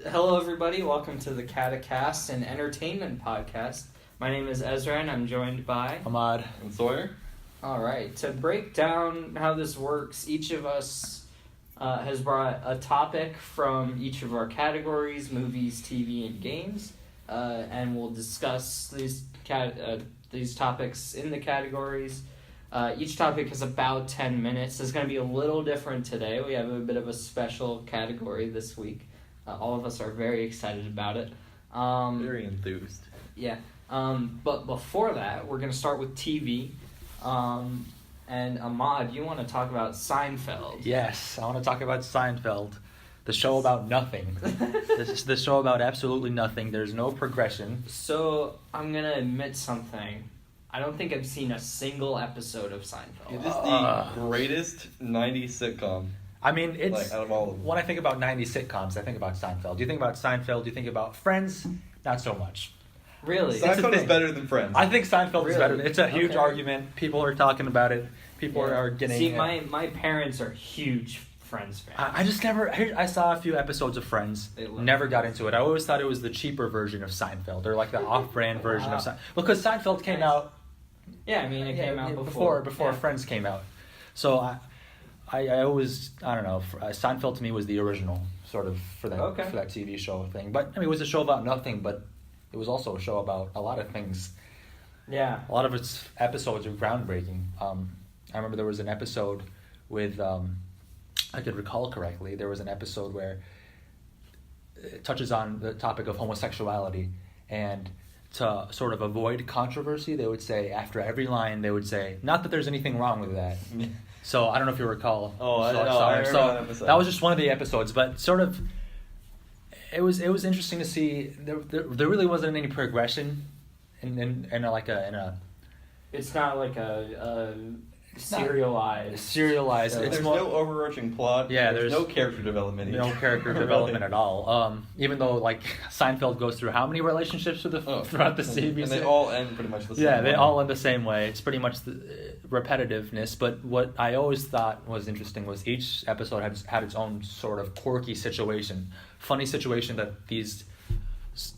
Hello, everybody. Welcome to the Cate-Cast, an entertainment podcast. My name is Ezra, and I'm joined by Ahmad and Sawyer. All right. To break down how this works, each of us has brought a topic from each of our categories: movies, TV, and games, and we'll discuss these topics in the categories. Each topic is about 10 minutes. It's going to be a little different today. We have a bit of a special category this week. All of us are very excited about it. Very enthused. Yeah. But before that, we're going to start with TV. And Ahmad, you want to talk about Seinfeld. Yes, I want to talk about Seinfeld, the show about nothing. This is the show about absolutely nothing. There's no progression. So, I'm going to admit something. I don't think I've seen a single episode of Seinfeld. It is the greatest 90s sitcom. I mean, it's like, out of all of them. When I think about 90s sitcoms, I think about Seinfeld. Do you think about Seinfeld? Do you think about Friends? Not so much. Really? Seinfeld is better than Friends. I think Seinfeld is Really? better. It's a huge Okay. argument. People are talking about it. People are getting... See, my parents are huge Friends fans. I just never... I saw a few episodes of Friends. Never got into it. I always thought it was the cheaper version of Seinfeld, or like the off-brand version of Seinfeld. Because Seinfeld came out... Yeah, I mean, it came out before Friends came out. So I always, I don't know, Seinfeld to me was the original sort of for that TV show thing. But I mean, it was a show about nothing, but it was also a show about a lot of things. Yeah. A lot of its episodes are groundbreaking. I remember there was an episode with, I could recall correctly, there was an episode where it touches on the topic of homosexuality, and to sort of avoid controversy, they would say, after every line, they would say, not that there's anything wrong with that. So I don't know if you recall. I remember that episode. That was just one of the episodes, but sort of, it was interesting to see. There really wasn't any progression, in a. It's not like a serialized. Serialized. So there's no overarching plot. Yeah, there's no character development. No character development at all. Even though like Seinfeld goes through how many relationships throughout the series, and they all end pretty much the same way. Yeah, they all end the same way. It's pretty much the repetitiveness. But what I always thought was interesting was each episode had its own sort of quirky situation, funny situation that these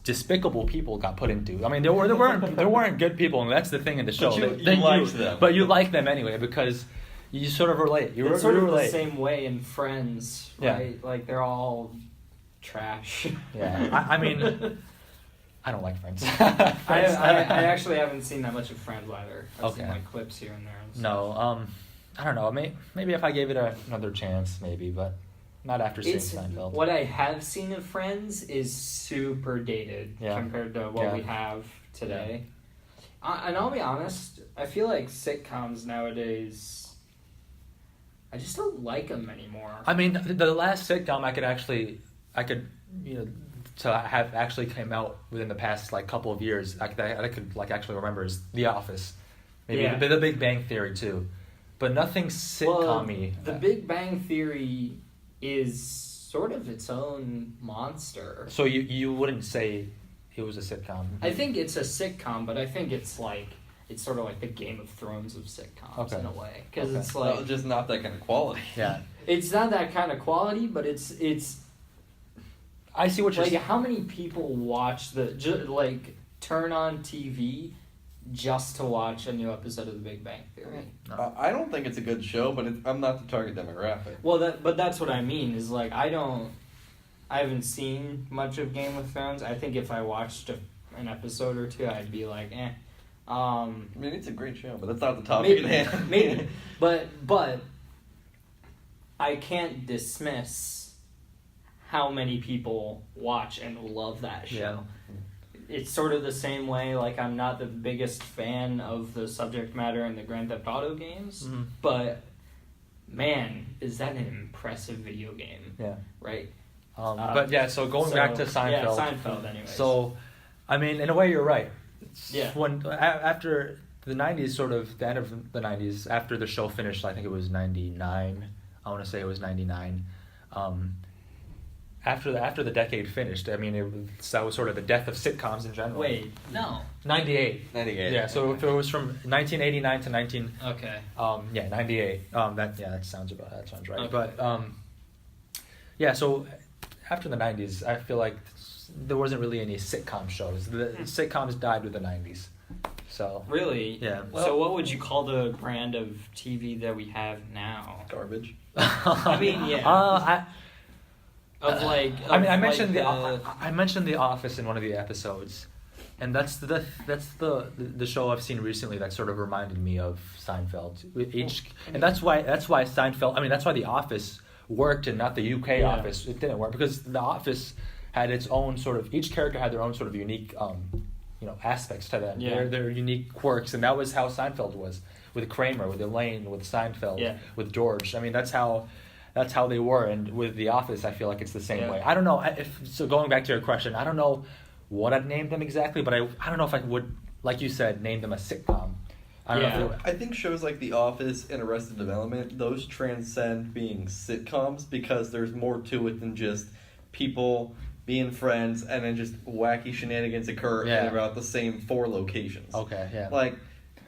despicable people got put into. I mean, there weren't good people, and that's the thing in the show. But you liked them. But you like them anyway because you sort of relate. It's sort of the same way in Friends, right? Yeah. Like they're all trash. Yeah, I mean, I don't like Friends. I actually haven't seen that much of Friends either. I've seen like clips here and there. And stuff. No, I don't know. Maybe if I gave it another chance, maybe, but. Not after seeing Seinfeld. What I have seen of Friends is super dated compared to what we have today. Yeah. And I'll be honest, I feel like sitcoms nowadays, I just don't like them anymore. I mean, the last sitcom to have actually came out within the past like couple of years, I could like actually remember is The Office. Maybe the Big Bang Theory too, but nothing sitcom-y. The Big Bang Theory is sort of its own monster. So you wouldn't say it was a sitcom? I think it's a sitcom, but I think it's sort of like the Game of Thrones of sitcoms in a way. Because it's like... Well, just not that kind of quality. Yeah. It's not that kind of quality, but it's... I see what you're saying. Like, how many people watch turn on TV just to watch a new episode of The Big Bang Theory? No. I don't think it's a good show, but I'm not the target demographic. Well, but that's what I mean, is like, I haven't seen much of Game of Thrones. I think if I watched an episode or two, I'd be like, eh. I mean, it's a great show, but that's not the topic at hand. Maybe. But I can't dismiss how many people watch and love that show. Yeah. It's sort of the same way, like, I'm not the biggest fan of the subject matter in the Grand Theft Auto games, but, man, is that an impressive video game. Yeah. Right? But, yeah, so going back to Seinfeld. Yeah, Seinfeld, anyways. So, I mean, in a way, you're right. Yeah. After the 90s, sort of, the end of the 90s, after the show finished, I think it was 99. I want to say it was 99. After the decade finished, I mean, that was sort of the death of sitcoms in general. Wait, no. 98. 98. Yeah, so if it was from 1989 to 19... Okay. 98. That sounds right. Okay. But, yeah, so after the 90s, I feel like there wasn't really any sitcom shows. The sitcoms died with the 90s. So Really? Yeah. So what would you call the brand of TV that we have now? Garbage. I mean, yeah. I mentioned I mentioned The Office in one of the episodes, and that's the show I've seen recently that sort of reminded me of Seinfeld. And that's why Seinfeld. I mean, that's why The Office worked and not the UK Office. It didn't work because The Office had its own sort of. Each character had their own sort of unique, aspects to them. Yeah. Their unique quirks, and that was how Seinfeld was with Kramer, with Elaine, with Seinfeld, with George. I mean, that's how they were, and with The Office, I feel like it's the same way. I don't know so going back to your question, I don't know what I'd name them exactly, but I don't know if I would, like you said, name them a sitcom. I think shows like The Office and Arrested Development, those transcend being sitcoms because there's more to it than just people being friends and then just wacky shenanigans occur in about the same 4 locations. Okay, yeah. Like,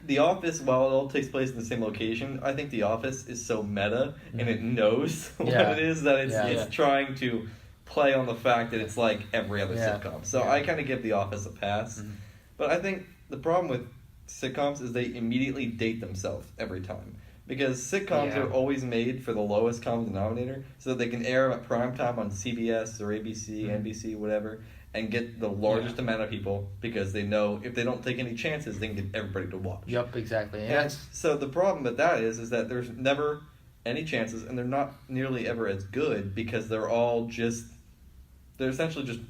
The Office, while it all takes place in the same location, I think The Office is so meta and it knows what it is that it's trying to play on the fact that it's like every other sitcom. So I kind of give The Office a pass. Mm-hmm. But I think the problem with sitcoms is they immediately date themselves every time. Because sitcoms are always made for the lowest common denominator so that they can air at prime time on CBS or ABC, NBC, whatever, and get the largest amount of people because they know if they don't take any chances, they can get everybody to watch. Yep, exactly. And so the problem with that is that there's never any chances, and they're not nearly ever as good because they're essentially just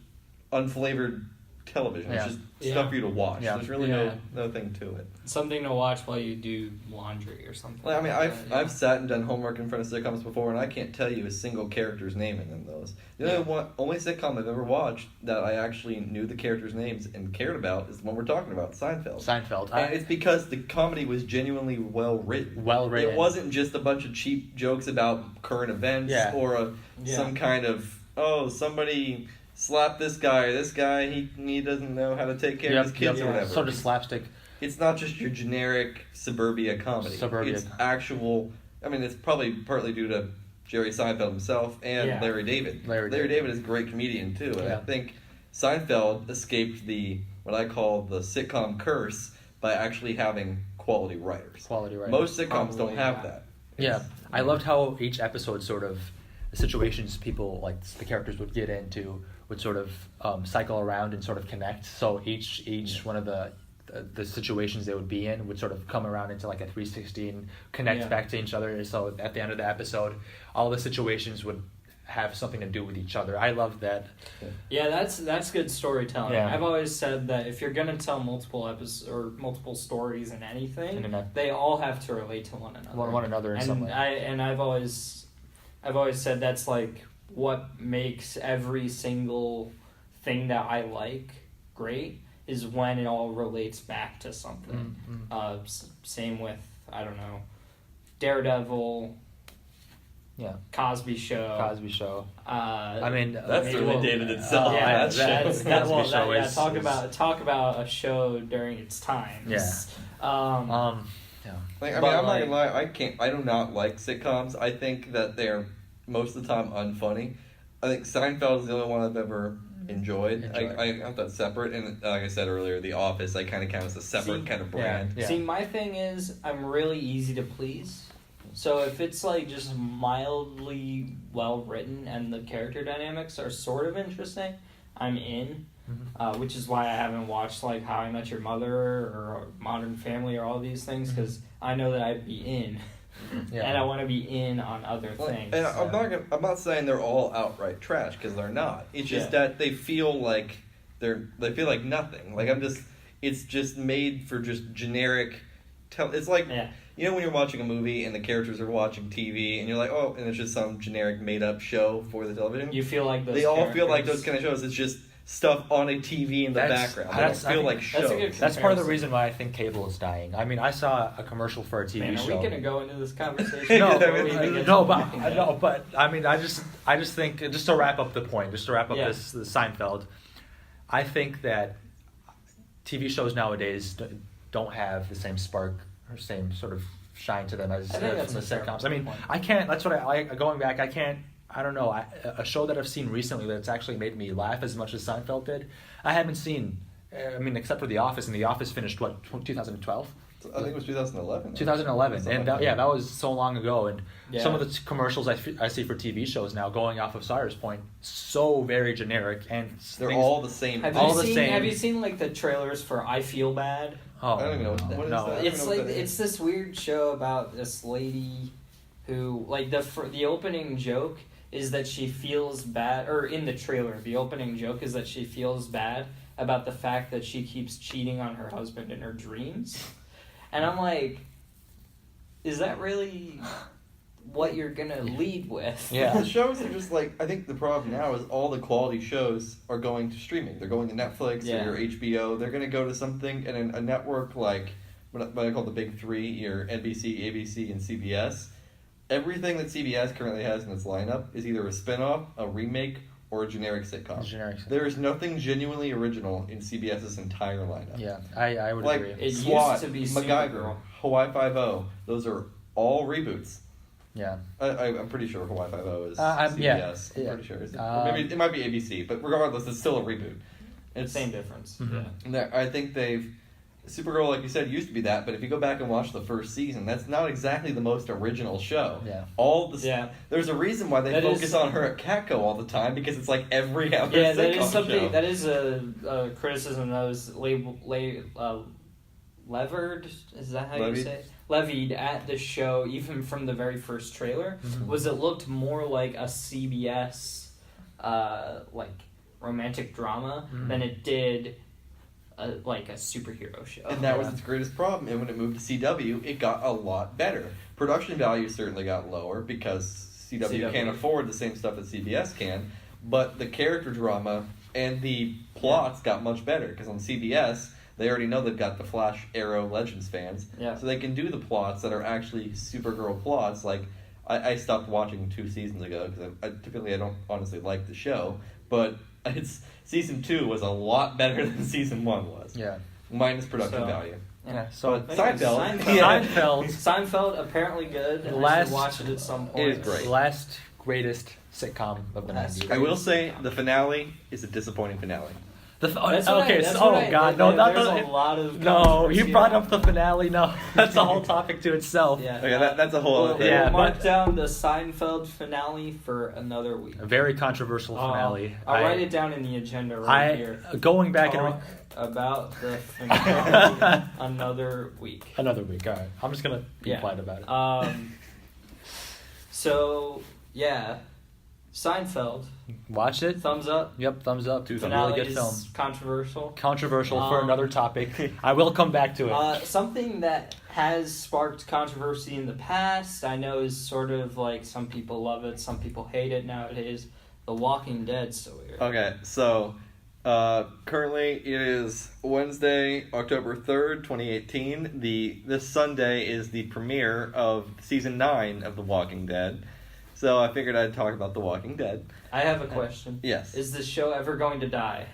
unflavored television. It's just stuff for you to watch. Yeah. There's really no thing to it. Something to watch while you do laundry or something. Like, I mean, I've sat and done homework in front of sitcoms before, and I can't tell you a single character's name in those. The only sitcom I've ever watched that I actually knew the characters' names and cared about is the one we're talking about, Seinfeld. And it's because the comedy was genuinely well written. It wasn't just a bunch of cheap jokes about current events or some kind of, somebody slap this guy, he doesn't know how to take care of his kids or whatever. Sort of slapstick. It's not just your generic suburbia comedy. It's actual, I mean, it's probably partly due to Jerry Seinfeld himself and Larry David. Larry David is a great comedian too, and I think Seinfeld escaped what I call the sitcom curse by actually having quality writers. Most sitcoms don't have that. Yeah, I loved how each episode sort of, the situations people, like the characters would get into would sort of cycle around and sort of connect. So each one of the situations they would be in would sort of come around into like a 360 and connect back to each other. So at the end of the episode, all the situations would have something to do with each other. I love that. Yeah, that's good storytelling. Yeah. I've always said that if you're gonna tell multiple episodes or multiple stories in anything, they all have to relate to one another. One another in some way. I've always said that's like what makes every single thing that I like great is when it all relates back to something. Mm-hmm. Same with, I don't know, Daredevil. Yeah. Cosby Show. I mean, that's really dated itself. Talk about a show during its time. Yeah. I'm not gonna lie. I do not like sitcoms. I think that they're most of the time unfunny. I think Seinfeld is the only one I've ever enjoyed. I have that separate, and like I said earlier, The Office I kind of count as a separate kind of brand. Yeah. See, my thing is I'm really easy to please. So if it's like just mildly well written and the character dynamics are sort of interesting, I'm in. Mm-hmm. Which is why I haven't watched like How I Met Your Mother or Modern Family or all these things because I know that I'd be in. Yeah. And I want to be in on other things. And I'm not saying they're all outright trash because they're not. It's just that they feel like they feel like nothing. Like it's just made for just generic. It's like you know when you're watching a movie and the characters are watching TV and you're like and it's just some generic made up show for the television. You feel like they all feel like those kind of shows. It's just stuff on a TV in the background. They don't feel like shows. That's part of the reason why I think cable is dying. I mean, I saw a commercial for a TV show. Are we going to go into this conversation? but I mean, I just think, just to wrap up the point, this Seinfeld, I think that TV shows nowadays don't have the same spark or same sort of shine to them as from the sitcoms. I mean, I can't. That's what I going back. I don't know, a show that I've seen recently that's actually made me laugh as much as Seinfeld did. I haven't seen, except for The Office, and The Office finished, 2012? I think it was 2011. 2011, and that was so long ago. And some of the commercials I see for TV shows now, going off of Cyrus' point, so very generic, and they're all the same. Have you seen like the trailers for I Feel Bad? Oh, I don't even know what is that. It's like it's this weird show about this lady who, like, the opening joke is that she feels bad, or in the trailer, the opening joke is that she feels bad about the fact that she keeps cheating on her husband in her dreams. And I'm like, is that really what you're going to lead with? Yeah. The shows are just like, I think the problem now is all the quality shows are going to streaming. They're going to Netflix or your HBO. They're going to go to something, and a network like what I call the big three, your NBC, ABC, and CBS. Everything that CBS currently has in its lineup is either a spinoff, a remake, or a generic sitcom. There is nothing genuinely original in CBS's entire lineup. Yeah, I would agree. It SWAT, used to be MacGyver, Hawaii Five-0. Those are all reboots. Yeah. I'm pretty sure Hawaii Five-0 is CBS. I'm pretty sure. Or maybe it might be ABC, but regardless, it's still a reboot. It's same difference. Mm-hmm. Yeah. I think Supergirl, like you said, used to be that, but if you go back and watch the first season, that's not exactly the most original show. Yeah. There's a reason why they focus on her at Catco all the time, because it's like every other sitcom show. That is a criticism that was levered. Is that how you say it? Levied at the show, even from the very first trailer, was it looked more like a CBS like romantic drama than it did like a superhero show. And that was its greatest problem. And when it moved to CW, it got a lot better. Production value certainly got lower because CW can't afford the same stuff that CBS can. But the character drama and the plots got much better because on CBS, they already know they've got the Flash, Arrow, Legends fans. Yeah. So they can do the plots that are actually Supergirl plots. Like, I stopped watching 2 seasons ago because I don't honestly like the show. But Season 2 was a lot better than Season 1 was. Yeah. Minus production value. Yeah. So Seinfeld apparently good. I should watch it at some point. It is great. Last greatest sitcom of the 90s. I will say the finale is a disappointing finale. There's a lot of no. You brought up the finale. No, that's a whole topic to itself. Yeah. Okay, that's a whole other thing. Yeah, mark down the Seinfeld finale for another week. A very controversial finale. I'll write it down in the agenda here. Going back about the finale another week. Another week. All right. I'm just gonna be quiet about it. So yeah. Seinfeld. Watched it. Thumbs up. Yep, thumbs up. Finale really good film. Controversial for another topic. I will come back to it. Something that has sparked controversy in the past, I know is sort of like some people love it, some people hate it nowadays. The Walking Dead story. Okay, so currently it is Wednesday, October 3rd, 2018. This Sunday is the premiere of Season 9 of The Walking Dead. So I figured I'd talk about The Walking Dead. I have a question. Yes. Is this show ever going to die?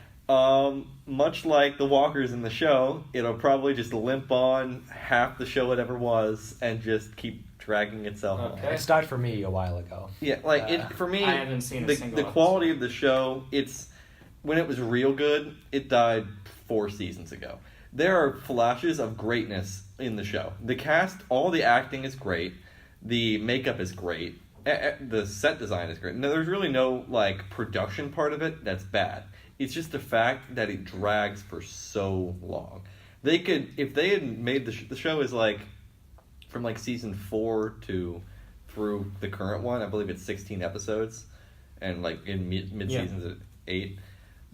Much like the walkers in the show, it'll probably just limp on half the show it ever was and just keep dragging itself on. It started for me a while ago. Yeah, for me, I haven't seen a single the quality of the show, when it was real good, it died 4 seasons ago. There are flashes of greatness in the show. The cast, all the acting is great. The makeup is great. The set design is great. No, there's really no production part of it that's bad. It's just the fact that it drags for so long. They could, if they had made the show is from season 4 through the current one. I believe it's 16 episodes, and in mid seasons at 8.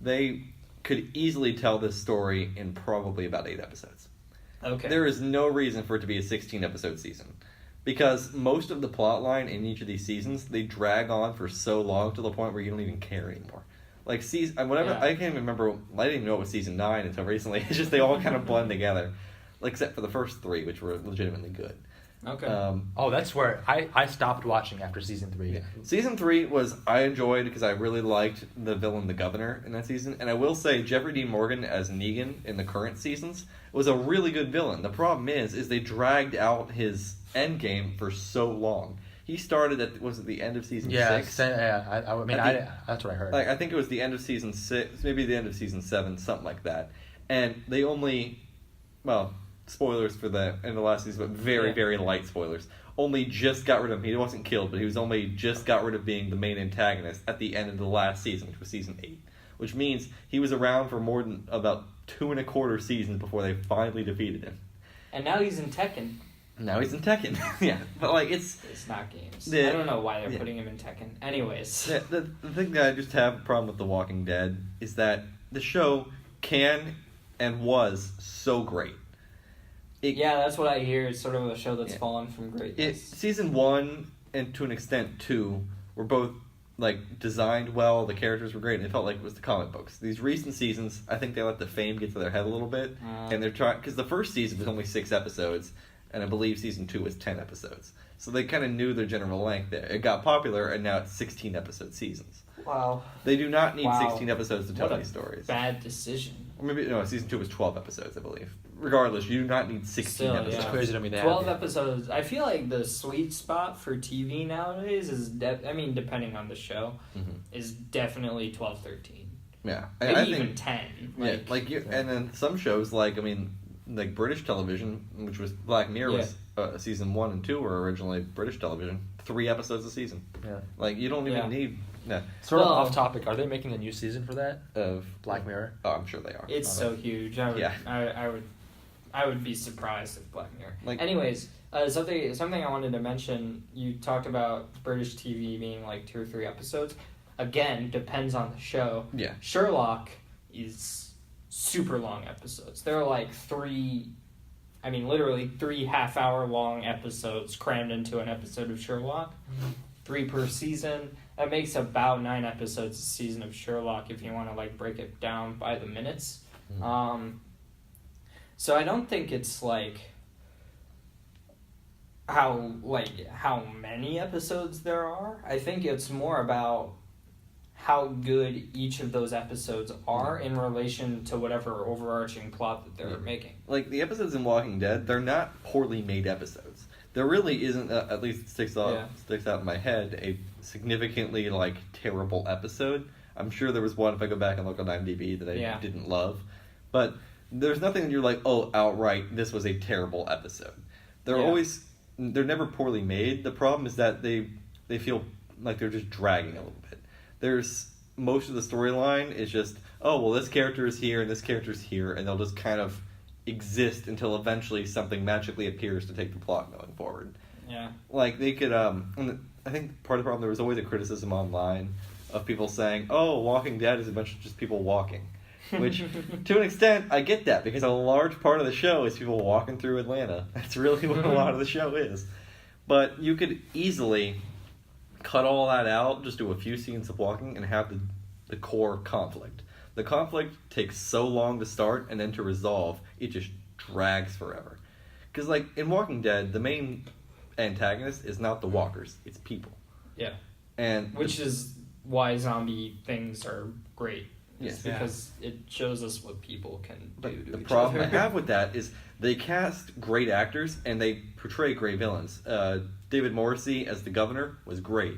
They could easily tell this story in probably about 8 episodes. Okay. There is no reason for it to be a 16 episode season. Because most of the plot line in each of these seasons, they drag on for so long to the point where you don't even care anymore. I can't even remember, I didn't even know it was season 9 until recently. It's just they all kind of blend together. Except for the first 3, which were legitimately good. Okay. That's where I stopped watching after season 3. Yeah. Season 3 I enjoyed because I really liked the villain, the governor, in that season. And I will say, Jeffrey Dean Morgan as Negan in the current seasons was a really good villain. The problem is they dragged out his endgame for so long. He started at the end of season 6? Yeah. I mean, that's what I heard. Like, I think it was the end of season 6, maybe the end of season 7, something like that. And they only, well, spoilers for the end of the last season, but very, very light spoilers. Only just got rid of him. He wasn't killed, but he was only just got rid of being the main antagonist at the end of the last season, which was season 8. Which means he was around for more than about 2.25 seasons before they finally defeated him. And now he's in Tekken. Yeah, but like it's not games. I don't know why they're putting him in Tekken. Anyways, the thing that I just have a problem with The Walking Dead is that the show can and was so great. That's what I hear. It's sort of a show that's fallen from greatness. Season 1 and to an extent 2 were both like designed well. The characters were great, and it felt like it was the comic books. These recent seasons, I think they let the fame get to their head a little bit, and they're trying because the first season was only 6 episodes. And I believe season 2 was 10 episodes. So they kind of knew their general length there. It got popular, and now it's 16-episode seasons. Wow. They do not need 16 episodes to tell these stories. Bad decision. Or maybe, no, season 2 was 12 episodes, I believe. Regardless, you do not need 16 episodes. It's crazy to me. 12 episodes. I feel like the sweet spot for TV nowadays is, depending on the show, is definitely 12, 13. Yeah. Maybe I even think, 10. And then some shows, like British television, which was Black Mirror, was season 1 and 2 were originally British television. 3 episodes a season. Yeah. Like, you don't even need... Yeah. Sort of off topic, are they making a new season for that? Of Black Mirror? Oh, I'm sure they are. It's so huge. I would be surprised if Black Mirror. Anyways, something I wanted to mention, you talked about British TV being like 2 or 3 episodes. Again, depends on the show. Yeah. Sherlock is super long episodes. There are like 3 half-hour long episodes crammed into an episode of Sherlock. 3 per season. That makes about 9 episodes a season of Sherlock if you want to like break it down by the minutes. So I don't think it's like how many episodes there are. I think it's more about how good each of those episodes are in relation to whatever overarching plot that they're making. Like, the episodes in Walking Dead, they're not poorly made episodes. There really isn't, at least it sticks out in my head, a significantly, like, terrible episode. I'm sure there was one, if I go back and look on IMDb, that I didn't love. But there's nothing that you're like, oh, outright, this was a terrible episode. They're never poorly made. The problem is that they feel like they're just dragging a little bit. There's most of the storyline is just, oh, well, this character is here and this character is here, and they'll just kind of exist until eventually something magically appears to take the plot going forward. Yeah. Like, they could, I think part of the problem, there was always a criticism online of people saying, oh, Walking Dead is a bunch of just people walking. Which, to an extent, I get that, because a large part of the show is people walking through Atlanta. That's really what a lot of the show is. But you could easily cut all that out, just do a few scenes of walking, and have the core conflict. The conflict takes so long to start, and then to resolve, it just drags forever. Because, like, in Walking Dead, the main antagonist is not the walkers, it's people. Yeah. Which is why zombie things are great. Yes. Because it shows us what people can do to the each problem other. I have with that is they cast great actors and they portray great villains. David Morrissey as the governor was great.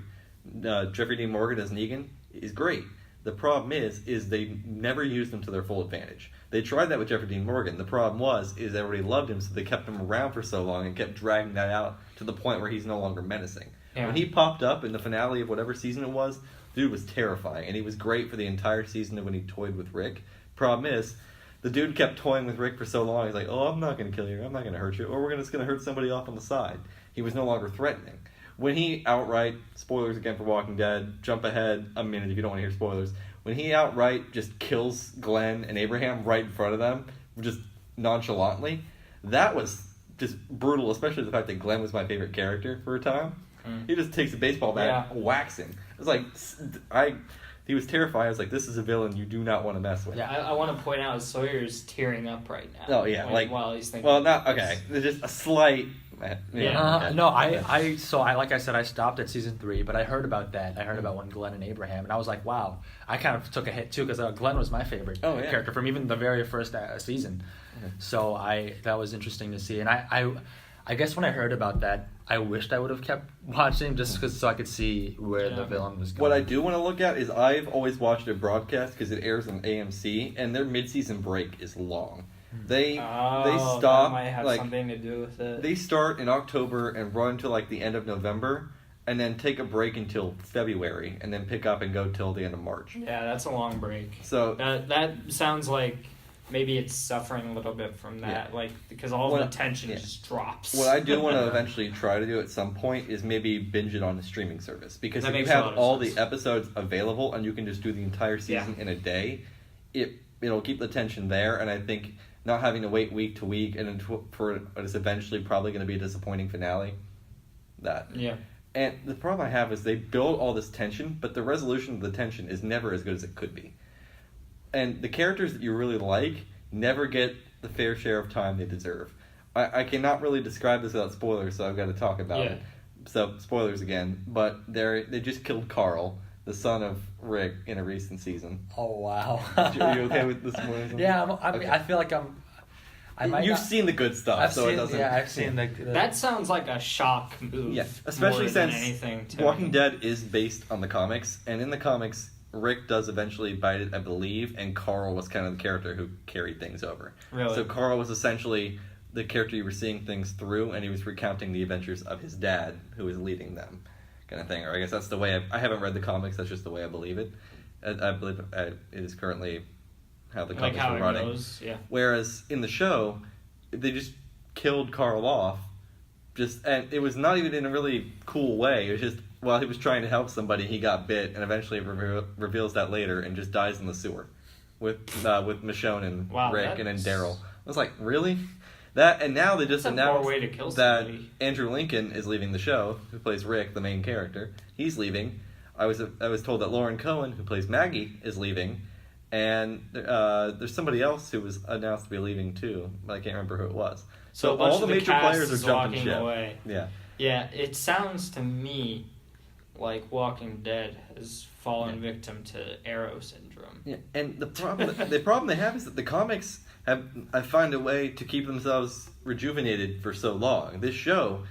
Jeffrey Dean Morgan as Negan is great. The problem is they never used him to their full advantage. They tried that with Jeffrey Dean Morgan. The problem is everybody loved him, so they kept him around for so long and kept dragging that out to the point where he's no longer menacing. Yeah. When he popped up in the finale of whatever season it was, dude was terrifying, and he was great for the entire season when he toyed with Rick. Problem is, the dude kept toying with Rick for so long, he's like, oh, I'm not going to kill you, I'm not going to hurt you, or we're just going to hurt somebody off on the side. He was no longer threatening. When he outright, spoilers again for Walking Dead, jump ahead a minute if you don't want to hear spoilers, when he outright just kills Glenn and Abraham right in front of them, just nonchalantly, that was just brutal, especially the fact that Glenn was my favorite character for a time. He just takes a baseball bat and whacks him. It was like, he was terrified. I was like, this is a villain you do not want to mess with. Yeah, I want to point out Sawyer's tearing up right now. Oh, yeah. While he's thinking. Well, not, okay. There's just a slight... No, I like I said, I stopped at season 3, but I heard about that. I heard about when Glenn and Abraham, and I was like, wow. I kind of took a hit, too, because Glenn was my favorite character from even the very first season. So that was interesting to see. And I guess when I heard about that, I wished I would have kept watching just so I could see where the villain was going. What I do want to look at is I've always watched their broadcast because it airs on AMC, and their mid-season break is long. They stop. That might have something to do with it. They start in October and run to like the end of November, and then take a break until February, and then pick up and go till the end of March. Yeah, that's a long break. So that sounds like maybe it's suffering a little bit from that, like because all the tension just drops. What I do want to eventually try to do at some point is maybe binge it on a streaming service, because that if you have all the episodes available and you can just do the entire season in a day, it'll keep the tension there, and I think not having to wait week to week and for what is eventually probably going to be a disappointing finale. And the problem I have is they build all this tension, but the resolution of the tension is never as good as it could be. And the characters that you really like never get the fair share of time they deserve. I cannot really describe this without spoilers, so I've got to talk about it. So, spoilers again, but they just killed Carl, the son of Rick, in a recent season. Oh, wow. Are you okay with this spoilers? Yeah, I feel like You've seen the good stuff, I've seen the... That sounds like a shock move. Yeah, especially since Walking me. Dead is based on the comics, and in the comics, Rick does eventually bite it, I believe, and Carl was kind of the character who carried things over. Really? So Carl was essentially the character you were seeing things through, and he was recounting the adventures of his dad, who was leading them, kind of thing. Or I guess that's the way I haven't read the comics, that's just the way I believe it. I believe it is currently how the comics are running. Goes, yeah. Whereas in the show, they just killed Carl off, and it was not even in a really cool way. It was just while he was trying to help somebody, he got bit, and eventually reveals that later and just dies in the sewer with Michonne and Rick and then Daryl. I was like, really? That, and now they just announced that Andrew Lincoln is leaving the show, who plays Rick, the main character. He's leaving. I was told that Lauren Cohen, who plays Maggie, is leaving. And there's somebody else who was announced to be leaving too, but I can't remember who it was. So all the major players are jumping ship. Away. Yeah, it sounds to me like Walking Dead has fallen victim to Arrow syndrome. Yeah, and the problem they have is that the comics I find a way to keep themselves rejuvenated for so long. This show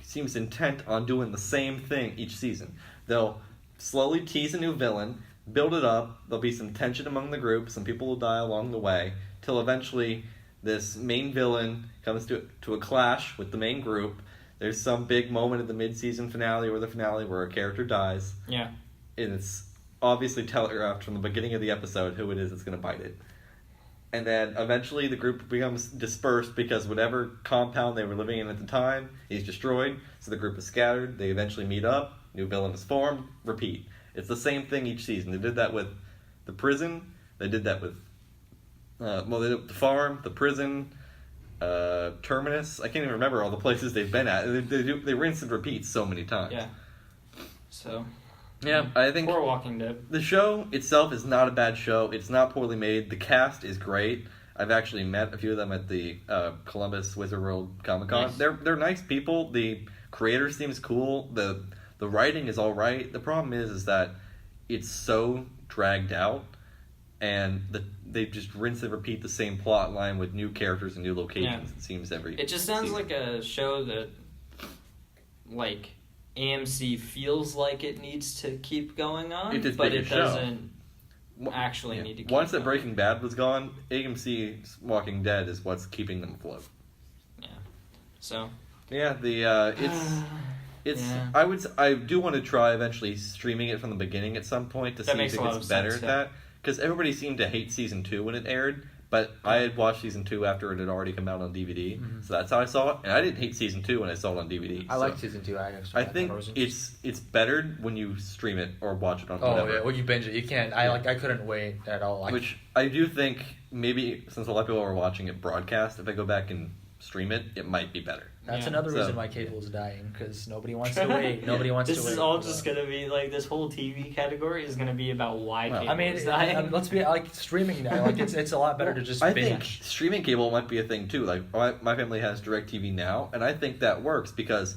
seems intent on doing the same thing each season. They'll slowly tease a new villain, build it up, there'll be some tension among the group, some people will die along the way, till eventually this main villain comes to a clash with the main group. There's some big moment at the mid-season finale or the finale where a character dies. Yeah. And it's obviously telegraphed from the beginning of the episode who it is that's going to bite it. And then eventually the group becomes dispersed because whatever compound they were living in at the time is destroyed. So the group is scattered. They eventually meet up. New villain is formed. Repeat. It's the same thing each season. They did that with the prison. They did that with they did it with the farm, the prison, Terminus. I can't even remember all the places they've been at. They rinse and repeat so many times. Yeah. So. Yeah, I think poor Walking Dead. The show itself is not a bad show. It's not poorly made. The cast is great. I've actually met a few of them at the Columbus Wizard World Comic Con. Nice. They're nice people. The creator seems cool. The writing is all right. The problem is that it's so dragged out, and they just rinse and repeat the same plot line with new characters and new locations. It seems It just sounds like a show that, like, AMC feels like it needs to keep going on, but it doesn't actually need to keep Once going. that Breaking Bad was gone, AMC's Walking Dead is what's keeping them afloat. Yeah. So. Yeah, it's I do want to try eventually streaming it from the beginning at some point to see if it gets better at that. Because everybody seemed to hate season 2 when it aired, but I had watched season 2 after it had already come out on DVD, so that's how I saw it. And I didn't hate season 2 when I saw it on DVD. I liked season 2. I think it's better when you stream it or watch it on whatever. Oh yeah, when you binge it, you can't. I couldn't wait at all. Which I do think maybe since a lot of people are watching it broadcast, if I go back and stream it, it might be better. That's another reason why cable is dying, because nobody wants to wait. Nobody wants to wait. This is all just going to be, like, this whole TV category is going to be about why cable is dying. Let's be, like, streaming now. Like, it's a lot better to just binge. I think streaming cable might be a thing, too. Like, my family has DirecTV now, and I think that works because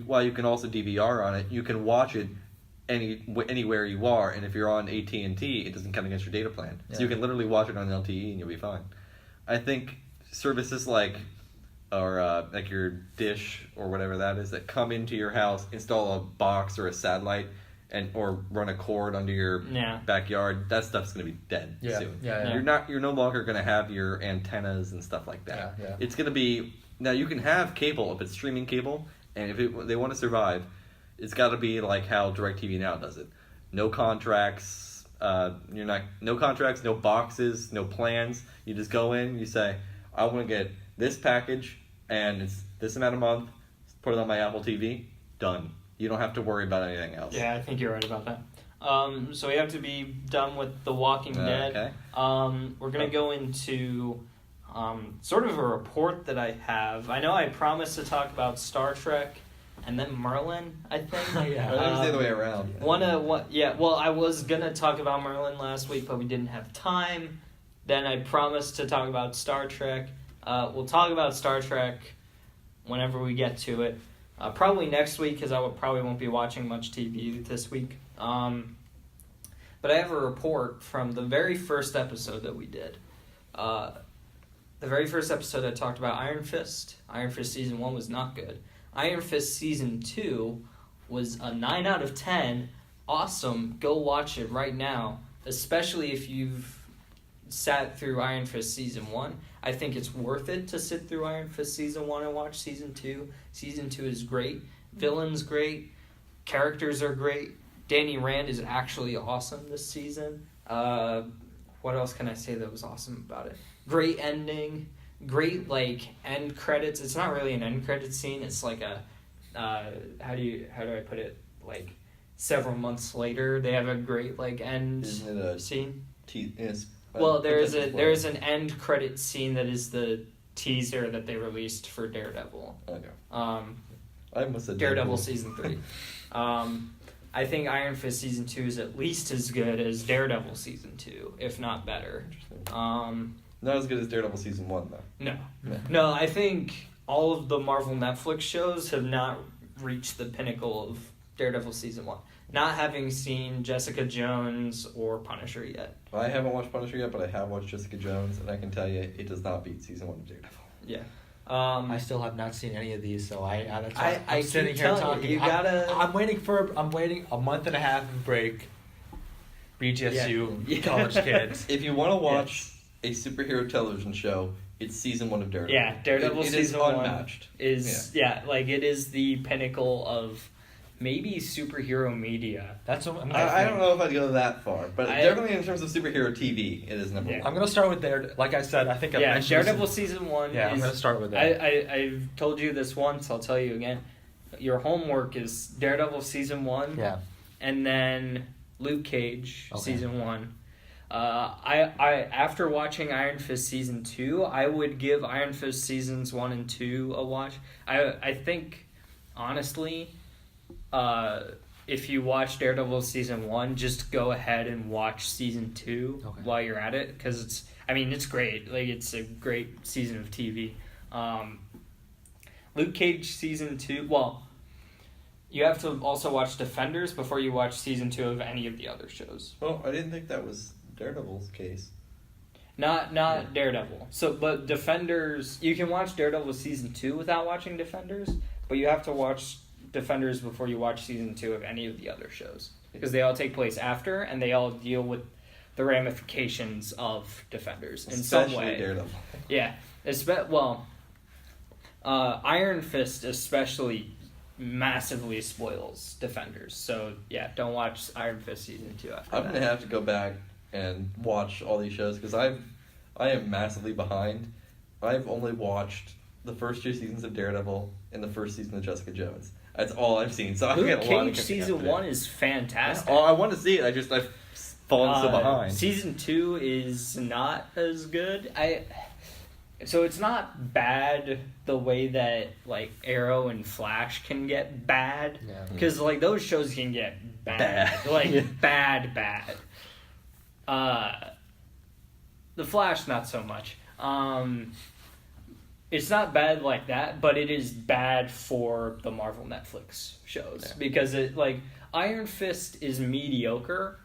while you can also DVR on it, you can watch it anywhere you are, and if you're on AT&T, it doesn't count against your data plan. So you can literally watch it on LTE and you'll be fine. I think services like or like your dish or whatever that is that come into your house, install a box or a satellite, or run a cord under your backyard, that stuff's going to be dead soon. You're no longer going to have your antennas and stuff like that. It's going to be, now you can have cable if it's streaming cable, and if they want to survive, it's got to be like how DirecTV Now does it. No contracts, no contracts, no boxes, no plans. You just go in, you say, I want to get this package, and it's this amount a month, put it on my Apple TV, done. You don't have to worry about anything else. Yeah, I think you're right about that. So we have to be done with The Walking Dead. Okay. We're going to go into sort of a report that I have. I know I promised to talk about Star Trek and then Merlin, I think. It was the other way around. Well, I was going to talk about Merlin last week, but we didn't have time. Then I promised to talk about Star Trek. We'll talk about Star Trek whenever we get to it. Probably next week, because I probably won't be watching much TV this week. But I have a report from the very first episode that we did. The very first episode I talked about Iron Fist. Iron Fist Season 1 was not good. Iron Fist Season 2 was a 9 out of 10. Awesome. Go watch it right now. Especially if you've sat through Iron Fist Season 1. I think it's worth it to sit through Iron Fist Season 1 and watch Season 2. Season 2 is great. Villain's great. Characters are great. Danny Rand is actually awesome this season. What else can I say that was awesome about it? Great ending. Great, end credits. It's not really an end credits scene. It's like a, how do I put it? Several months later, they have a great, end scene. Well, there's an end credit scene that is the teaser that they released for Daredevil. Okay. I must have Daredevil Season 3. I think Iron Fist Season 2 is at least as good as Daredevil Season 2, if not better. Not as good as Daredevil Season 1, though. No, I think all of the Marvel Netflix shows have not reached the pinnacle of Daredevil Season 1. Not having seen Jessica Jones or Punisher yet. I haven't watched Punisher yet, but I have watched Jessica Jones, and I can tell you it does not beat Season 1 of Daredevil. Yeah. I still have not seen any of these, so that's why I'm keep sitting here talking. You gotta. I'm waiting a month and a half of break. BGSU, college kids. If you want to watch a superhero television show, it's Season 1 of Daredevil. Yeah, Daredevil Season 1 unmatched. Is it is the pinnacle of maybe superhero media. That's what I don't know if I'd go that far, but definitely in terms of superhero TV, it is number one. I'm going to start with Daredevil. Like I said, I think I've mentioned Daredevil Season 1 I'm going to start with that. I've told you this once, I'll tell you again. Your homework is Daredevil Season 1. Yeah. And then Luke Cage Season 1. I after watching Iron Fist Season 2, I would give Iron Fist Seasons 1 and 2 a watch. I think, honestly, if you watch Daredevil Season 1, just go ahead and watch Season 2 while you're at it, because it's great. It's a great season of TV. Luke Cage Season 2, you have to also watch Defenders before you watch Season 2 of any of the other shows. Well, I didn't think that was Daredevil's case. Not Daredevil. But Defenders, you can watch Daredevil Season 2 without watching Defenders, but you have to watch Defenders before you watch Season 2 of any of the other shows, because they all take place after, and they all deal with the ramifications of Defenders in some way. Daredevil. Yeah. Iron Fist especially massively spoils Defenders. So, don't watch Iron Fist Season 2 after I'm going to have to go back and watch all these shows, because I am massively behind. I've only watched the first 2 seasons of Daredevil and the first season of Jessica Jones. That's all I've seen. So Luke Cage Season 1 is fantastic. I want to see it. I've fallen so behind. Season 2 is not as good. So it's not bad the way that Arrow and Flash can get bad, because those shows can get bad. Bad. The Flash, not so much. It's not bad like that, but it is bad for the Marvel Netflix shows, because Iron Fist is mediocre.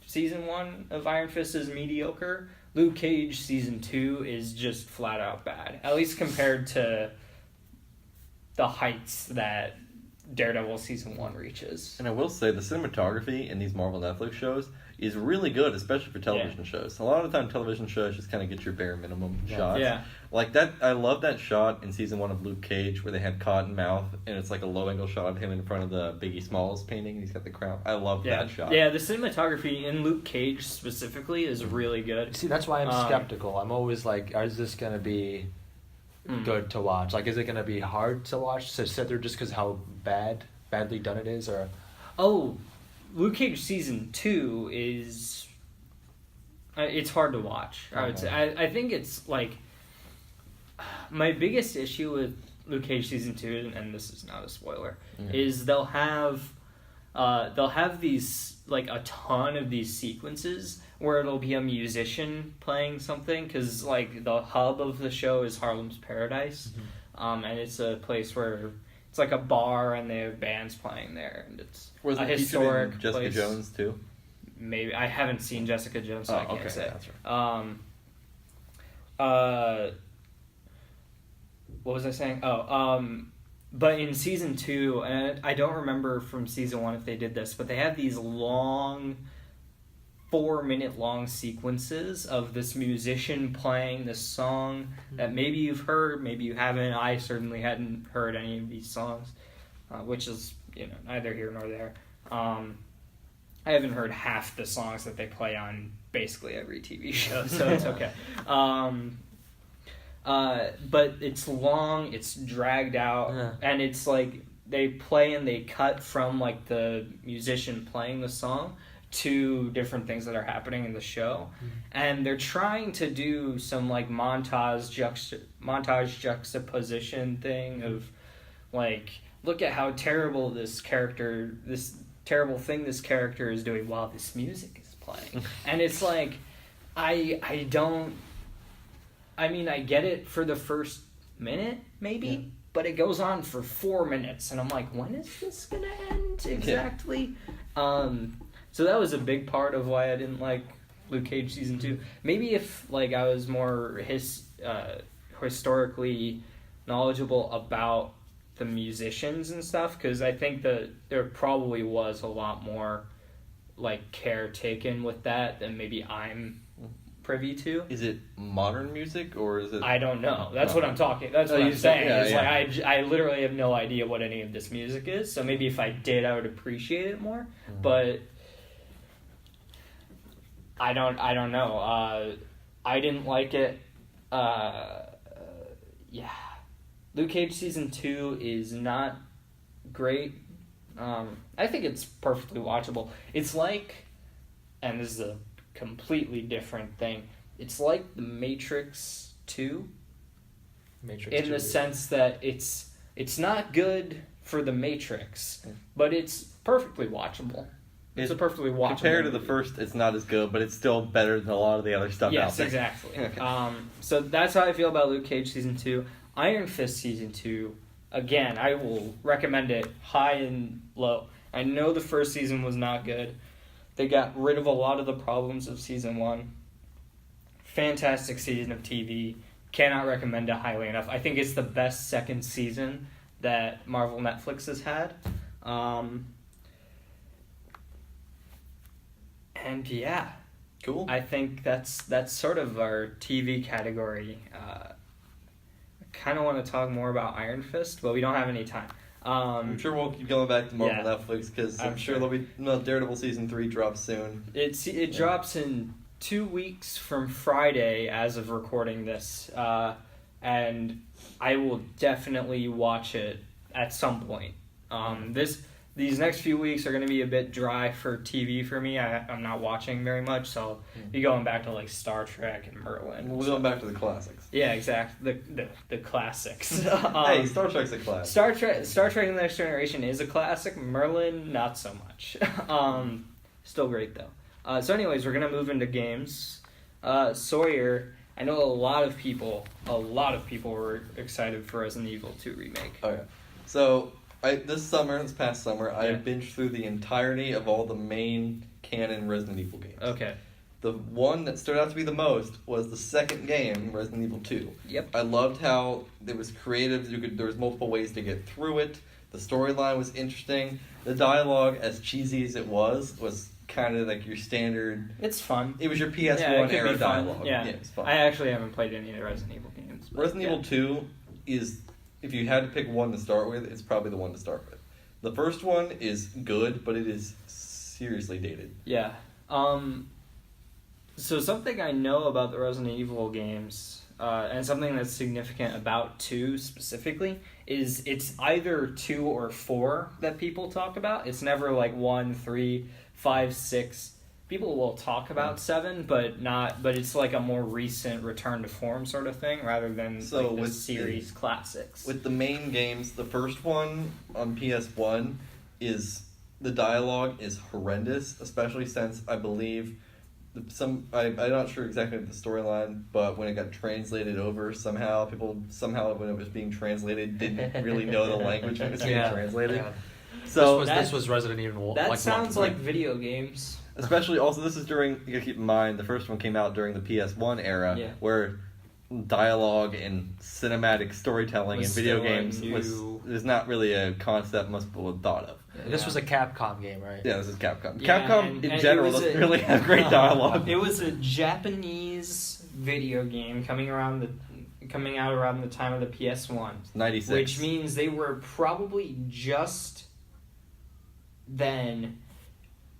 Season 1 of Iron Fist is mediocre, Luke Cage season 2 is just flat out bad. At least compared to the heights that Daredevil season 1 reaches. And I will say the cinematography in these Marvel Netflix shows is really good, especially for television shows. A lot of the time television shows just kind of get your bare minimum shots. Yeah. Like that, I love that shot in season 1 of Luke Cage where they had Cottonmouth and it's like a low angle shot of him in front of the Biggie Smalls painting and he's got the crown. I love that shot. Yeah, the cinematography in Luke Cage specifically is really good. See, that's why I'm skeptical. I'm always like, is this going to be good to watch? Like, is it going to be hard to watch to sit there just because how badly done it is? Or Luke Cage season 2 is it's hard to watch. I think it's like my biggest issue with Luke Cage season 2, and this is not a spoiler, is they'll have these like a ton of these sequences where it'll be a musician playing something, because like the hub of the show is Harlem's Paradise, and it's a place where it's like a bar and they have bands playing there, and it's a historic Jessica place. Jones too? Maybe. I haven't seen Jessica Jones, so I can't say. That's right. What was I saying? But in season 2, and I don't remember from season 1 if they did this, but they have these long 4-minute long sequences of this musician playing this song that maybe you've heard, maybe you haven't. I certainly hadn't heard any of these songs, which is neither here nor there. I haven't heard half the songs that they play on basically every TV show, so it's okay. But it's long, it's dragged out, and it's like they play and they cut from like the musician playing the song to different things that are happening in the show, and they're trying to do some like montage juxtaposition thing of like, look at how terrible this terrible thing this character is doing while this music is playing. And it's like, I get it for the first minute maybe, but it goes on for 4 minutes and I'm like, when is this gonna end exactly? So that was a big part of why I didn't like Luke Cage season 2. Maybe if like I was more historically knowledgeable about the musicians and stuff, because I think that there probably was a lot more like care taken with that than maybe I'm privy to. Is it modern music or is it? I don't know. That's what I'm talking. That's what I'm saying. Like I literally have no idea what any of this music is. So maybe if I did, I would appreciate it more. But I don't know. I didn't like it. Luke Cage season 2 is not great. I think it's perfectly watchable. It's like, and this is a completely different thing, it's like The Matrix 2. In the sense that it's not good for The Matrix, but it's perfectly watchable. It's a perfectly watchable compared to movie. the first, it's not as good, but it's still better than a lot of the other stuff out there. Yes, exactly. So that's how I feel about Luke Cage season 2. Iron Fist season 2, again, I will recommend it high and low. I know the first season was not good. They got rid of a lot of the problems of season 1. Fantastic season of TV. Cannot recommend it highly enough. I think it's the best second season that Marvel Netflix has had. And yeah. Cool. I think that's sort of our TV category. I kind of want to talk more about Iron Fist, but we don't have any time. I'm sure we'll keep going back to Marvel Netflix, because I'm sure there'll be Daredevil season 3 drops soon. It drops in 2 weeks from Friday as of recording this, and I will definitely watch it at some point. These next few weeks are going to be a bit dry for TV for me. I'm not watching very much, so I'll be going back to like Star Trek and Merlin. We'll go back to the classics. Yeah, exactly. The classics. Hey, Star Trek's a classic. Star Trek and the Next Generation is a classic. Merlin, not so much. Still great though. So anyways, we're going to move into games. Sawyer, I know a lot of people were excited for Resident Evil 2 Remake. Oh yeah. So this past summer, I binged through the entirety of all the main canon Resident Evil games. Okay. the one that stood out to me the most was the second game, Resident Evil 2. Yep. I loved how it was creative. There was multiple ways to get through it. The storyline was interesting. The dialogue, as cheesy as it was kind of like your standard. It's fun. It was your PS1 era dialogue. Yeah, it's fun. I actually haven't played any of the Resident Evil games. Resident Evil 2 is, if you had to pick one to start with, it's probably the one to start with. The first one is good, but it is seriously dated. Yeah. So something I know about the Resident Evil games, and something that's significant about 2 specifically, is it's either 2 or 4 that people talk about. It's never like 1, 3, 5, 6. People will talk about 7, but it's like a more recent return to form sort of thing, rather than like the series classics. With the main games, the first one on PS1 the dialogue is horrendous, especially since I believe I'm not sure exactly the storyline, but when it got translated over, somehow when it was being translated didn't really know the language when it was being translated. Yeah. So this was Resident Evil. That sounds like video games. Especially, also, this is during, you gotta keep in mind, the first one came out during the PS1 era, where dialogue and cinematic storytelling in video games was not really a concept most people had thought of. Yeah. This was a Capcom game, right? Yeah, this is Capcom. Yeah, Capcom, in general, doesn't really have great dialogue. It was a Japanese video game coming out around the time of the PS1. 96. Which means they were probably just then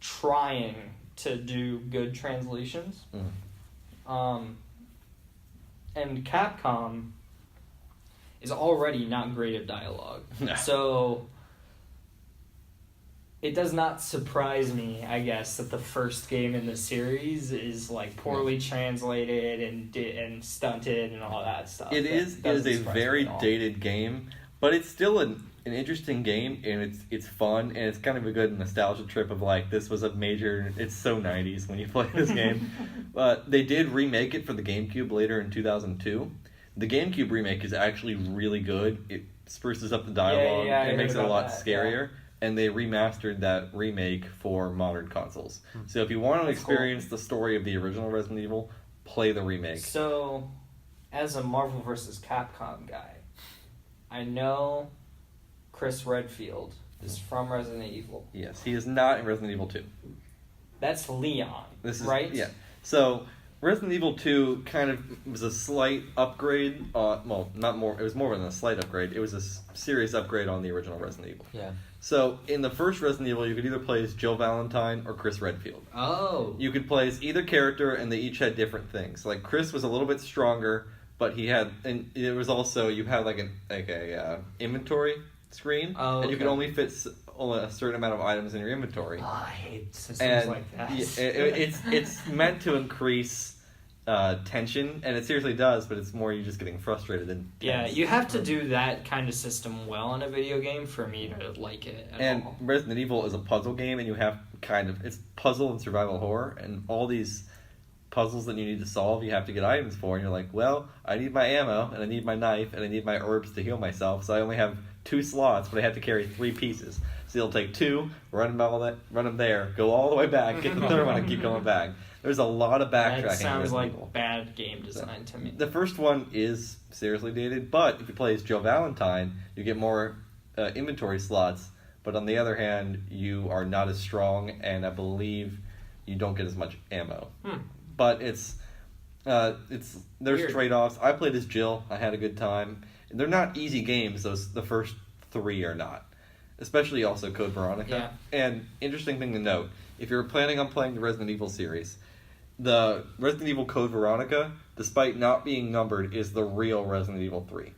trying to do good translations. And Capcom is already not great at dialogue. So it does not surprise me, I guess, that the first game in the series is like poorly translated and stunted and all that stuff. It is a very dated game, but it's still an interesting game, and it's fun, and it's kind of a good nostalgia trip of like, this was a major, it's so 90s when you play this game. But they did remake it for the GameCube later in 2002. The GameCube remake is actually really good. It spruces up the dialogue, and makes it a lot scarier. And they remastered that remake for modern consoles. So if you want to experience the story of the original Resident Evil, play the remake. So, as a Marvel vs. Capcom guy, I know Chris Redfield is from Resident Evil. Yes, he is not in Resident Evil 2. That's Leon, right? Yeah. So, Resident Evil 2 kind of was a slight upgrade. Well, not more. It was more than a slight upgrade. It was a serious upgrade on the original Resident Evil. Yeah. So, in the first Resident Evil, you could either play as Jill Valentine or Chris Redfield. Oh. You could play as either character, and they each had different things. Like, Chris was a little bit stronger, but he had, and it was also, you had like a inventory screen, and you could only fit a certain amount of items in your inventory. Oh, I hate systems like that. It's meant to increase tension, and it seriously does, but it's more you just getting frustrated than tense. Yeah, you have to do that kind of system well in a video game for me to like it at all. Resident Evil is a puzzle game, and you have it's puzzle and survival horror, and all these puzzles that you need to solve, you have to get items for, and you're like, well, I need my ammo, and I need my knife, and I need my herbs to heal myself, so I only have 2 slots, but I have to carry 3 pieces. So you'll take 2, run them there, go all the way back, get the third one, and keep going back. There's a lot of backtracking. That sounds like Evil. bad game design to me. The first one is seriously dated, but if you play as Jill Valentine, you get more inventory slots, but on the other hand, you are not as strong, and I believe you don't get as much ammo. But there's Weird. trade-offs. I played as Jill. I had a good time. They're not easy games. The first 3 are not. Especially also Code Veronica. Yeah. And interesting thing to note, if you're planning on playing the Resident Evil series, the Resident Evil Code Veronica, despite not being numbered, is the real Resident Evil 3.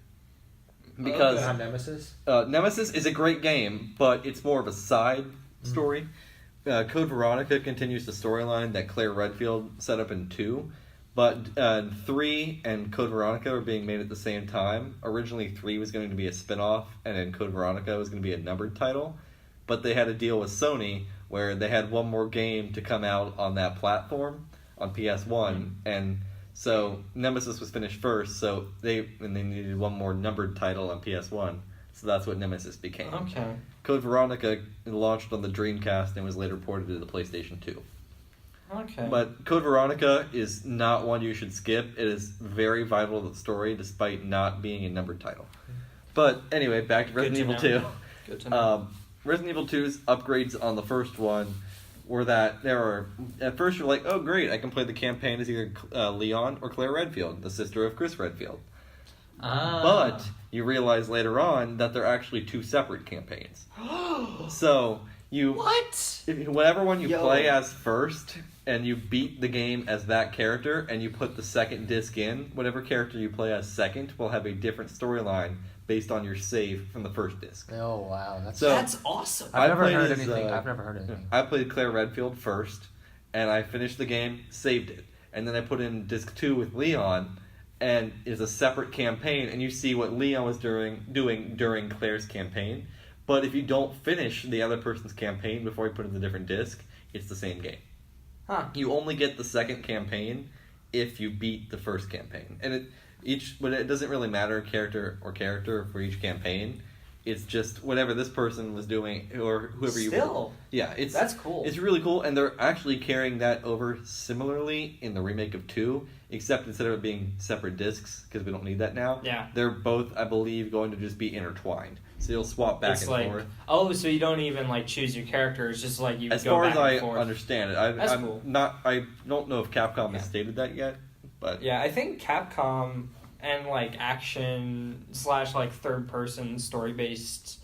Because Nemesis? Nemesis is a great game, but it's more of a side story. Code Veronica continues the storyline that Claire Redfield set up in 2, but 3 and Code Veronica are being made at the same time. Originally, 3 was going to be a spin-off, and then Code Veronica was going to be a numbered title, but they had a deal with Sony where they had one more game to come out on that platform, on PS1, and so Nemesis was finished first, so they needed one more numbered title on PS1, so that's what Nemesis became. Okay. Code Veronica launched on the Dreamcast and was later ported to the PlayStation 2. Okay. But Code Veronica is not one you should skip. It is very vital to the story, despite not being a numbered title. But anyway, back to Resident Evil 2. Good to know. Resident Evil 2's upgrades on the first one were that there were... At first you're like, oh great, I can play the campaign as either Leon or Claire Redfield, the sister of Chris Redfield. But you realize later on that they're actually two separate campaigns. So you... What? Whatever one you play as first, and you beat the game as that character, and you put the second disc in, whatever character you play as second will have a different storyline based on your save from the first disc. Oh wow, that's awesome. I've never heard anything. I played Claire Redfield first, and I finished the game, saved it, and then I put in disc 2 with Leon, and it's a separate campaign, and you see what Leon was doing during Claire's campaign. But if you don't finish the other person's campaign before you put in the different disc, it's the same game. Huh. You only get the second campaign if you beat the first campaign, and but it doesn't really matter character for each campaign. It's just whatever this person was doing or whoever you. Still. Yeah, that's cool. It's really cool, and they're actually carrying that over similarly in the remake of 2, except instead of it being separate discs, because we don't need that now. Yeah. They're both, I believe, going to just be intertwined. So you'll swap back and forth. Oh, so you don't even choose your character. It's just you as go far back as and I forth. understand it. That's I'm cool. I don't know if Capcom has stated that yet, but yeah, I think Capcom and action / third person story based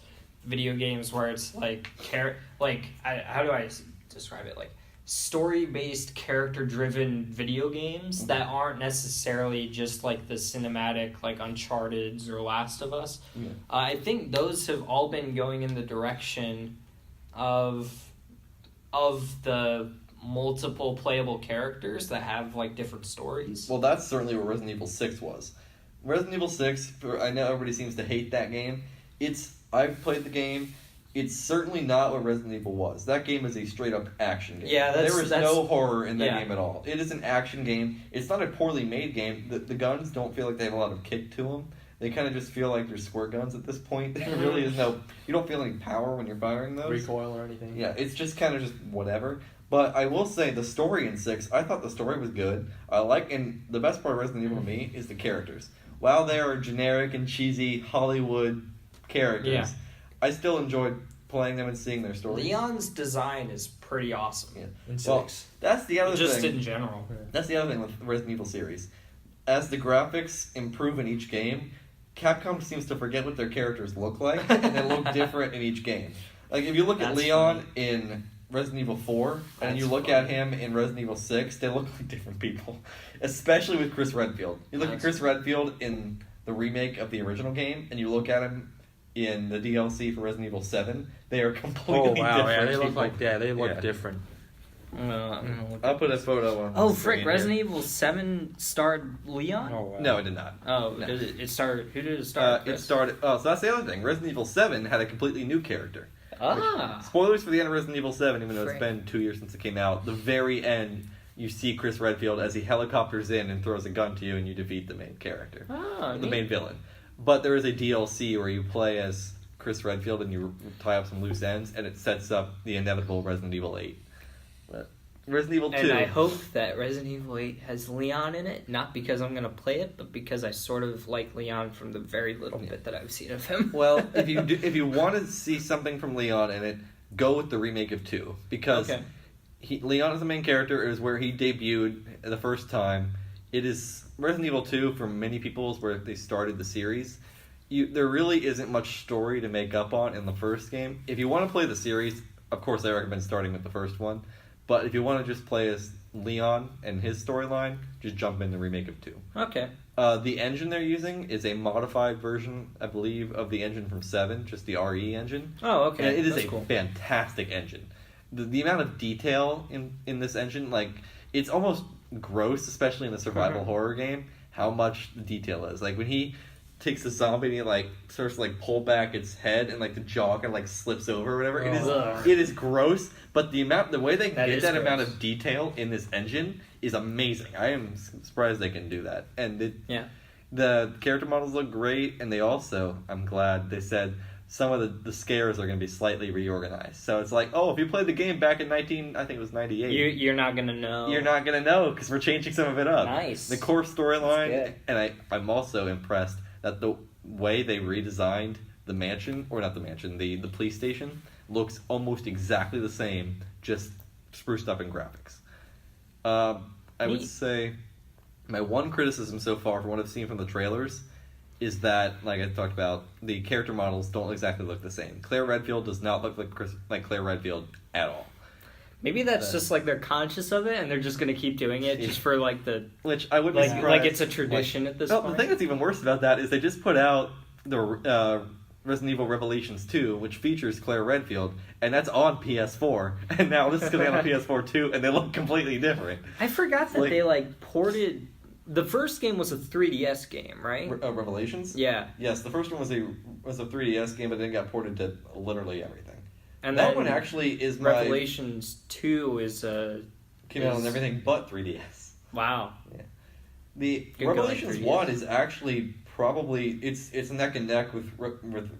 video games where it's how do I describe it? Story based character driven video games that aren't necessarily just the cinematic Uncharted or Last of Us. Yeah. I think those have all been going in the direction of the multiple playable characters that have different stories. Well, that's certainly what Resident Evil 6 was. Resident Evil 6, I know everybody seems to hate that game. I've played the game. It's certainly not what Resident Evil was. That game is a straight-up action game. Yeah, there is no horror in that game at all. It is an action game. It's not a poorly made game. The guns don't feel like they have a lot of kick to them. They kind of just feel like they're squirt guns at this point. There really is no... You don't feel any power when you're firing those. Recoil or anything. Yeah, it's just kind of just whatever. But I will say the story in 6, I thought the story was good. And the best part of Resident Evil to me is the characters. While they are generic and cheesy Hollywood characters, I still enjoyed playing them and seeing their stories. Leon's design is pretty awesome. Yeah. In 6. Well, that's the other thing. Just in general. That's the other thing with the Resident Evil series. As the graphics improve in each game, Capcom seems to forget what their characters look like, and they look different in each game. If you look at Leon in Resident Evil 4, and you look at him in Resident Evil 6, they look like different people. Especially with Chris Redfield. You look at Chris Redfield in the remake of the original game, and you look at him in the DLC for Resident Evil 7, they are completely different. Yeah, they people. look different. I'll put a photo on. Oh, the frick! screen Resident here. Evil 7 starred Leon. Oh, wow. No, it did not. Oh, no. it started. Who did it start? It started. Oh, so that's the other thing. Resident Evil 7 had a completely new character. Spoilers for the end of Resident Evil 7, even though it's been 2 years since it came out. The very end, you see Chris Redfield as he helicopters in and throws a gun to you, and you defeat the main character, the main villain. But there is a DLC where you play as Chris Redfield and you tie up some loose ends, and it sets up the inevitable Resident Evil 8. But Resident Evil 2. And I hope that Resident Evil 8 has Leon in it, not because I'm going to play it, but because I sort of like Leon from the very little bit that I've seen of him. Well, if you want to see something from Leon in it, go with the remake of 2. Because Leon is the main character. It is where he debuted the first time. It is Resident Evil 2, for many people, is where they started the series. There really isn't much story to make up on in the first game. If you want to play the series, of course I recommend starting with the first one. But if you want to just play as Leon and his storyline, just jump in the remake of 2. Okay. The engine they're using is a modified version, I believe, of the engine from 7, just the RE engine. Oh, okay. And it is That's a cool. fantastic engine. The amount of detail in this engine, it's almost gross, especially in a survival horror game, how much the detail is. When he takes the zombie and he starts to pull back its head and the jaw kind of slips over or whatever. It is gross, but the way they get that amount of detail in this engine is amazing. I am surprised they can do that. And the character models look great, and they also, I'm glad they said, some of the scares are going to be slightly reorganized. So it's like, oh, if you played the game back in 98, you're not gonna know. You're not going to know because we're changing some of it up. Nice. The core storyline, and I'm also impressed that the way they redesigned the mansion, or not the mansion, the police station, looks almost exactly the same, just spruced up in graphics. I would say my one criticism so far from what I've seen from the trailers is that, like I talked about, the character models don't exactly look the same. Claire Redfield does not look like Claire Redfield at all. Maybe that's just like they're conscious of it and they're just going to keep doing it just for like the... Which I would be surprised. Like it's a tradition at this point. The thing that's even worse about that is they just put out the Resident Evil Revelations 2, which features Claire Redfield, and that's on PS4. And now this is going to be on PS4 too, and they look completely different. I forgot that they ported... The first game was a 3DS game, right? Revelations? Yeah. Yes, the first one was a 3DS game, but then got ported to literally everything. And that one actually is Revelations 2 came out on everything but 3DS. Wow. Yeah. The Revelations 1 is actually probably it's neck and neck with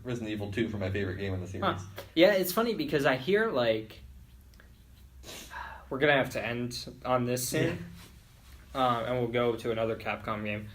Resident Evil 2 for my favorite game in the series. Huh. Yeah, it's funny because I hear we're gonna have to end on this soon. And we'll go to another Capcom game.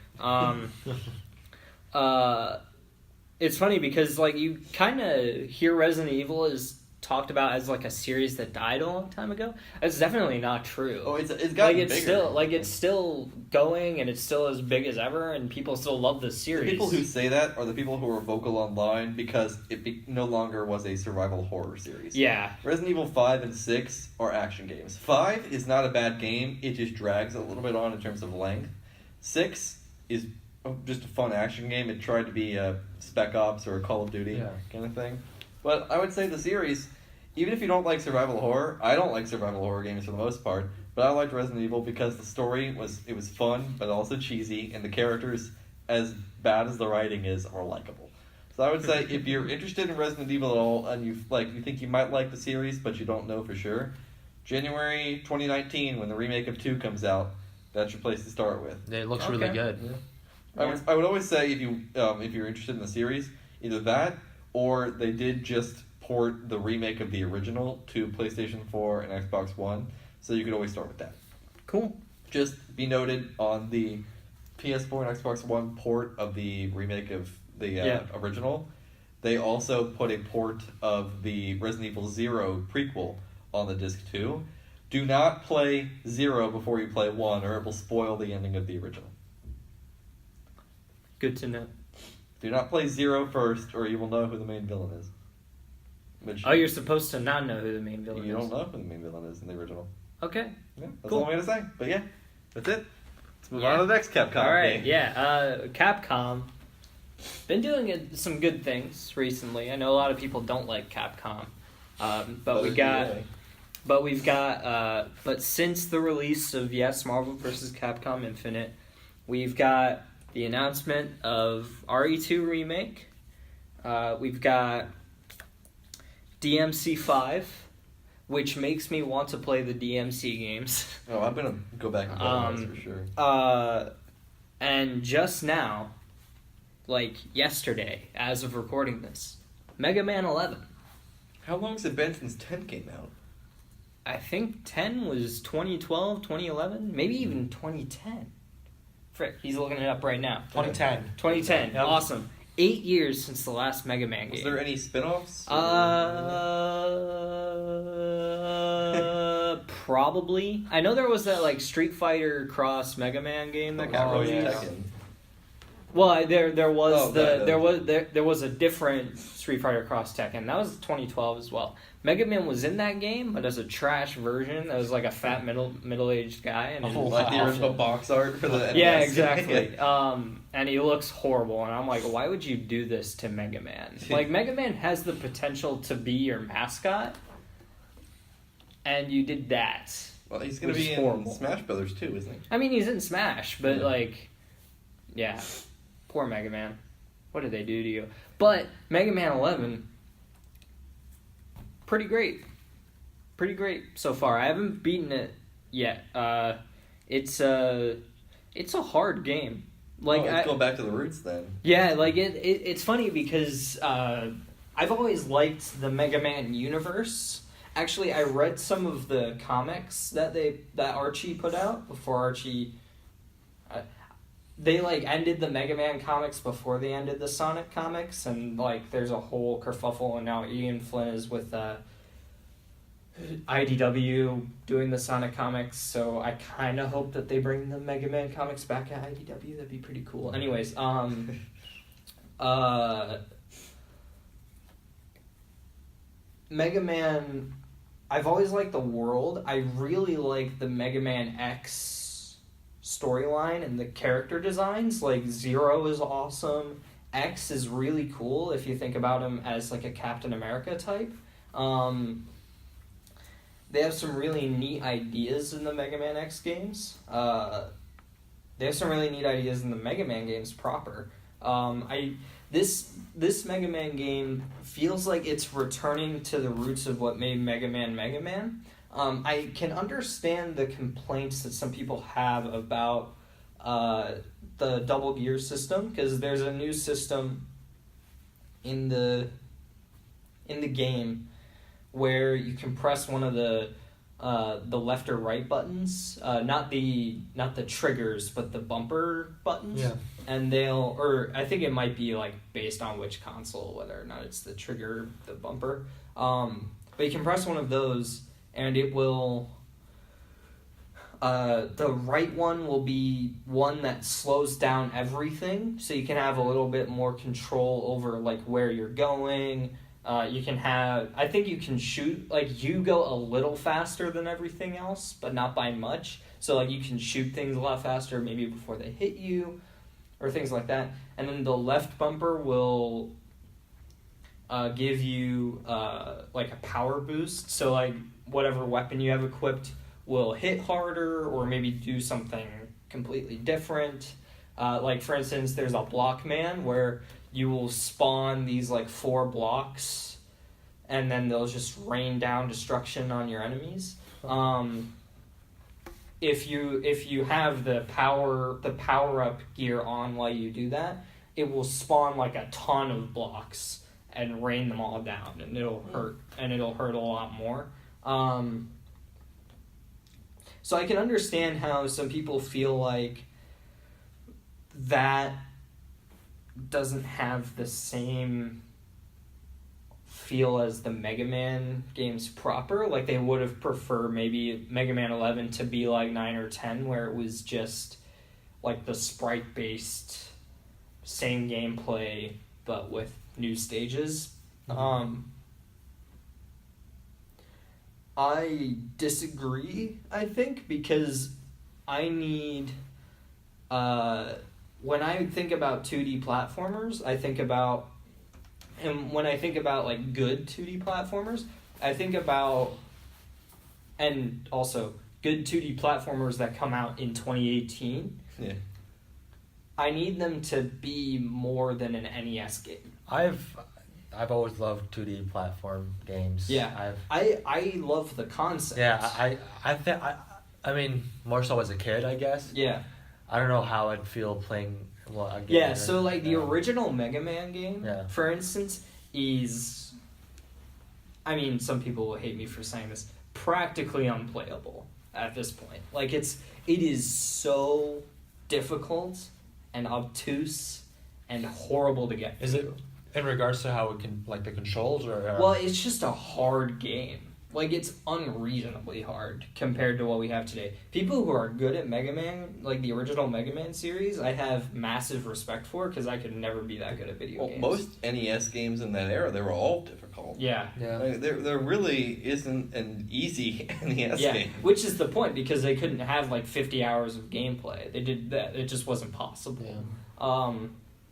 It's funny because you kind of hear Resident Evil is talked about as a series that died a long time ago. It's definitely not true. Oh, it's gotten bigger. It's still going and it's still as big as ever and people still love the series. The people who say that are the people who are vocal online because it no longer was a survival horror series. Yeah. Resident Evil 5 and 6 are action games. 5 is not a bad game. It just drags a little bit on in terms of length. 6 is just a fun action game. It tried to be a Spec Ops or a Call of Duty kind of thing. But I would say the series, even if you don't like survival horror, I don't like survival horror games for the most part, but I liked Resident Evil because the story was fun, but also cheesy, and the characters, as bad as the writing is, are likable. So I would say if you're interested in Resident Evil at all, and you think you might like the series, but you don't know for sure, January 2019, when the remake of 2 comes out, that's your place to start with. It looks really good. Yeah. I would always say if you're interested in the series, either that or they did just port the remake of the original to PlayStation 4 and Xbox One, so you could always start with that. Cool. Just be noted on the PS4 and Xbox One port of the remake of the original, they also put a port of the Resident Evil 0 prequel on the disc too. Do not play 0 before you play 1, or it will spoil the ending of the original. Good to know. Do not play 0 first, or you will know who the main villain is. You're supposed to not know who the main villain is. You don't know who the main villain is in the original. Okay. Yeah, that's all I'm going to say. But yeah, that's it. Let's move on to the next Capcom game. All right, Capcom. Been doing some good things recently. I know a lot of people don't like Capcom. But since the release of Marvel vs. Capcom Infinite, we've got the announcement of RE2 Remake. We've got DMC5, which makes me want to play the DMC games. Oh, I'm going to go back and play those for sure. And just now, yesterday, as of recording this, Mega Man 11. How long has it been since 10 came out? I think 10 was 2012, 2011, maybe even 2010. Frick, he's looking it up right now. 2010. 2010, yep. Awesome. 8 years since the last Mega Man game. Was there any spin-offs? Probably. I know there was that Street Fighter Cross Mega Man game that got released. Well, there was a different Street Fighter Cross Tekken. That was 2012 as well. Mega Man was in that game, but as a trash version. That was a fat middle-aged guy, and the original box art for the NES. Yeah, exactly. And he looks horrible, and I'm like, why would you do this to Mega Man? Mega Man has the potential to be your mascot, and you did that. Well, he's going to be in Smash Brothers too, isn't he? I mean, he's in Smash, but yeah. Poor Mega Man. What did they do to you? But Mega Man 11, pretty great. Pretty great so far. I haven't beaten it yet. It's a hard game. Let's go back to the roots then. Yeah, it's funny because I I've always liked the Mega Man universe. Actually, I read some of the comics that Archie put out before Archie. They like ended the Mega Man comics before they ended the Sonic comics, and like there's a whole kerfuffle, and now Ian Flynn is with IDW doing the Sonic comics, so I kind of hope that they bring the Mega Man comics back at IDW. That'd be pretty cool. Anyways, Mega Man, I've always liked the world. I really like the Mega Man X storyline and the character designs. Like, Zero is awesome. X is really cool if you think about him as like a Captain America type. They have some really neat ideas in the Mega Man X games. They have some really neat ideas in the Mega Man games proper. This Mega Man game feels like it's returning to the roots of what made Mega Man Mega Man. I can understand the complaints that some people have about the double gear system, because there's a new system in the game where you can press one of the left or right buttons, not the triggers, but the bumper buttons. Yeah. And or I think it might be like based on which console, whether or not it's the trigger, or the bumper. But you can press one of those, and it will. The right one will be one that slows down everything, so you can have a little bit more control over like where you're going. You can have, I think you can shoot, like you go a little faster than everything else, but not by much. So like you can shoot things a lot faster, maybe before they hit you, or things like that. And then the left bumper will give you like a power boost. So like whatever weapon you have equipped will hit harder, or maybe do something completely different. Like for instance, there's a block man where you will spawn these like 4 blocks, and then they'll just rain down destruction on your enemies. If you have the power up gear on while you do that, it will spawn like a ton of blocks and rain them all down, and it'll hurt a lot more. So I can understand how some people feel like that doesn't have the same feel as the Mega Man games proper. Like they would have preferred maybe Mega Man 11 to be like 9 or 10, where it was just like the sprite based same gameplay but with new stages. I disagree, I think, because I need when I think about 2D platformers, and when I think about like good 2D platformers, I think about, and also good 2D platformers that come out in 2018. Yeah. I need them to be more than an NES game. I've always loved 2D platform games. Yeah. I love the concept. Yeah, I mean, more so as a kid, I guess. Yeah. I don't know how I'd feel playing a game. Yeah, so like the original Mega Man game, for instance, is, I mean, some people will hate me for saying this, practically unplayable at this point. Like it is so difficult and obtuse and horrible to get through. Is it in regards to how it can, like the controls, or? Well, it's just a hard game. Like, it's unreasonably hard compared to what we have today. People who are good at Mega Man, like the original Mega Man series, I have massive respect for, because I could never be that good at video games. Most NES games in that era, they were all difficult. Yeah. Like, there really isn't an easy NES game. Which is the point, because they couldn't have like 50 hours of gameplay. They did that. It just wasn't possible. Yeah.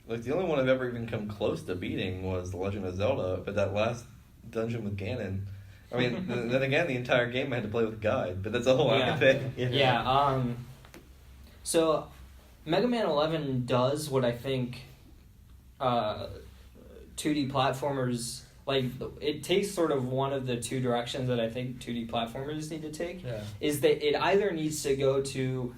Like, the only one I've ever even come close to beating was The Legend of Zelda, but that last dungeon with Ganon. I mean, then again, the entire game I had to play with a guide, but that's a whole other thing. Yeah. So, Mega Man 11 does what I think 2D platformers, like, it takes sort of one of the two directions that I think 2D platformers need to take. Yeah. Is that it either needs to go to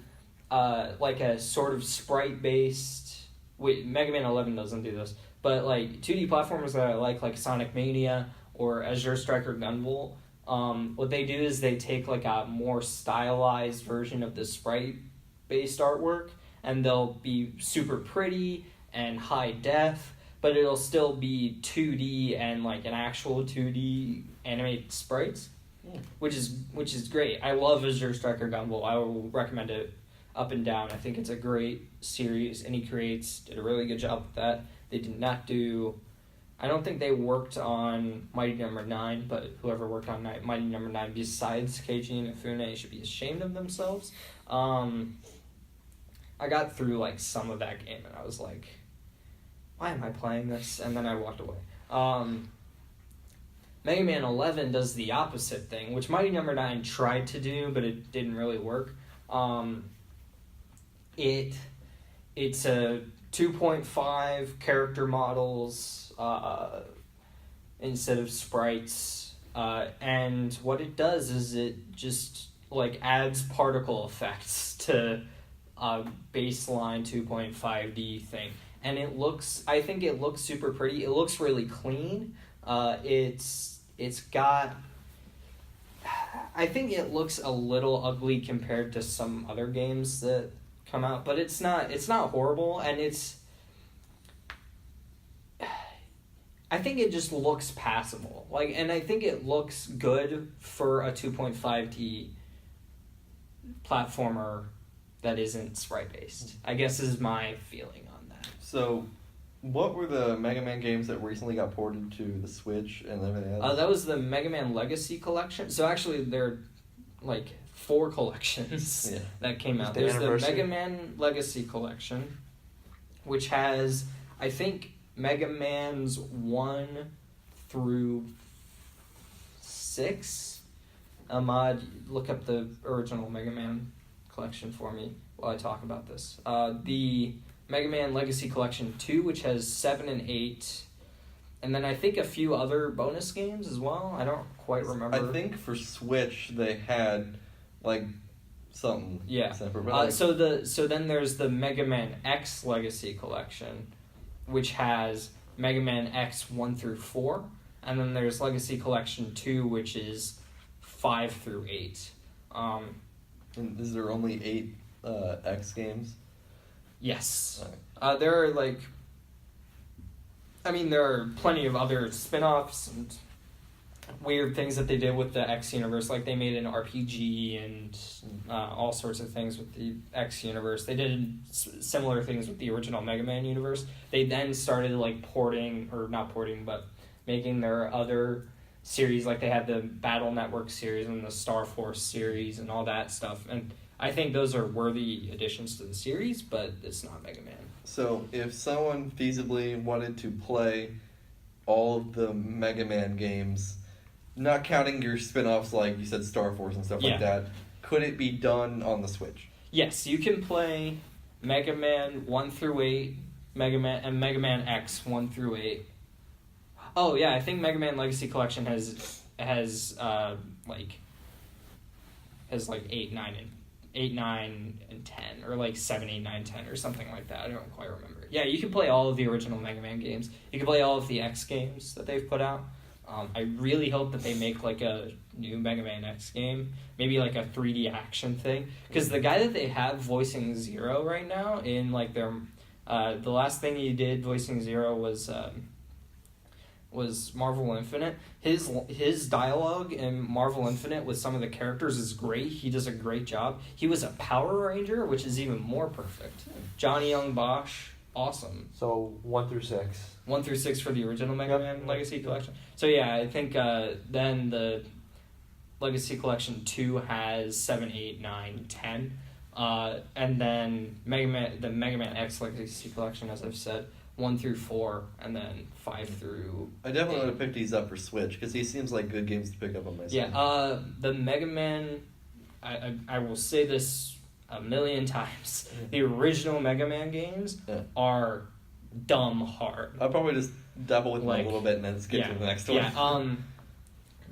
like a sort of sprite-based Mega Man 11 doesn't do this, but like 2D platformers that I like Sonic Mania or Azure Striker Gunvolt, what they do is they take like a more stylized version of the sprite-based artwork, and they'll be super pretty and high def, but it'll still be 2D and like an actual 2D animated sprites, which is great. I love Azure Striker Gunvolt. I will recommend it up and down. I think it's a great series. Any Creates did a really good job with that. They did not do... I don't think they worked on Mighty Number 9, but whoever worked on Mighty Number 9 besides Keiji Inafune should be ashamed of themselves. I got through like some of that game and I was like, why am I playing this? And then I walked away. Mega Man 11 does the opposite thing, which Mighty Number 9 tried to do, but it didn't really work. It's a 2.5 character models instead of sprites, and what it does is it just like adds particle effects to a baseline 2.5D thing, and I think it looks super pretty. It looks really clean. It's got... I think it looks a little ugly compared to some other games that come out, but it's not horrible, and I think it just looks passable. Like, and I think it looks good for a 2.5D platformer that isn't sprite based. I guess is my feeling on that. So, what were the Mega Man games that recently got ported to the Switch and everything else? That was the Mega Man Legacy Collection. So actually, there are like 4 collections that came out. There's the Mega Man Legacy Collection, which has, I think, Mega Man's 1 through 6. Ahmad, look up the original Mega Man collection for me while I talk about this. The Mega Man Legacy Collection 2, which has 7 and 8, and then I think a few other bonus games as well. I don't quite remember. I think for Switch they had like something separate. But so then there's the Mega Man X Legacy Collection, which has Mega Man X 1 through 4, and then there's Legacy Collection 2, which is 5 through 8. And is there only 8 X games? Yes. Right. There are like... I mean, there are plenty of other spin-offs and weird things that they did with the X universe. Like, they made an RPG and all sorts of things with the X universe. They did similar things with the original Mega Man universe. They then started, like, but making their other series. Like, they had the Battle Network series and the Star Force series and all that stuff. And I think those are worthy additions to the series, but it's not Mega Man. So, if someone feasibly wanted to play all of the Mega Man games, not counting your spin-offs like you said Star Force and stuff like that, could it be done on the Switch? Yes, you can play Mega Man 1 through 8, Mega Man X 1 through 8. Oh yeah, I think Mega Man Legacy Collection has 8, 9, and 10, or like 7, 8, 9, 10, or something like that. I don't quite remember. Yeah, you can play all of the original Mega Man games. You can play all of the X games that they've put out. I really hope that they make like a new Mega Man X game, maybe like a 3D action thing, because the guy that they have voicing Zero right now in like their the last thing he did voicing Zero was Marvel Infinite. His dialogue in Marvel Infinite with some of the characters is great. He does a great job. He was a Power Ranger, which is even more perfect. Johnny Young Bosch, awesome. So 1 through 6. 1 through 6 for the original Mega Man Legacy Collection. So yeah, I think then the Legacy Collection 2 has 7, 8, 9, 10. And then the Mega Man X Legacy Collection, as I've said, 1 through 4, and then 5 through... I definitely want to pick these up for Switch, because these seems like good games to pick up on my Switch. Yeah, the Mega Man... I will say this a million times. The original Mega Man games are dumb hard. I'll probably just dabble with them a little bit and then skip to the next one. Yeah,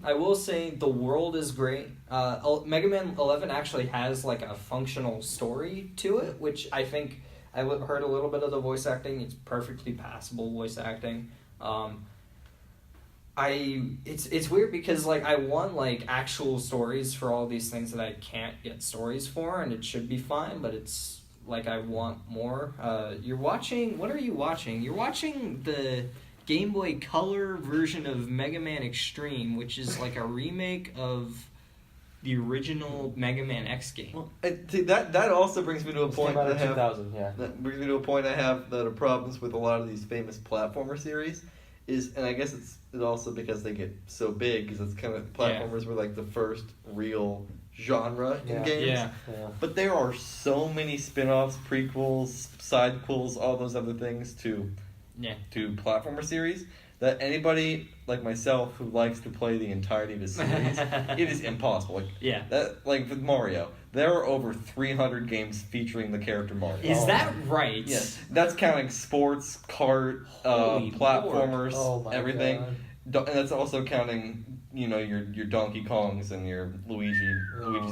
I will say the world is great. Mega Man 11 actually has like a functional story to it, which I think I heard a little bit of the voice acting. It's perfectly passable voice acting. It's weird because like I want like actual stories for all these things that I can't get stories for, and it should be fine, but it's like I want more. What are you watching? You're watching the Game Boy Color version of Mega Man Extreme, which is like a remake of the original Mega Man X game. Well, that also brings me to a point that I have. 2000, yeah. That brings me to a point I have that are problems with a lot of these famous platformer series. And I guess it's also because they get so big, because it's kind of platformers were like the first real genre in games. Yeah. But there are so many spin-offs, prequels, sidequels, all those other things to platformer series that anybody like myself who likes to play the entirety of a series, it is impossible. Like with Mario, there are over 300 games featuring the character Mario. Is that right? Yes. That's counting sports, kart, platformers, everything. And that's also counting, your Donkey Kongs and your Luigi's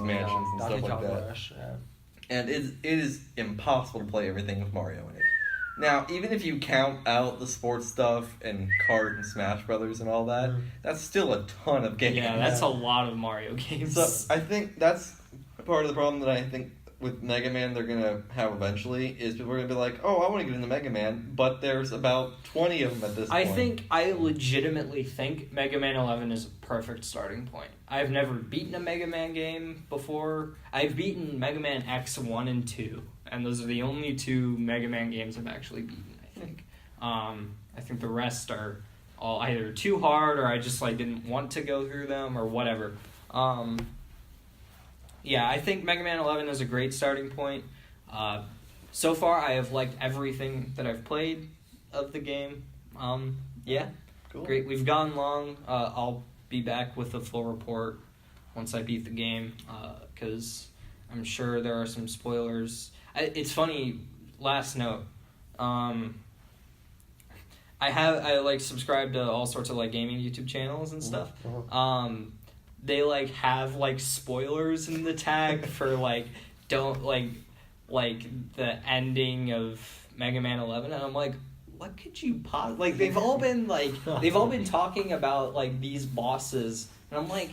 Mansions and stuff like that. Rush, And it is impossible to play everything with Mario in it. Now, even if you count out the sports stuff and Kart and Smash Brothers and all that, that's still a ton of games. Yeah, that's a lot of Mario games. So I think that's part of the problem that I think with Mega Man they're going to have eventually is people are going to be like, oh, I want to get into Mega Man, but there's about 20 of them at this point. I legitimately think Mega Man 11 is a perfect starting point. I've never beaten a Mega Man game before. I've beaten Mega Man X 1 and 2. And those are the only 2 Mega Man games I've actually beaten, I think. I think the rest are all either too hard or I just like didn't want to go through them or whatever. I think Mega Man 11 is a great starting point. So far, I have liked everything that I've played of the game. Cool. Great. We've gone long. I'll be back with a full report once I beat the game, because I'm sure there are some spoilers. It's funny, last note, I subscribe to all sorts of like gaming YouTube channels and stuff. They like have like spoilers in the tag for like don't like the ending of Mega Man 11, and I'm like, what could you like they've all been talking about like these bosses, and I'm like,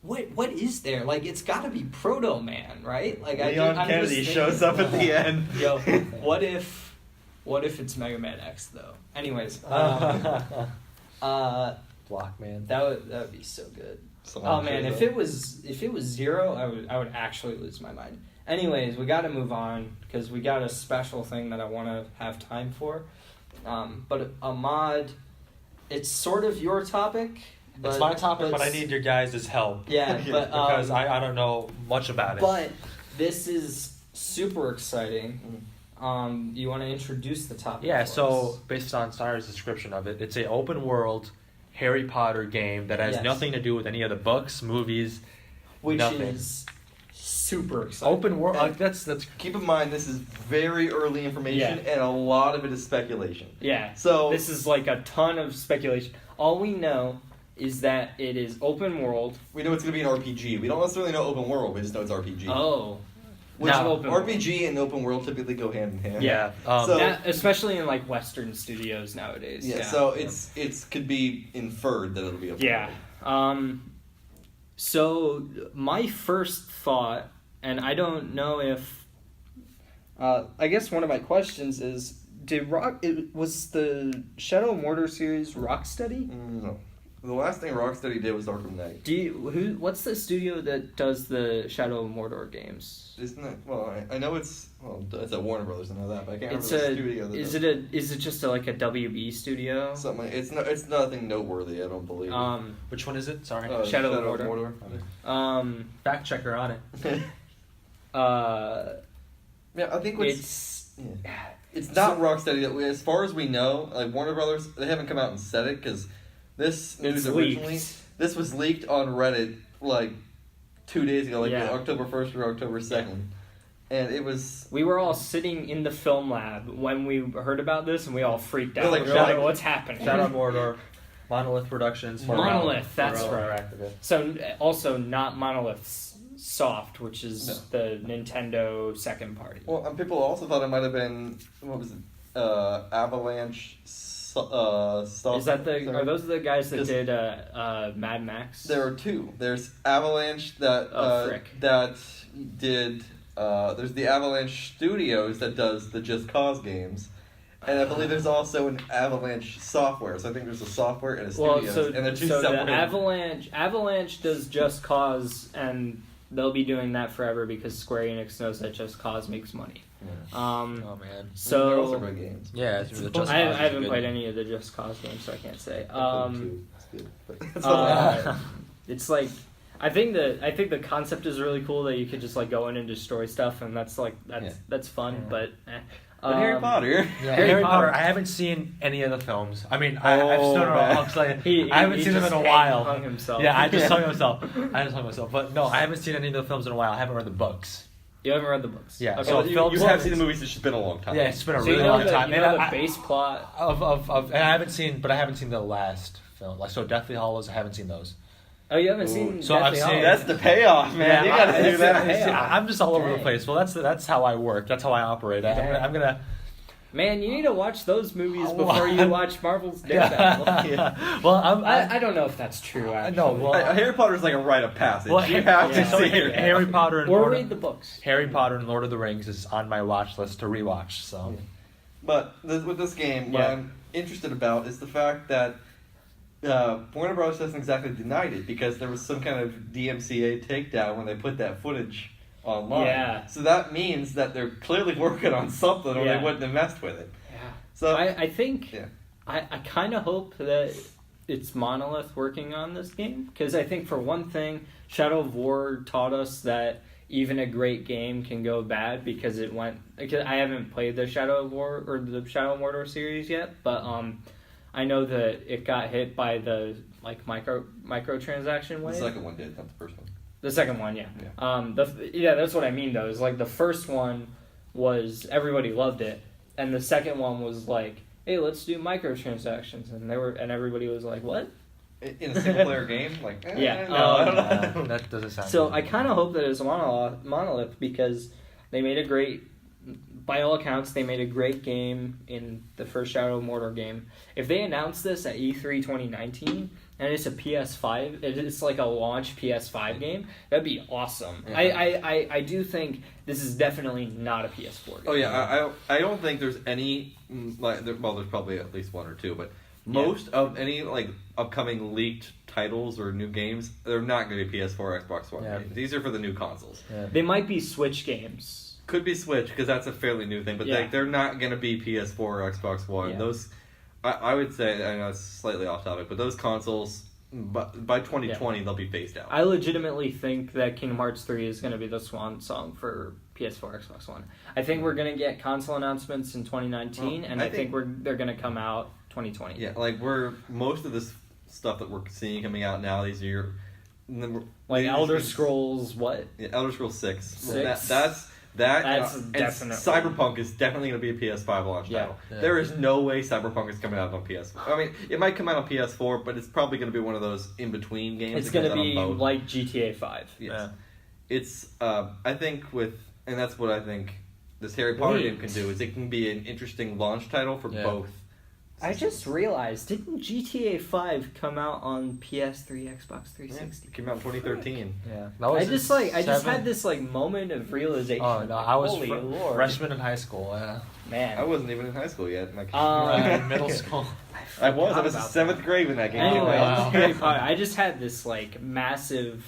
What is there? Like, it's got to be Proto Man, right? Like, Leon Kennedy shows up at the end. Yo, what if it's Mega Man X though? Anyways, Blockman. That would be so good. Man, if it was 0, I would actually lose my mind. Anyways, we got to move on because we got a special thing that I want to have time for. But Ahmad, it's sort of your topic. It's my topic, but I need your guys' help. Yeah, but because I don't know much about it. But this is super exciting. You want to introduce the topic? Yeah. So based on Sarah's description of it, it's an open world Harry Potter game that has nothing to do with any of the books, movies, which nothing. Is super exciting. Open world. That's. Keep in mind this is very early information, and a lot of it is speculation. Yeah. So this is like a ton of speculation. All we know is that it is open world. We know it's going to be an RPG. We don't necessarily know open world. We just know it's RPG. Oh. Now, RPG and open world typically go hand in hand. Yeah. Especially in like Western studios nowadays. Yeah. So it's could be inferred that it'll be open world. Yeah. So my first thought, and I don't know if, I guess one of my questions is, was the Shadow of Mordor series Rocksteady? No. The last thing Rocksteady did was Arkham Knight. What's the studio that does the Shadow of Mordor games? Isn't it? Well, I know it's at Warner Brothers. I know that, but I can't remember the studio. Is it just like a WB studio? Something. It's nothing noteworthy. I don't believe. Which one is it? Sorry. Shadow of Mordor. Fact checker on it. Yeah, I think it's not Rocksteady. As far as we know, like Warner Brothers, they haven't come out and said it because. This news originally, this was leaked on Reddit like 2 days ago, October 1st or October 2nd. And it was... We were all sitting in the film lab when we heard about this, and we all freaked out. We're like, what's happening? Shadow of Mordor, Monolith Productions. That's right. So, also not Monolith's Soft, which is the Nintendo second party. Well, and people also thought it might have been, what was it, Avalanche. Is that are those the guys that did Mad Max? There are two. There's Avalanche that did. There's the Avalanche Studios that does the Just Cause games, and I believe there's also an Avalanche software. So I think there's a software and a studios, and they're two separate. The Avalanche does Just Cause, and they'll be doing that forever because Square Enix knows that Just Cause makes money. Yeah. Oh man. So they're also good games. Yeah, it's the Just Cause I haven't played any of the Just Cause games, so I can't say. It's like I think the concept is really cool that you could just like go in and destroy stuff, and that's fun. Yeah. But Harry Potter. Yeah, Harry Potter. I haven't seen any of the films. I mean, I haven't seen them in a while. Hung himself. Yeah, I just hung myself. But no, I haven't seen any of the films in a while. I haven't read the books. You haven't read the books. Yeah. Okay. So you have seen the movies. It's just been a long time. Yeah, it's been a really long time. You know the base plot of and I haven't seen the last film. Like so, Deathly Hallows. I haven't seen those. Oh, you haven't seen. So I've seen. That's the payoff, man. Yeah, you gotta do that. I'm just all over the place. Well, that's how I work. That's how I operate. I'm gonna. Man, you need to watch those movies before you watch Marvel's Daredevil. Yeah. Well, I don't know if that's true. Actually. No, well, Harry Potter's like a rite of passage. Well, you have to see Harry Potter and or read the books. Harry Potter and Lord of the Rings is on my watch list to rewatch. So, but with this game, what I'm interested about is the fact that Warner Bros. Hasn't exactly denied it because there was some kind of DMCA takedown when they put that footage online. Yeah. So that means that they're clearly working on something, or they wouldn't have messed with it. Yeah. So I think I kind of hope that it's Monolith working on this game because I think for one thing, Shadow of War taught us that even a great game can go bad because it went. Because I haven't played the Shadow of War or the Shadow of Mordor series yet, but I know that it got hit by the like microtransaction wave. The second one did, not the first one. The second one, yeah. That's what I mean though. Is like the first one was everybody loved it, and the second one was like, hey, let's do microtransactions, and everybody was like, what? In a single player game, like yeah, I don't know. That doesn't sound. So good. I kind of hope that it's Monolith because they made a great. By all accounts, they made a great game in the first Shadow of Mordor game. If they announce this at E3 2019 and it's a PS5, it's like a launch PS5 game, that'd be awesome. Yeah. I do think this is definitely not a PS4 game. Oh yeah, I don't think there's any there's probably at least one or two, but most of any like upcoming leaked titles or new games, they're not going to be PS4, Xbox One games. These are for the new consoles. Yeah. They might be Switch games. Could be Switch because that's a fairly new thing, but they're not going to be PS4 or Xbox One. Yeah. Those, I would say, I know it's slightly off topic, but those consoles, by 2020, they'll be phased out. I legitimately think that Kingdom Hearts 3 is going to be the swan song for PS4, Xbox One. I think we're going to get console announcements in 2019, and I think they're going to come out 2020. Yeah, like most of this stuff that we're seeing coming out now, these are like Elder Scrolls, what? Yeah, Elder Scrolls 6. 6. That's definitely. Cyberpunk is definitely going to be a PS5 launch title. Yeah. There is no way Cyberpunk is coming out on PS4. I mean, it might come out on PS4, but it's probably going to be one of those in-between games. It's going to be like GTA 5. Yes. Yeah. It's, I think and that's what I think this Harry Potter game can do, is it can be an interesting launch title for both. I just realized, didn't GTA 5 come out on PS3, Xbox 360? Yeah, it came out in 2013. Yeah. I just had this like moment of realization. Oh no, I was Lord. freshman in high school. Yeah. Man, I wasn't even in high school yet. In middle school. I was in 7th grade when that game came out. Harry Potter. I just had this like massive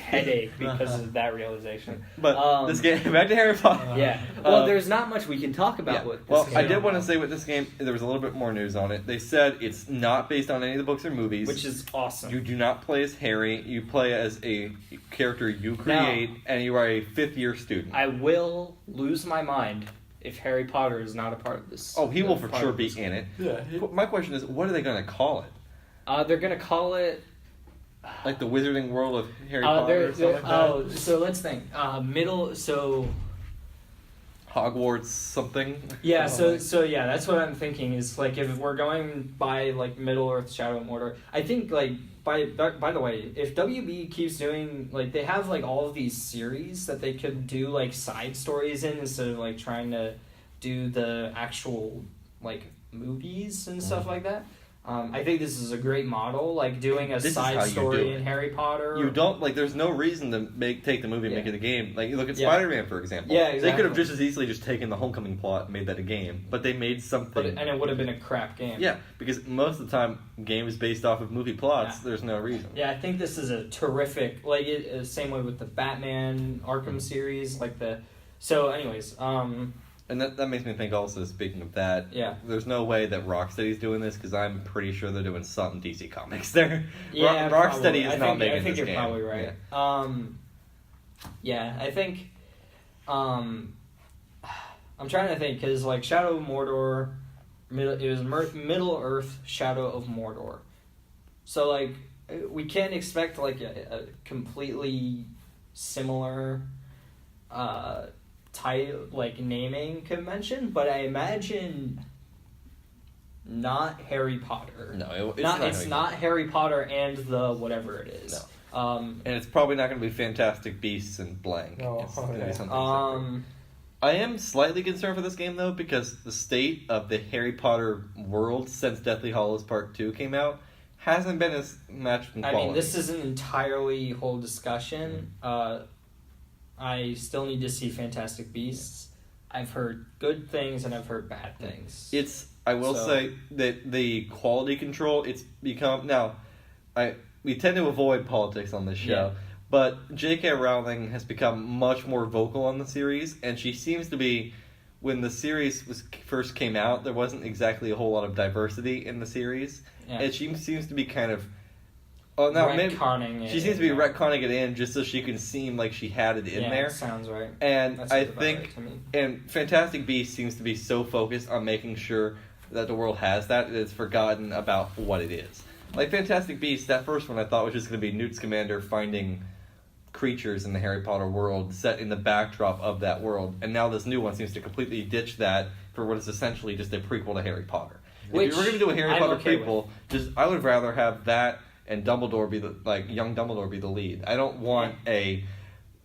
headache because of that realization. But this game, back to Harry Potter. Yeah. Well, there's not much we can talk about with this game. I did want to say with this game, there was a little bit more news on it. They said it's not based on any of the books or movies. Which is awesome. You do not play as Harry. You play as a character you create, and you are a 5th-year student. I will lose my mind if Harry Potter is not a part of this. Oh, he will for sure be in it. Yeah. My question is, what are they going to call it? They're going to call it... Like the Wizarding World of Harry Potter or something like that? So let's think. Hogwarts something. Yeah, so yeah, that's what I'm thinking is like if we're going by like Middle Earth, Shadow of Mordor, I think like by the way, if WB keeps doing like they have like all of these series that they could do like side stories in instead of like trying to do the actual like movies and stuff like that. I think this is a great model, like doing a side story in Harry Potter. You don't like. There's no reason to take the movie and make it a game. Like you look at Spider-Man, for example. Yeah, exactly. They could have just as easily just taken the Homecoming plot and made that a game, but they made something. And it would have been a crap game. Yeah, because most of the time, games based off of movie plots. Yeah. There's no reason. Yeah, I think this is a terrific like same way with the Batman Arkham series, like the. So, anyways, And that makes me think also, speaking of that, there's no way that Rocksteady's doing this, because I'm pretty sure they're doing some DC Comics there. Yeah, Rocksteady is not making this game. I think you're probably right. Yeah. I think... I'm trying to think, because like Shadow of Mordor, it was Middle Earth Shadow of Mordor. So like, we can't expect like a completely similar... like naming convention, but I imagine not Harry Potter. No, it's not Harry Potter and the whatever it is. No. And it's probably not going to be Fantastic Beasts and blank. Oh, it's going to be something I am slightly concerned for this game though, because the state of the Harry Potter world since Deathly Hallows Part 2 came out hasn't been as matched in quality. I mean, this is an entirely whole discussion. I still need to see Fantastic Beasts. I've heard good things and I've heard bad things. I will say that the quality control, it's become... Now, we tend to avoid politics on this show, but J.K. Rowling has become much more vocal on the series, and she seems to be... When the series first came out, there wasn't exactly a whole lot of diversity in the series, and she seems to be kind of... Oh, no, retconning she seems to be retconning it in just so she can seem like she had it in there. Yeah, sounds right. And I think, and Fantastic Beasts seems to be so focused on making sure that the world has that it's forgotten about what it is. Like Fantastic Beasts, that first one I thought was just going to be Newt Scamander finding creatures in the Harry Potter world set in the backdrop of that world, and now this new one seems to completely ditch that for what is essentially just a prequel to Harry Potter. If you were going to do a Harry Potter prequel, I would rather have that and Dumbledore be young Dumbledore be the lead. I don't want a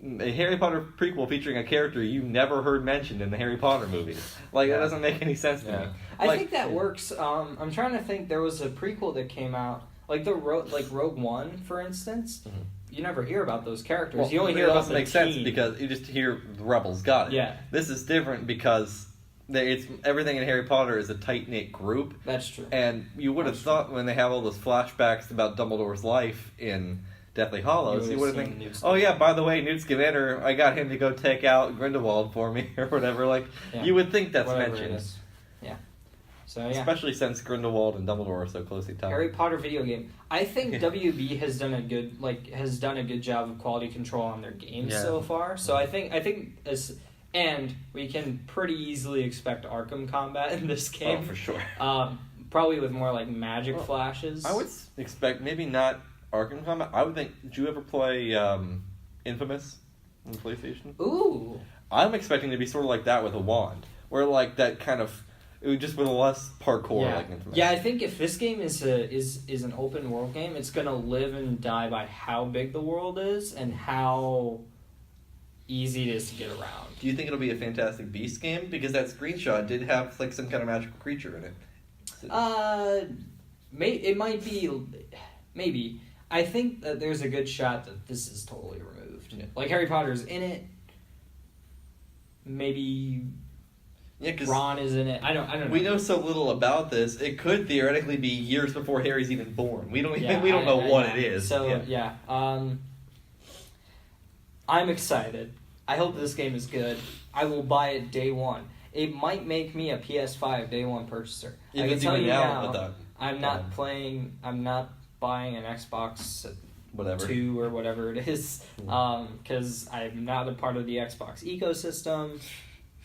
Harry Potter prequel featuring a character you never heard mentioned in the Harry Potter movies. That doesn't make any sense to me. I think that works. I'm trying to think. There was a prequel that came out, like Rogue One, for instance. Mm-hmm. You never hear about those characters. Well, you only hear about the team. It doesn't make sense because you just hear the rebels got it. Yeah. This is different because everything in Harry Potter is a tight-knit group. That's true. And you would have thought when they have all those flashbacks about Dumbledore's life in Deathly Hallows, you would have think, oh yeah, by the way, Newt Scamander, I got him to go take out Grindelwald for me, or whatever. You would think that's mentioned. Yeah. So especially since Grindelwald and Dumbledore are so closely tied. Harry Potter video game. I think WB has done a good job of quality control on their games so far. So I think and we can pretty easily expect Arkham combat in this game. Oh, for sure. Probably with more magic flashes. I would expect maybe not Arkham combat. I would think. Did you ever play Infamous on the PlayStation? Ooh. I'm expecting to be sort of like that with a wand, where that kind of just with less parkour like Infamous. Yeah, I think if this game is an open world game, it's gonna live and die by how big the world is and how easy it is to get around. Do you think it'll be a Fantastic Beasts game? Because that screenshot did have some kind of magical creature in it. It might be, maybe. I think that there's a good shot that this is totally removed. Yeah. Harry Potter's in it. Maybe Ron is in it. I don't know. We know so little about this. It could theoretically be years before Harry's even born. We don't know what it is. So I'm excited. I hope this game is good. I will buy it day one. It might make me a PS5 day one purchaser. I can tell you now, I'm not playing. I'm not buying an Xbox 2 or whatever it is, because I'm not a part of the Xbox ecosystem.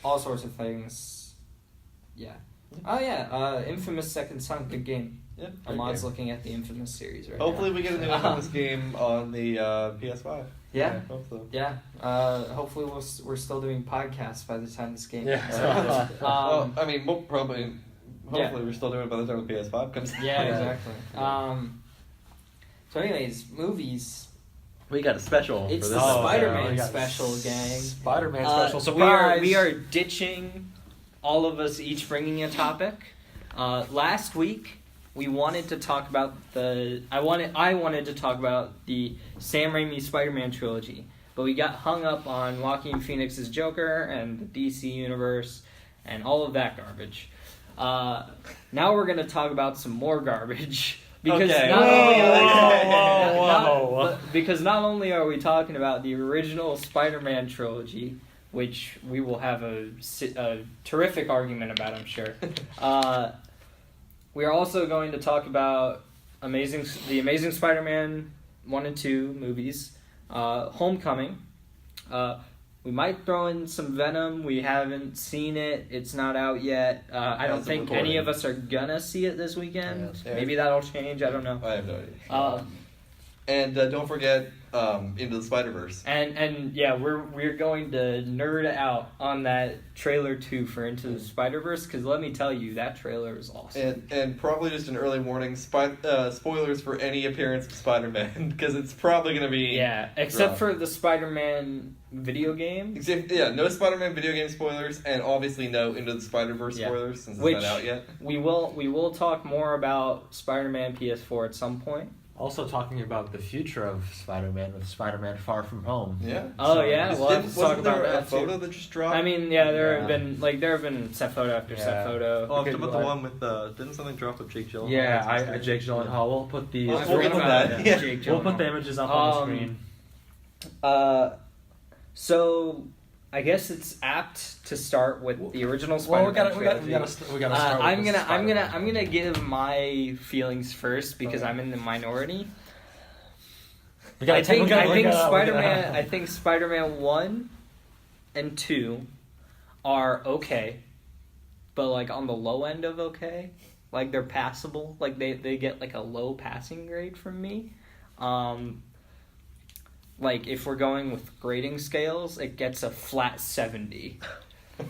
All sorts of things. Yeah. Oh yeah. Infamous Second Son, good game. Yeah. Ahmad's looking at the Infamous series right Hopefully now. we get a new Infamous game on the PS5. Yeah. I hope so. Yeah. Hopefully we're still doing podcasts by the time this game Yeah. comes out. Well, I mean, we'll probably. Hopefully, we're still doing it by the time the PS5 comes out. Yeah, exactly. So, anyways, movies. We got a special. It's for the this Spider-Man episode. special, gang. Spider-Man special surprise. We are ditching, all of us each bringing a topic. Last week we wanted to talk about I wanted to talk about the Sam Raimi Spider-Man trilogy, but we got hung up on Joaquin Phoenix's Joker and the DC universe and all of that garbage. Now we're gonna talk about some more garbage. Because because not only are we talking about the original Spider-Man trilogy, which we will have a terrific argument about, I'm sure. We are also going to talk about the Amazing Spider-Man 1 and 2 movies, Homecoming. We might throw in some Venom. We haven't seen it. It's not out yet. I don't think any of us are gonna see it this weekend. Yeah. Maybe that'll change. I don't know. I have no idea. And don't forget Into the Spider-Verse. And yeah, we're going to nerd out on that trailer too for Into the Spider-Verse, because let me tell you, that trailer is awesome. And probably just an early warning, spoilers for any appearance of Spider-Man, because it's probably going to be... Yeah, except for the Spider-Man video game. No Spider-Man video game spoilers, and obviously no Into the Spider-Verse spoilers, since it's not out yet. We will talk more about Spider-Man PS4 at some point. Also talking about the future of Spider-Man with Spider-Man Far From Home. Yeah. Oh, yeah. We'll have to talk about that, a photo that just dropped? I mean, yeah, there have been set photo after set photo. Oh, about the one with didn't something drop with Jake Gyllenhaal? Yeah, Jake Gyllenhaal. We'll put the We'll put the images up on the screen. So I guess it's apt to start with the original Spider-Man trilogy. We gotta start. I'm gonna give my feelings first because I'm in the minority. I think Spider-Man 1 and 2 are okay, but like on the low end of okay. Like they're passable. Like they get like a low passing grade from me. Like, if we're going with grading scales, it gets a flat 70.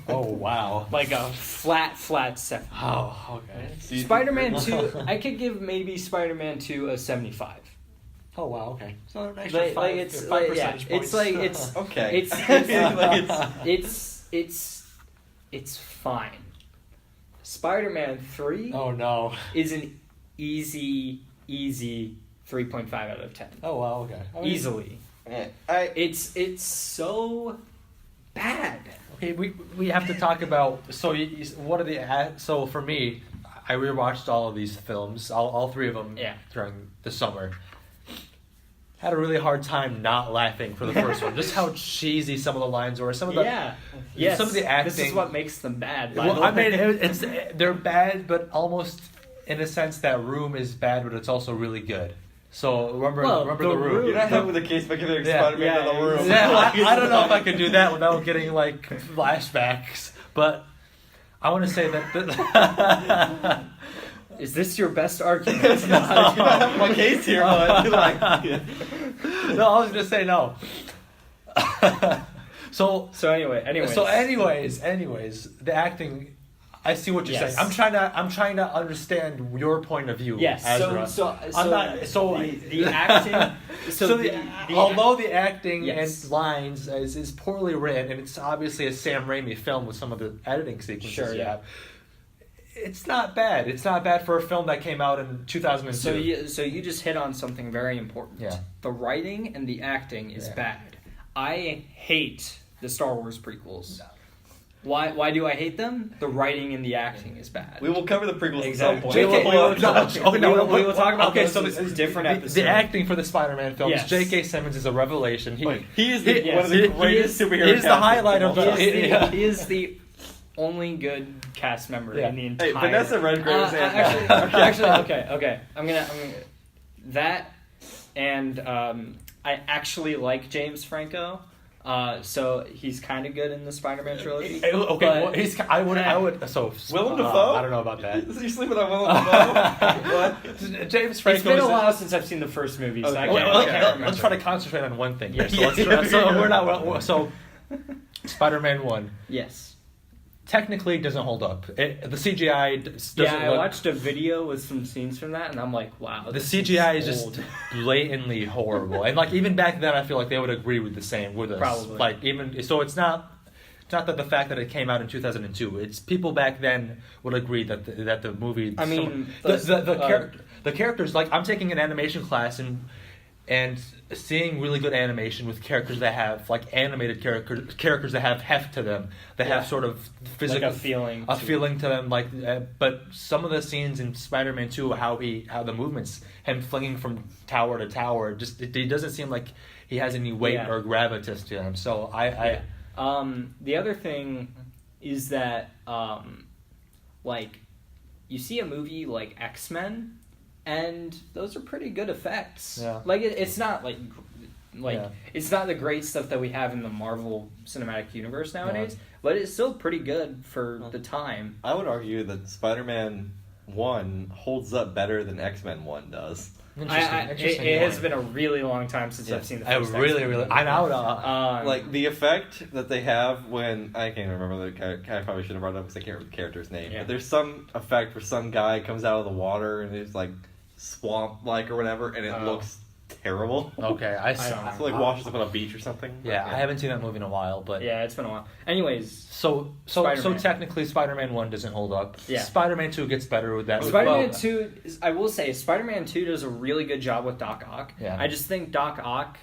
Oh, wow. Like a flat 70. Oh, okay. Spider-Man 2, I could give maybe Spider-Man 2 a 75. Oh, wow, okay. So an extra five percentage points. It's okay. It's fine. Spider-Man 3 is an easy 3.5 out of 10. Oh, wow, okay. Easily. It's so bad. Okay, we have to talk about. So what are the? So for me, I rewatched all of these films, all three of them, during the summer. Had a really hard time not laughing for the first one. Just how cheesy some of the lines were. Some of the some of the acting. This is what makes them bad. Well, I mean, they're bad, but almost in a sense that Room is bad, but it's also really good. So remember the Room. You're not helping the case by comparing Spider-Man to the Room. Yeah, I don't know if I could do that without getting like flashbacks, but I want to say that. Is this your best argument? You're not helping my case here, but No, I was gonna say no. So anyways, the acting. I see what you're saying. I'm trying to understand your point of view. Yes. Ezra. The acting. Although the acting and lines is poorly written, and it's obviously a Sam Raimi film with some of the editing sequences you have. It's not bad. It's not bad for a film that came out in 2002. So you just hit on something very important. Yeah. The writing and the acting is bad. I hate the Star Wars prequels. No. Why do I hate them? The writing and the acting is bad. We will cover the prequels at some point. We will talk about those. So this is different episodes. The acting for the Spider-Man films, yes. J.K. Simmons is a revelation. He is one of the greatest superhero. He is the highlight of the. He is the only good cast member in the entire. Hey, Vanessa Redgrave's okay. I'm gonna that, and I actually like James Franco. So he's kind of good in the Spider-Man trilogy. Okay, well, I would. So Willem Dafoe? I don't know about that. You're sleeping on Willem Dafoe? What? James Franco. It's been a while since I've seen the first movie, so Okay. I can't remember. Let's try to concentrate on one thing here. So, Yeah. we're not. So, Spider-Man 1 Yes. technically doesn't hold up. The CGI doesn't. Yeah, I look, watched a video with some scenes from that, and I'm like, wow. The this CGI is old. just blatantly horrible, and like even back then, I feel like they would agree with the same with us. Probably. Like even so, it's not that the fact that it came out in 2002. It's people back then would agree that the movie. I mean, the characters. Like I'm taking an animation class and seeing really good animation with characters that have like animated characters that have heft to them, that have sort of physical like a feeling to them. Like, but some of the scenes in Spider-Man 2, how the movements, him flinging from tower to tower, just it doesn't seem like he has any weight or gravitas to him. So the other thing is that like you see a movie like X-Men. And those are pretty good effects. Yeah. Like it's not it's not the great stuff that we have in the Marvel Cinematic Universe nowadays, but it's still pretty good for the time. I would argue that Spider-Man 1 holds up better than X-Men 1 does. Interesting. It has been a really long time since I've seen the first X-Men. I know. Like the effect that they have when I can't remember the character. I probably should have brought it up because I can't remember the character's name. Yeah. But there's some effect where some guy comes out of the water and it's like swamp-like or whatever, and it looks terrible. Okay, I saw. It's like washes up on a beach or something. Yeah, I haven't seen that movie in a while, but yeah, it's been a while. Anyways, so technically, Spider-Man 1 doesn't hold up. Yeah. Spider-Man 2 gets better with that. Spider-Man 2, I will say, Spider-Man 2 does a really good job with Doc Ock. Yeah. I just think Doc Ock,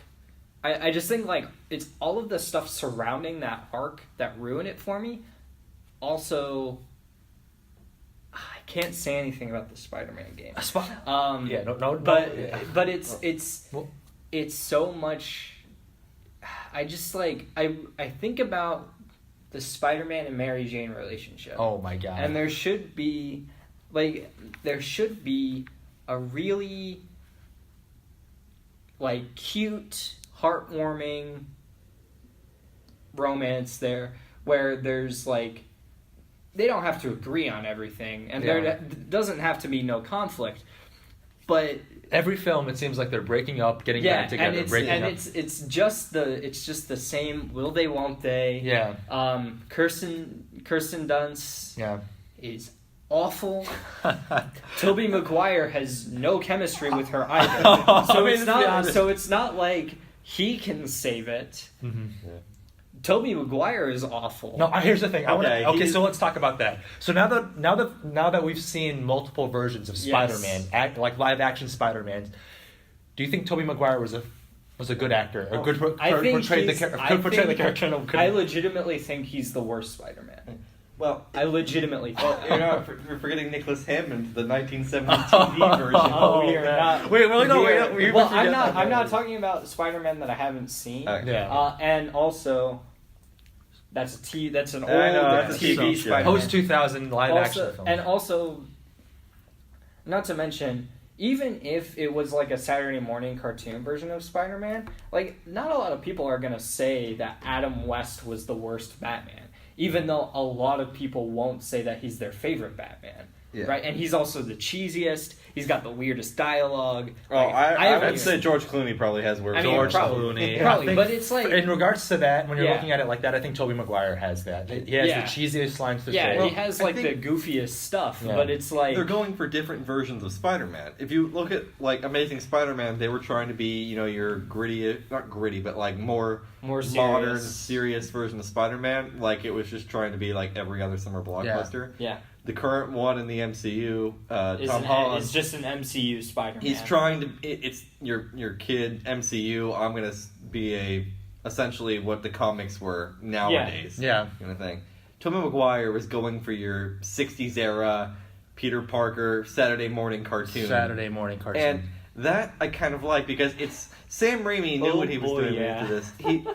I just think like it's all of the stuff surrounding that arc that ruin it for me. Also, I can't say anything about the Spider-Man game. But it's so much. I just like I think about the Spider-Man and Mary Jane relationship. Oh my god! And there should be a really like cute, heartwarming romance there where there's like they don't have to agree on everything and there doesn't have to be no conflict, but every film it seems like they're breaking up, getting back together, it's just the same will they won't they. Kirsten Dunst is awful. Tobey Maguire has no chemistry with her either. So it's not like he can save it. Mm-hmm. Tobey Maguire is awful. No, here's the thing. So let's talk about that. So now that we've seen multiple versions of Spider-Man, like live action Spider-Man, do you think Tobey Maguire was a good actor or portrayed the character? I legitimately think he's the worst Spider-Man. Well, I legitimately think you're forgetting Nicholas Hammond, the 1970 TV version. I'm not talking about Spider-Man that I haven't seen. And also, that's an old TV Spider-Man. Post 2000 live action film. And also, not to mention, even if it was like a Saturday morning cartoon version of Spider-Man, like not a lot of people are gonna say that Adam West was the worst Batman. Even though a lot of people won't say that he's their favorite Batman, right? And he's also the cheesiest. He's got the weirdest dialogue. I would say George Clooney probably has weird. Clooney, probably. But it's like in regards to that, when you're looking at it like that, I think Tobey Maguire has that. He has the cheesiest lines to say. Yeah, he has like the goofiest stuff. Yeah. But it's like they're going for different versions of Spider-Man. If you look at like Amazing Spider-Man, they were trying to be your gritty, not gritty, but like more modern, serious version of Spider-Man. Like it was just trying to be like every other summer blockbuster. Yeah. The current one in the MCU, Tom Holland, is just an MCU Spider-Man. He's trying to. It's your kid MCU. I'm gonna be essentially what the comics were nowadays. Yeah, kind of thing. Tobey Maguire was going for your '60s era Peter Parker Saturday morning cartoon. And that I kind of like because it's Sam Raimi knew what he was doing into this. He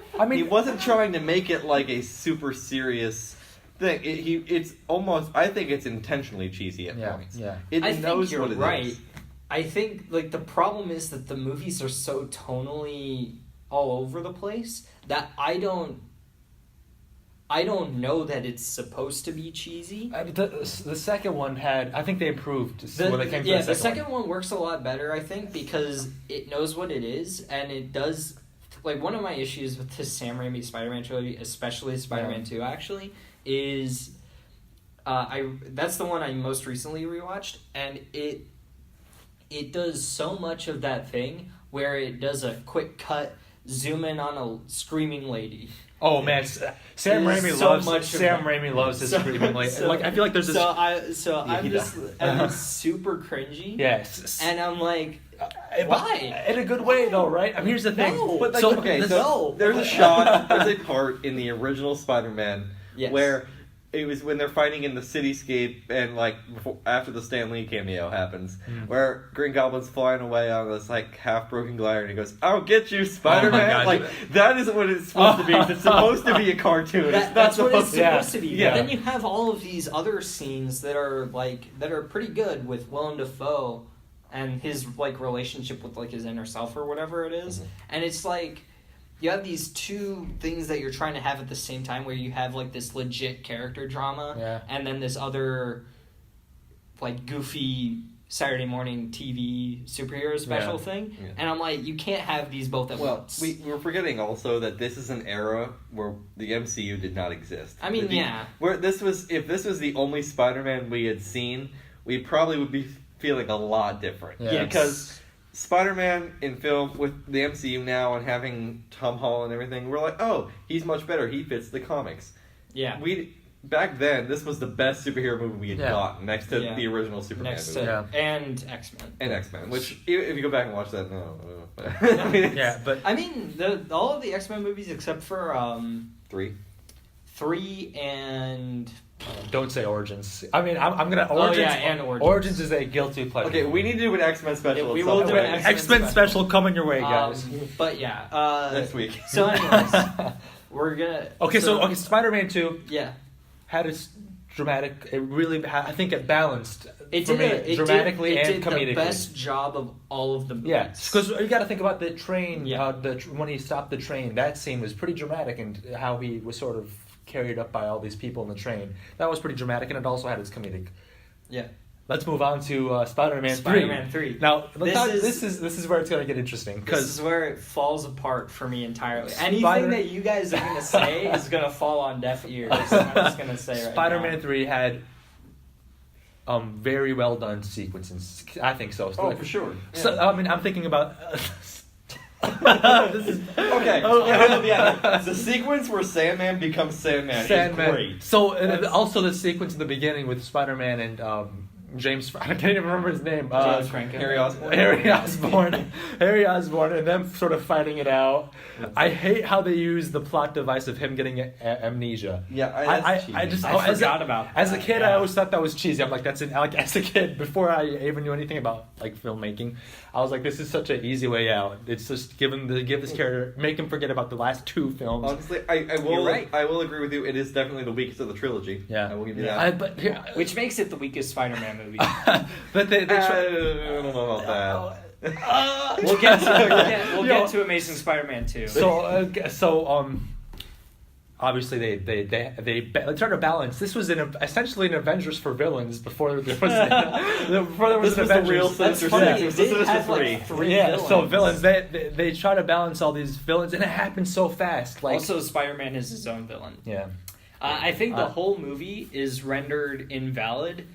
wasn't trying to make it like a super serious thing. It's almost. I think it's intentionally cheesy at points. Yeah, it knows what it is. I think like the problem is that the movies are so tonally all over the place that I don't know that it's supposed to be cheesy. The second one had, I think they improved when they came to the second one works a lot better, I think, because it knows what it is, and it does, like, one of my issues with the Sam Raimi Spider-Man trilogy, especially Spider-Man 2, actually, is, that's the one I most recently rewatched, and it does so much of that thing where it does a quick cut, zoom in on a screaming lady. Oh man, Sam Raimi loves his screaming lady. Like, I feel like there's this. I'm super cringy. Yes, and I'm like, why? In a good way, though, right? I mean, here's the thing. No. But, like, no. There's a shot. There's a part in the original Spider-Man where it was when they're fighting in the cityscape and, like, after the Stan Lee cameo happens, where Green Goblin's flying away on this, like, half-broken glider, and he goes, "I'll get you, Spider-Man!" Oh like, that is what it's supposed to be. It's supposed to be a cartoon. That's what it's supposed to be. Yeah. But then you have all of these other scenes that are pretty good with Willem Dafoe and his, like, relationship with, like, his inner self or whatever it is. And it's like, you have these two things that you're trying to have at the same time, where you have, like, this legit character drama and then this other, like, goofy Saturday morning TV superhero special thing. Yeah. And I'm like, you can't have these both at once. We're forgetting also that this is an era where the MCU did not exist. I mean, Where if this was the only Spider-Man we had seen, we probably would be feeling a lot different. Yeah. Because Spider-Man in film with the MCU now and having Tom Holland and everything, we're like, oh, he's much better. He fits the comics. Yeah. Back then, this was the best superhero movie we had gotten, next to the original Superman movie. And X-Men. And X-Men, which, if you go back and watch that, no. I mean, all of the X-Men movies except for 3 and... Don't say Origins. I mean, I'm gonna Origins. And Origins. Origins is a guilty pleasure. Okay, we need to do an X-Men special. We will do an X-Men special coming your way, guys. But next week. So, anyways, we're gonna. Okay, so Spider-Man 2. Yeah. Had its dramatic. It really, I think, it balanced. It did dramatically and comedically. It did the best job of all of the movies. Yeah, because you got to think about the train. When he stopped the train, that scene was pretty dramatic, and how he was sort of carried up by all these people in the train. That was pretty dramatic, and it also had its comedic. Yeah. Let's move on to Spider-Man 3. Spider-Man 3. Now, this is where it's going to get interesting. This is where it falls apart for me entirely. Anything that you guys are going to say is going to fall on deaf ears. I'm just going to say right now. Spider-Man 3 had very well done sequences. I think so. Oh, for sure. Yeah. So, I mean, I'm thinking about... this is okay. The sequence where Sandman becomes Sandman is great. So also the sequence in the beginning with Spider-Man and James, I can't even remember his name. Harry Osborn. Harry Osborn, and them sort of fighting it out. I hate how they use the plot device of him getting amnesia. Yeah, I forgot about that. As a kid, I always thought that was cheesy. I'm like, that's it. Like, as a kid, before I even knew anything about, like, filmmaking, I was like, this is such an easy way out. It's just give this character, make him forget about the last 2 films. Honestly, I will agree with you. It is definitely the weakest of the trilogy. Yeah, I will give you that. Which makes it the weakest Spider-Man movie. But they I don't know about that. We'll get to Amazing Spider-Man 2. So obviously they try to balance. This was essentially an Avengers for villains before there was an Avengers. Real Sinister Six. This was like 3 villains. So villains they try to balance all these villains, and it happens so fast. Like, also, Spider-Man is his own villain. Yeah. I think the whole movie is rendered invalid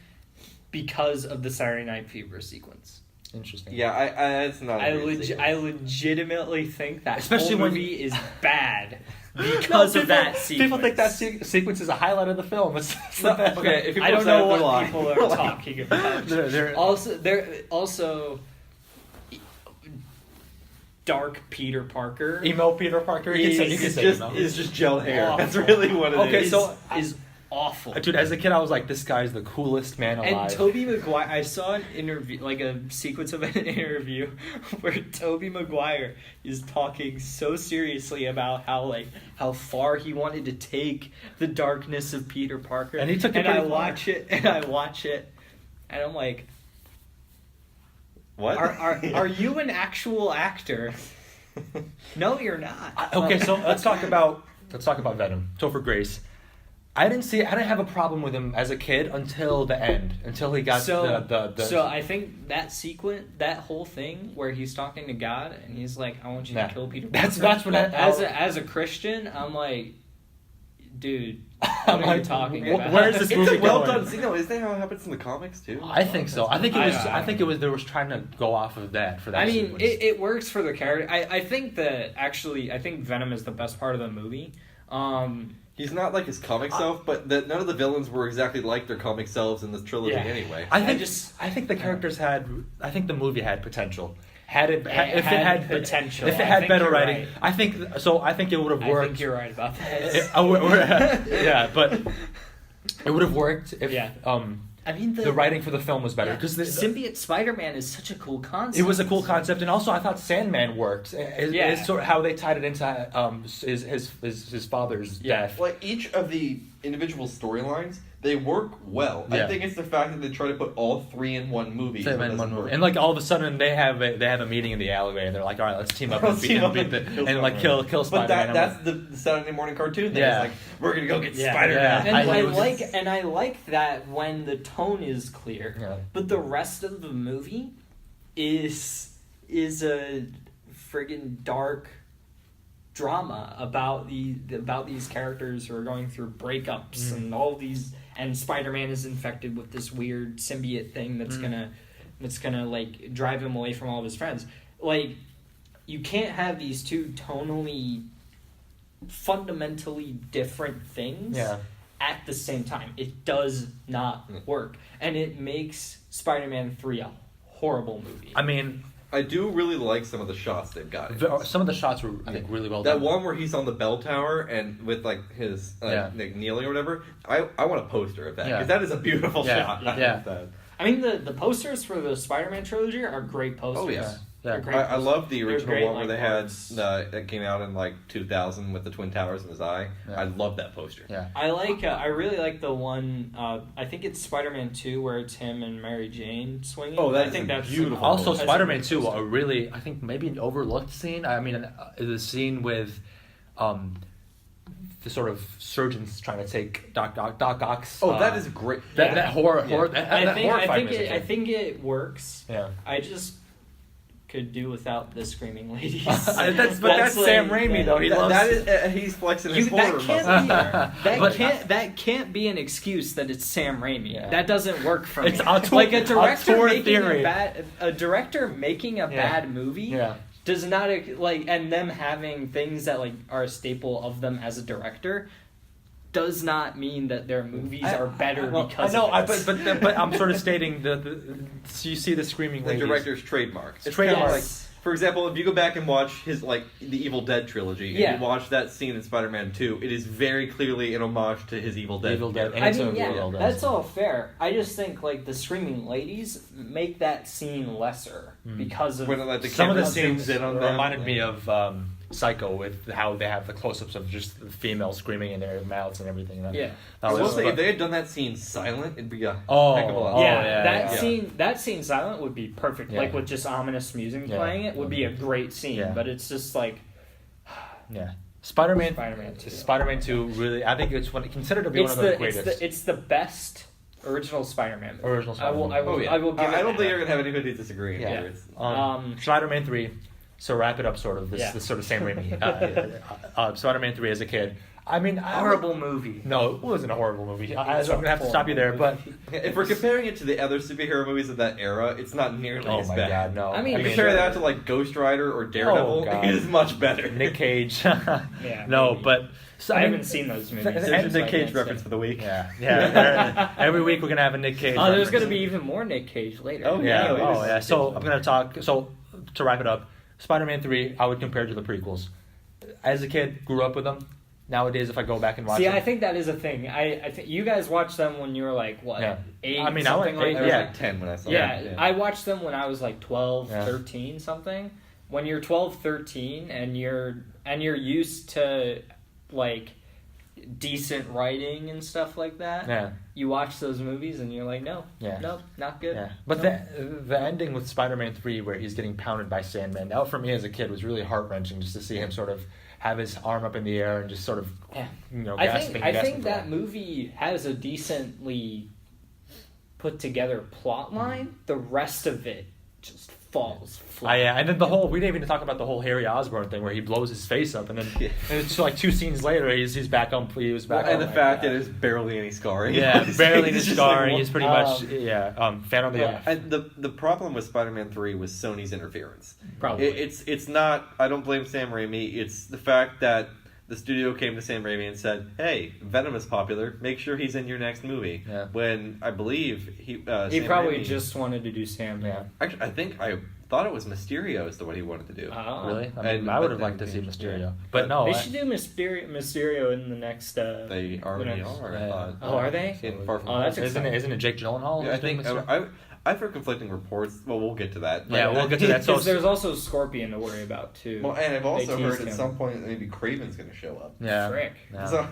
because of the Saturday Night Fever sequence. Interesting. Yeah, it's not. I legitimately think that especially whole movie is bad because of that sequence. People think that sequence is a highlight of the film. Okay, if I don't know what people are talking about. They're also dark Peter Parker. Emo Peter Parker. Is just gel hair. That's really what it is. Okay, so is awful. Dude, as a kid, I was like, this guy's the coolest man alive. And Tobey Maguire, I saw an interview, like a sequence of an interview where Tobey Maguire is talking so seriously about how far he wanted to take the darkness of Peter Parker. And he took it I watch it, and I'm like, what? Are you an actual actor? No, you're not. Okay, so let's talk about Venom. Topher Grace. I didn't have a problem with him as a kid until the end, until he got the. So I think that sequence, that whole thing where he's talking to God and he's like, "I want you to kill Peter Parker." That's what as a Christian, I'm like, dude, what are you talking about? Where is this movie It's a well going? done scene. No, isn't that how it happens in the comics too? I think so. I think it was. They were trying to go off of that for that. I mean, sequence. it works for the character. I think that actually, I think Venom is the best part of the movie. He's not like his comic self, but none of the villains were exactly like their comic selves in this trilogy anyway. I think the characters had. I think the movie had potential. If it had potential, if it had better writing, right. I think it would have worked. I think you're right about that. Yeah, but it would have worked if I mean, the writing for the film was better because the symbiote Spider-Man is such a cool concept. It was a cool concept, and also I thought Sandman worked. It's sort of how they tied it into his father's death. Like each of the individual storylines, they work well. Yeah. I think it's the fact that they try to put all three in one movie. And like all of a sudden they have a meeting in the alleyway, and they're like, all right, let's team up and kill Spider-Man. But that's the Saturday morning cartoon thing. It's like, we're gonna go get Spider-Man. Yeah. And I like that when the tone is clear. Yeah. But the rest of the movie is a friggin' dark drama about these characters who are going through breakups and all these, and Spider-Man is infected with this weird symbiote thing that's gonna like drive him away from all of his friends. Like, you can't have these two tonally fundamentally different things at the same time. It does not work, and it makes Spider-Man 3 a horrible movie. I mean, I do really like some of the shots they've got. Some of the shots were, I think, really well done. That one where he's on the bell tower and with like his like kneeling or whatever. I want a poster of that because that is a beautiful shot. I mean, the posters for the Spider-Man trilogy are great posters. Oh yeah. Yeah. I love the original one where they had that came out in like 2000 with the Twin Towers in his eye. I love that poster. Yeah. I really like the one. I think it's Spider-Man 2 where it's him and Mary Jane swinging. Oh, I think that's beautiful. Also, Spider-Man 2, a really, I think maybe an overlooked scene. I mean, the scene with, the sort of surgeons trying to take Doc Ock's. Oh, that is great. That horror. I think it works. Yeah. I just could do without the screaming ladies. That's Sam Raimi though. He loves he's flexing his horror muscle. That can't be an excuse that it's Sam Raimi. Yeah. That doesn't work for me. It's like a director making a bad movie. Yeah. Does not like, and them having things that like are a staple of them as a director does not mean that their movies are better because. I know, but I'm sort of stating so you see the screaming ladies. The director's trademark. It's trademark. Like, for example, if you go back and watch his the Evil Dead trilogy, and you watch that scene in Spider-Man 2, it is very clearly an homage to his Evil Dead. That's all fair. I just think like the screaming ladies make that scene lesser because of when, like, some of the scenes reminded me of Psycho with how they have the close-ups of just the female screaming in their mouths and everything. If they had done that scene silent, it'd be a heck of a lot. That scene silent would be perfect. Like with just ominous music playing, it would be a great scene. Yeah. But it's just like, Spider-Man 2 really. I think it's considered to be one of the greatest. It's the best original Spider-Man movie. I will give it. I don't think you're gonna have anybody disagree. Yeah. Spider-Man 3. So wrap it up, sort of this sort of Sam Raimi. Spider-Man 3 as a kid. I mean, horrible movie. No, it wasn't a horrible movie. I'm gonna have to stop you there. But if we're comparing it to the other superhero movies of that era, it's not nearly as bad. Oh my god, no! I mean, compare that to like Ghost Rider or Daredevil, it is much better. Nick Cage. Maybe. But I haven't seen those movies. There's a Nick Cage reference for the week. Yeah. Every week we're gonna have a Nick Cage. Oh, there's gonna be even more Nick Cage later. Oh yeah. So I'm gonna talk. So to wrap it up. Spider-Man 3, I would compare to the prequels. As a kid, grew up with them. Nowadays, if I go back and watch them... I think that is a thing. I think you guys watched them when you were like, what, 8, I mean, something I was like 10 when I saw them. Yeah, I watched them when I was like 12, 13, something. When you're 12, 13, and you're used to, like... decent writing and stuff like that. Yeah. You watch those movies and you're like, nope, not good. Yeah. But the ending with Spider-Man 3 where he's getting pounded by Sandman, that for me as a kid was really heart-wrenching just to see him sort of have his arm up in the air and just sort of, gasping. I think that movie has a decently put together plot line. The rest of it just falls flat. And then we didn't even talk about the whole Harry Osborn thing where he blows his face up and then and it's like 2 scenes later he's back on. He was back. And the fact that there's barely any scarring. Yeah, barely any scarring. He's pretty much fan on the off. And the problem with Spider-Man 3 was Sony's interference. Probably it's not. I don't blame Sam Raimi. It's the fact that the studio came to Sam Raimi and said, "Hey, Venom is popular. Make sure he's in your next movie." Yeah. When I believe he Sam probably Raimi, just wanted to do Sam. Yeah. Actually, I thought it was Mysterio is the what he wanted to do. Oh. Really? I would have liked to see Mysterio, but no. They should do Mysterio in the next. They already are. Are they? In Far From Home. That's isn't it Jake Gyllenhaal? Yeah, I think I've heard conflicting reports. Well, we'll get to that. Yeah, we'll get to that. So there's also Scorpion to worry about too. Well, and I've also heard at some point maybe Kraven's going to show up. Yeah. Frick. Yeah. So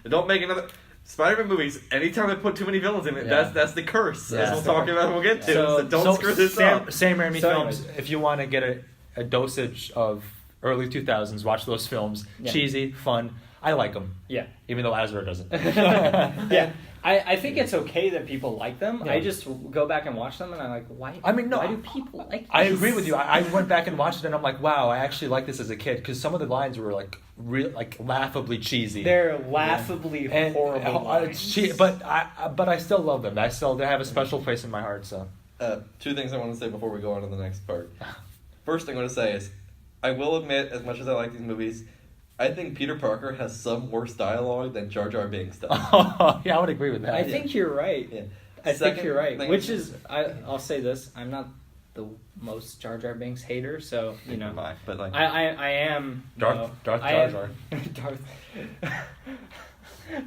don't make another Spider-Man movies. Anytime I put too many villains in it, that's the curse. As we'll talk about, we'll get to. So don't screw this up. Sam Raimi films. If you want to get a dosage of early 2000s, watch those films. Yeah. Cheesy, fun. I like them. Yeah. Even though Azra doesn't. Yeah. I think it's okay that people like them. Yeah. I just go back and watch them and I'm like, why? I mean, no. Why do people like this? I agree with you. I went back and watched it and I'm like, wow, I actually like this as a kid because some of the lines were like laughably cheesy. They're laughably horrible lines. But I still love them. They have a special place in my heart. So 2 things I want to say before we go on to the next part. First thing I want to say is, I will admit, as much as I like these movies, I think Peter Parker has some worse dialogue than Jar Jar Binks does. Yeah, I would agree with that. I think you're right. Yeah. I think you're right. Which is, I'll say this, I'm not the most Jar Jar Binks hater, so, but like I am... Darth Jar Jar.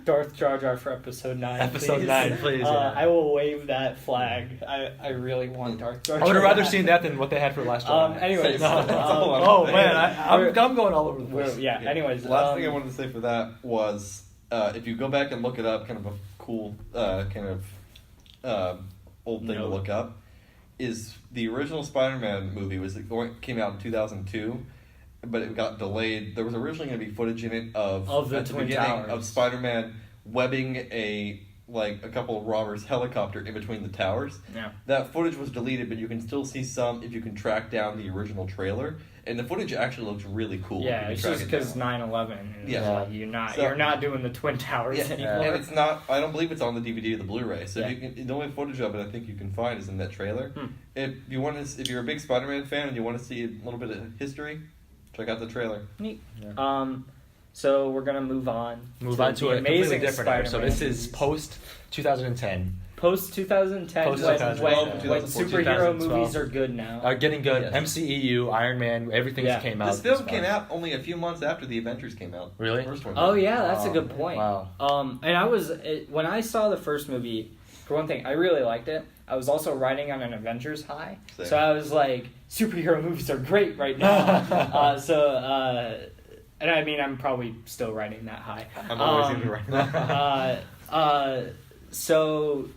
Darth Jar Jar for episode 9. Episode 9, please. Yeah. I will wave that flag. I really want Darth Jar Jar. I would have rather seen that than what they had for Last Jedi. Anyways. I'm going all over the place. Yeah, anyways. The last thing I wanted to say for that was, if you go back and look it up, kind of a cool, old thing to look up, is the original Spider-Man movie came out in 2002. But it got delayed. There was originally going to be footage in it of the at the Twin beginning Towers. of Spider-Man webbing a couple of robbers' helicopter in between the towers. Yeah. That footage was deleted, but you can still see some if you can track down the original trailer. And the footage actually looks really cool. Yeah, it's just because 9/11. Yeah, you're not doing the Twin Towers anymore. And it's not. I don't believe it's on the DVD or the Blu-ray. So the only footage of it I think you can find is in that trailer. If you're a big Spider-Man fan and you want to see a little bit of history, check out the trailer. Neat. Yeah. So we're gonna move on to a completely different episode. So this is post 2010. Post 2010, when superhero movies are good now. Are getting good. Yes. MCEU, Iron Man, everything came out. This film came out only a few months after the Avengers came out. Really? The first one. Oh yeah, that's a good point. Wow. And when I saw the first movie, for one thing, I really liked it. I was also riding on an Avengers high, so I was like, superhero movies are great right now. And I mean, I'm probably still riding that high. I'm always going to be riding that high. So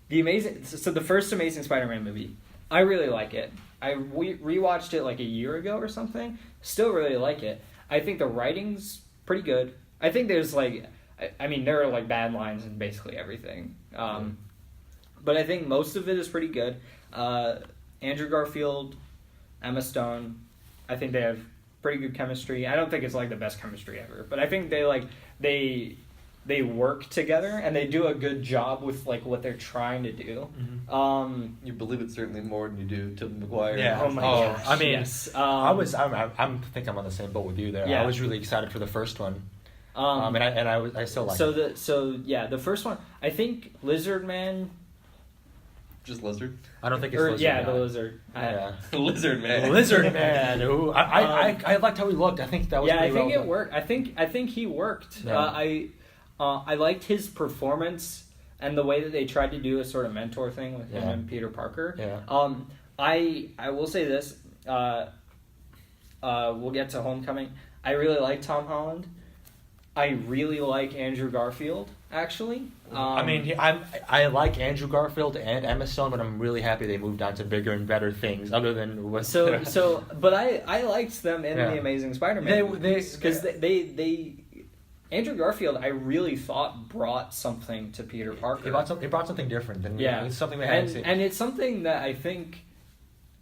the first Amazing Spider-Man movie, I really like it. I rewatched it like a year ago or something. Still really like it. I think the writing's pretty good. I think there's there are like bad lines in basically everything. But I think most of it is pretty good. Andrew Garfield, Emma Stone, I think they have pretty good chemistry. I don't think it's like the best chemistry ever, but I think they work together and they do a good job with like what they're trying to do. Mm-hmm. You believe it certainly more than you do Tobey Maguire. Yeah. Oh my gosh. I mean, yes. I think I'm on the same boat with you there. Yeah. I was really excited for the first one. I still like it. The first one, I think Lizard Man. Just Lizard? I don't think it's Lizard Man. The Lizard. Lizard Man. Lizard Man. Ooh, I liked how he looked. I think that was I think it worked. I think he worked. Yeah. I liked his performance and the way that they tried to do a sort of mentor thing with him and Peter Parker. Yeah. I will say this. We'll get to Homecoming. I really like Tom Holland. I really like Andrew Garfield, actually. I mean, I like Andrew Garfield and Emma Stone, but I'm really happy they moved on to bigger and better things other than what. But I liked them in the Amazing Spider-Man because they Andrew Garfield, I really thought brought something to Peter Parker. He brought something different than it's something they hadn't seen. And it's something that I think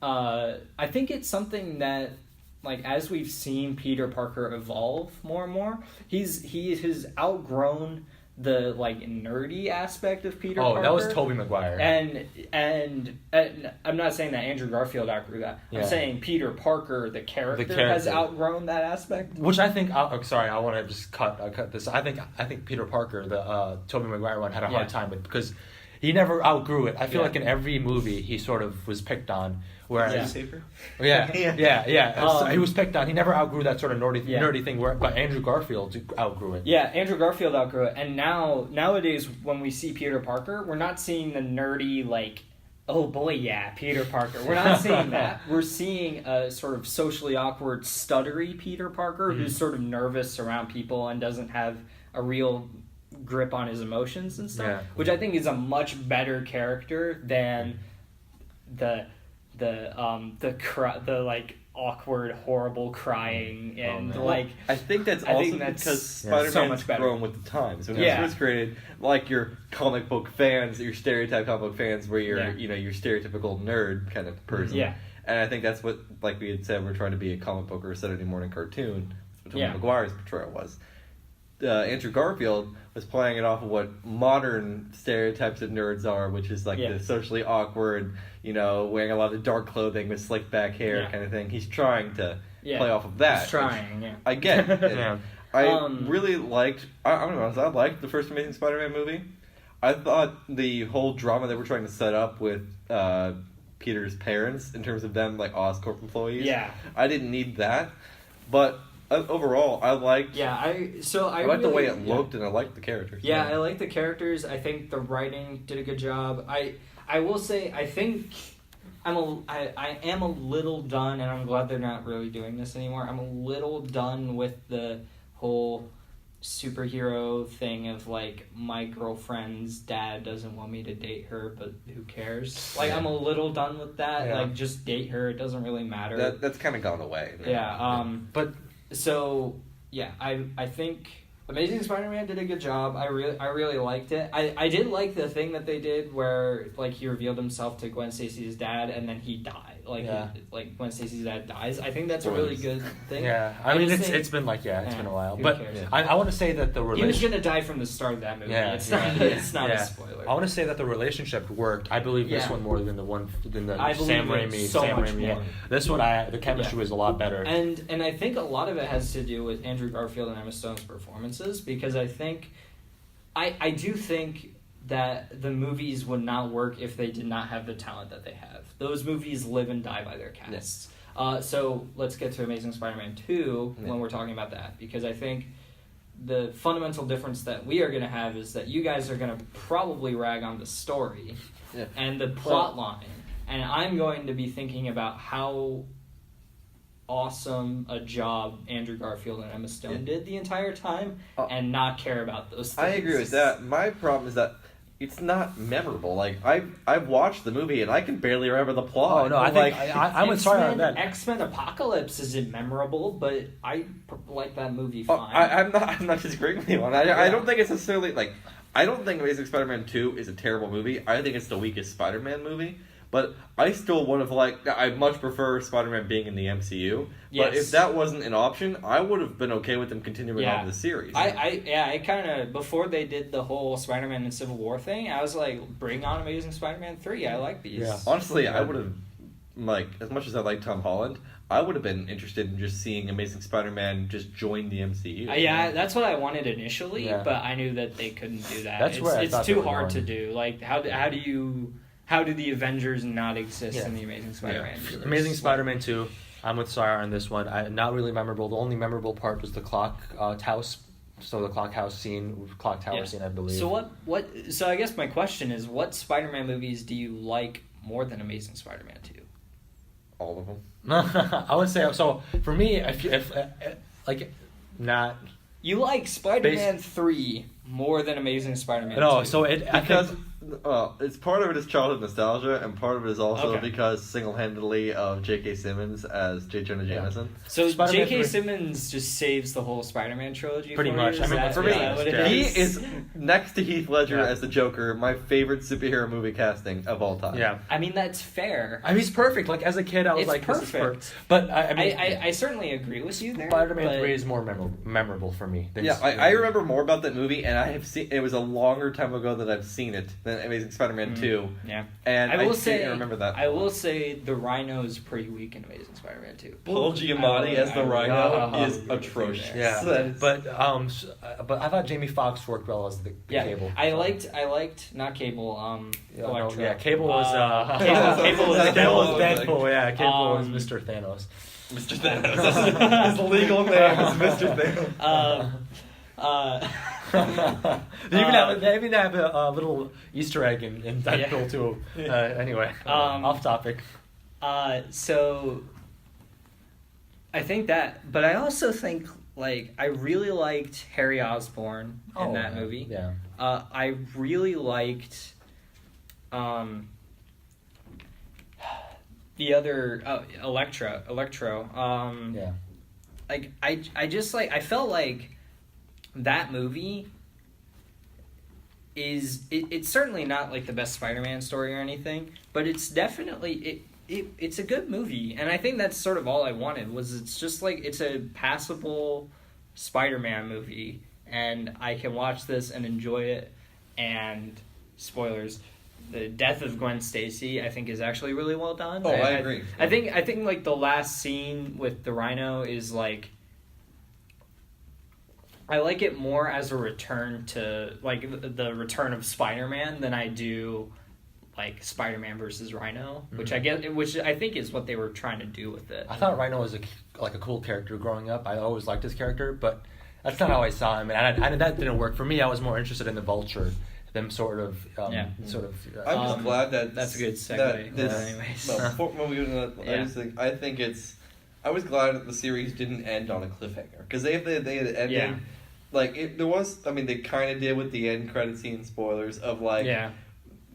it's something that, like, as we've seen Peter Parker evolve more and more, he has outgrown the, like, nerdy aspect of Peter Parker. Oh, that was Tobey Maguire. And I'm not saying that Andrew Garfield outgrew that. Yeah. I'm saying Peter Parker, the character, has outgrown that aspect. Which I think. I want to just cut this. I think Peter Parker, the Tobey Maguire one, had a hard time with because he never outgrew it. I feel like in every movie he sort of was picked on. Whereas, he was picked on. He never outgrew that sort of nerdy thing. But Andrew Garfield outgrew it. Yeah, Andrew Garfield outgrew it. And nowadays, when we see Peter Parker, we're not seeing the nerdy, like, oh boy, yeah, Peter Parker. We're not seeing that. We're seeing a sort of socially awkward, stuttery Peter Parker who's sort of nervous around people and doesn't have a real grip on his emotions and stuff. Yeah. Which I think is a much better character than the like awkward, horrible crying and I think that's because Spider-Man's grown with the times. When it was created, like your comic book fans, your stereotype comic book fans, where you're your stereotypical nerd kind of person. Yeah. And I think that's what, like we had said, we're trying to be a comic book or a Saturday morning cartoon. That's what Tobey Maguire's portrayal was. Andrew Garfield was playing it off of what modern stereotypes of nerds are, which is like the socially awkward, wearing a lot of dark clothing with slick back hair kind of thing. He's trying to play off of that. He's trying, I get it. I really liked, I don't know, I liked the first Amazing Spider-Man movie. I thought the whole drama they were trying to set up with Peter's parents, in terms of them like Oscorp employees, I didn't need that. But overall, I liked. I liked the way it looked, and I liked the characters. Yeah, I liked the characters. I think the writing did a good job. I will say, I think I am a little done, and I'm glad they're not really doing this anymore. I'm a little done with the whole superhero thing of, like, my girlfriend's dad doesn't want me to date her, but who cares? Like, I'm a little done with that. Like, just date her. It doesn't really matter. That's kind of gone away. So, I think Amazing Spider-Man did a good job. I really liked it. I did like the thing that they did where, like, he revealed himself to Gwen Stacy's dad and then he died. Like Gwen Stacy's dad dies. I think that's a really good thing. Yeah, I mean, it's been like, it's been a while. But I want to say that the relationship... He was going to die from the start of that movie. It's not a spoiler. I want to say that the relationship worked. I believe this one more than the Sam Raimi. So much more. This one, the chemistry was a lot better. And I think a lot of it has to do with Andrew Garfield and Emma Stone's performances, because I do think that the movies would not work if they did not have the talent that they have. Those movies live and die by their casts. So let's get to Amazing Spider-Man 2 when we're talking about that, because I think the fundamental difference that we are going to have is that you guys are going to probably rag on the story and the plot line, and I'm going to be thinking about how awesome a job Andrew Garfield and Emma Stone did the entire time and not care about those things. I agree with that. My problem is that it's not memorable. Like, I've watched the movie and I can barely remember the plot. Oh no, I'm with Sarah on that. X-Men Apocalypse isn't memorable, but I like that movie fine. I'm not disagreeing with you on that. I don't think it's necessarily like, I don't think Amazing Spider-Man 2 is a terrible movie. I think it's the weakest Spider-Man movie. But I still would have I much prefer Spider-Man being in the MCU. Yes. But if that wasn't an option, I would have been okay with them continuing on the series. I kind of, before they did the whole Spider-Man and Civil War thing, I was like, bring on Amazing Spider-Man 3. I like these. Yeah. Honestly, I would have, as much as I like Tom Holland, I would have been interested in just seeing Amazing Spider-Man just join the MCU. That's what I wanted initially, but I knew that they couldn't do that. It's too hard to do. Like, how do the Avengers not exist in the Amazing Spider-Man universe? Amazing Spider-Man 2, I'm with Sarah on this one. Not really memorable. The only memorable part was the clock house. So the clock tower scene, I believe. So I guess my question is, what Spider-Man movies do you like more than Amazing Spider-Man 2? All of them. I would say, so for me, if not... You like Spider-Man 3 more than Amazing Spider-Man 2. No, so it's part of it is childhood nostalgia, and part of it is also because single-handedly of J.K. Simmons as J. Jonah Jameson. So Spider-Man J.K. 3. Simmons just saves the whole Spider-Man trilogy. Pretty for much. You? I mean, for me, He is next to Heath Ledger as the Joker, my favorite superhero movie casting of all time. Yeah. I mean, that's fair. I mean, he's perfect. Like, as a kid, I was It's this is perfect. But I mean, I certainly agree with you there. Spider-Man 3 is more memorable for me. I remember more about that movie, and I have seen it was a longer time ago that I've seen it than Amazing Spider-Man 2. Yeah, and I remember that. I will say the Rhino is pretty weak in Amazing Spider-Man 2. Paul Giamatti as the Rhino is atrocious. Yeah, but I thought Jamie Foxx worked well as the Cable. I liked not Cable. Electro. Cable was Cable was Deadpool. Yeah, Cable was Mr. Thanos. Mr. Thanos. His legal name is Mr. Thanos. They even have a little Easter egg in Deadpool too. Anyway, off topic. So I think that, but I also think I really liked Harry Osborn in that movie. Yeah. I really liked the other Electro. Yeah. I just I felt like that movie it's certainly not the best Spider-Man story or anything, but it's definitely it's a good movie, and I think that's sort of all I wanted was it's just it's a passable Spider-Man movie, and I can watch this and enjoy it. And spoilers, the death of Gwen Stacy I think is actually really well done. Oh, I agree. I think the last scene with the Rhino is I like it more as a return to the return of Spider-Man than I do Spider-Man versus Rhino, which I think is what they were trying to do with it. I thought Rhino was a cool character growing up. I always liked his character, but that's not how I saw him, and that didn't work for me. I was more interested in the Vulture, them sort of. I'm just glad that that's a good segue. Anyways, before we go into that, I was glad that the series didn't end on a cliffhanger, because they had ended they kind of did with the end credit scene spoilers of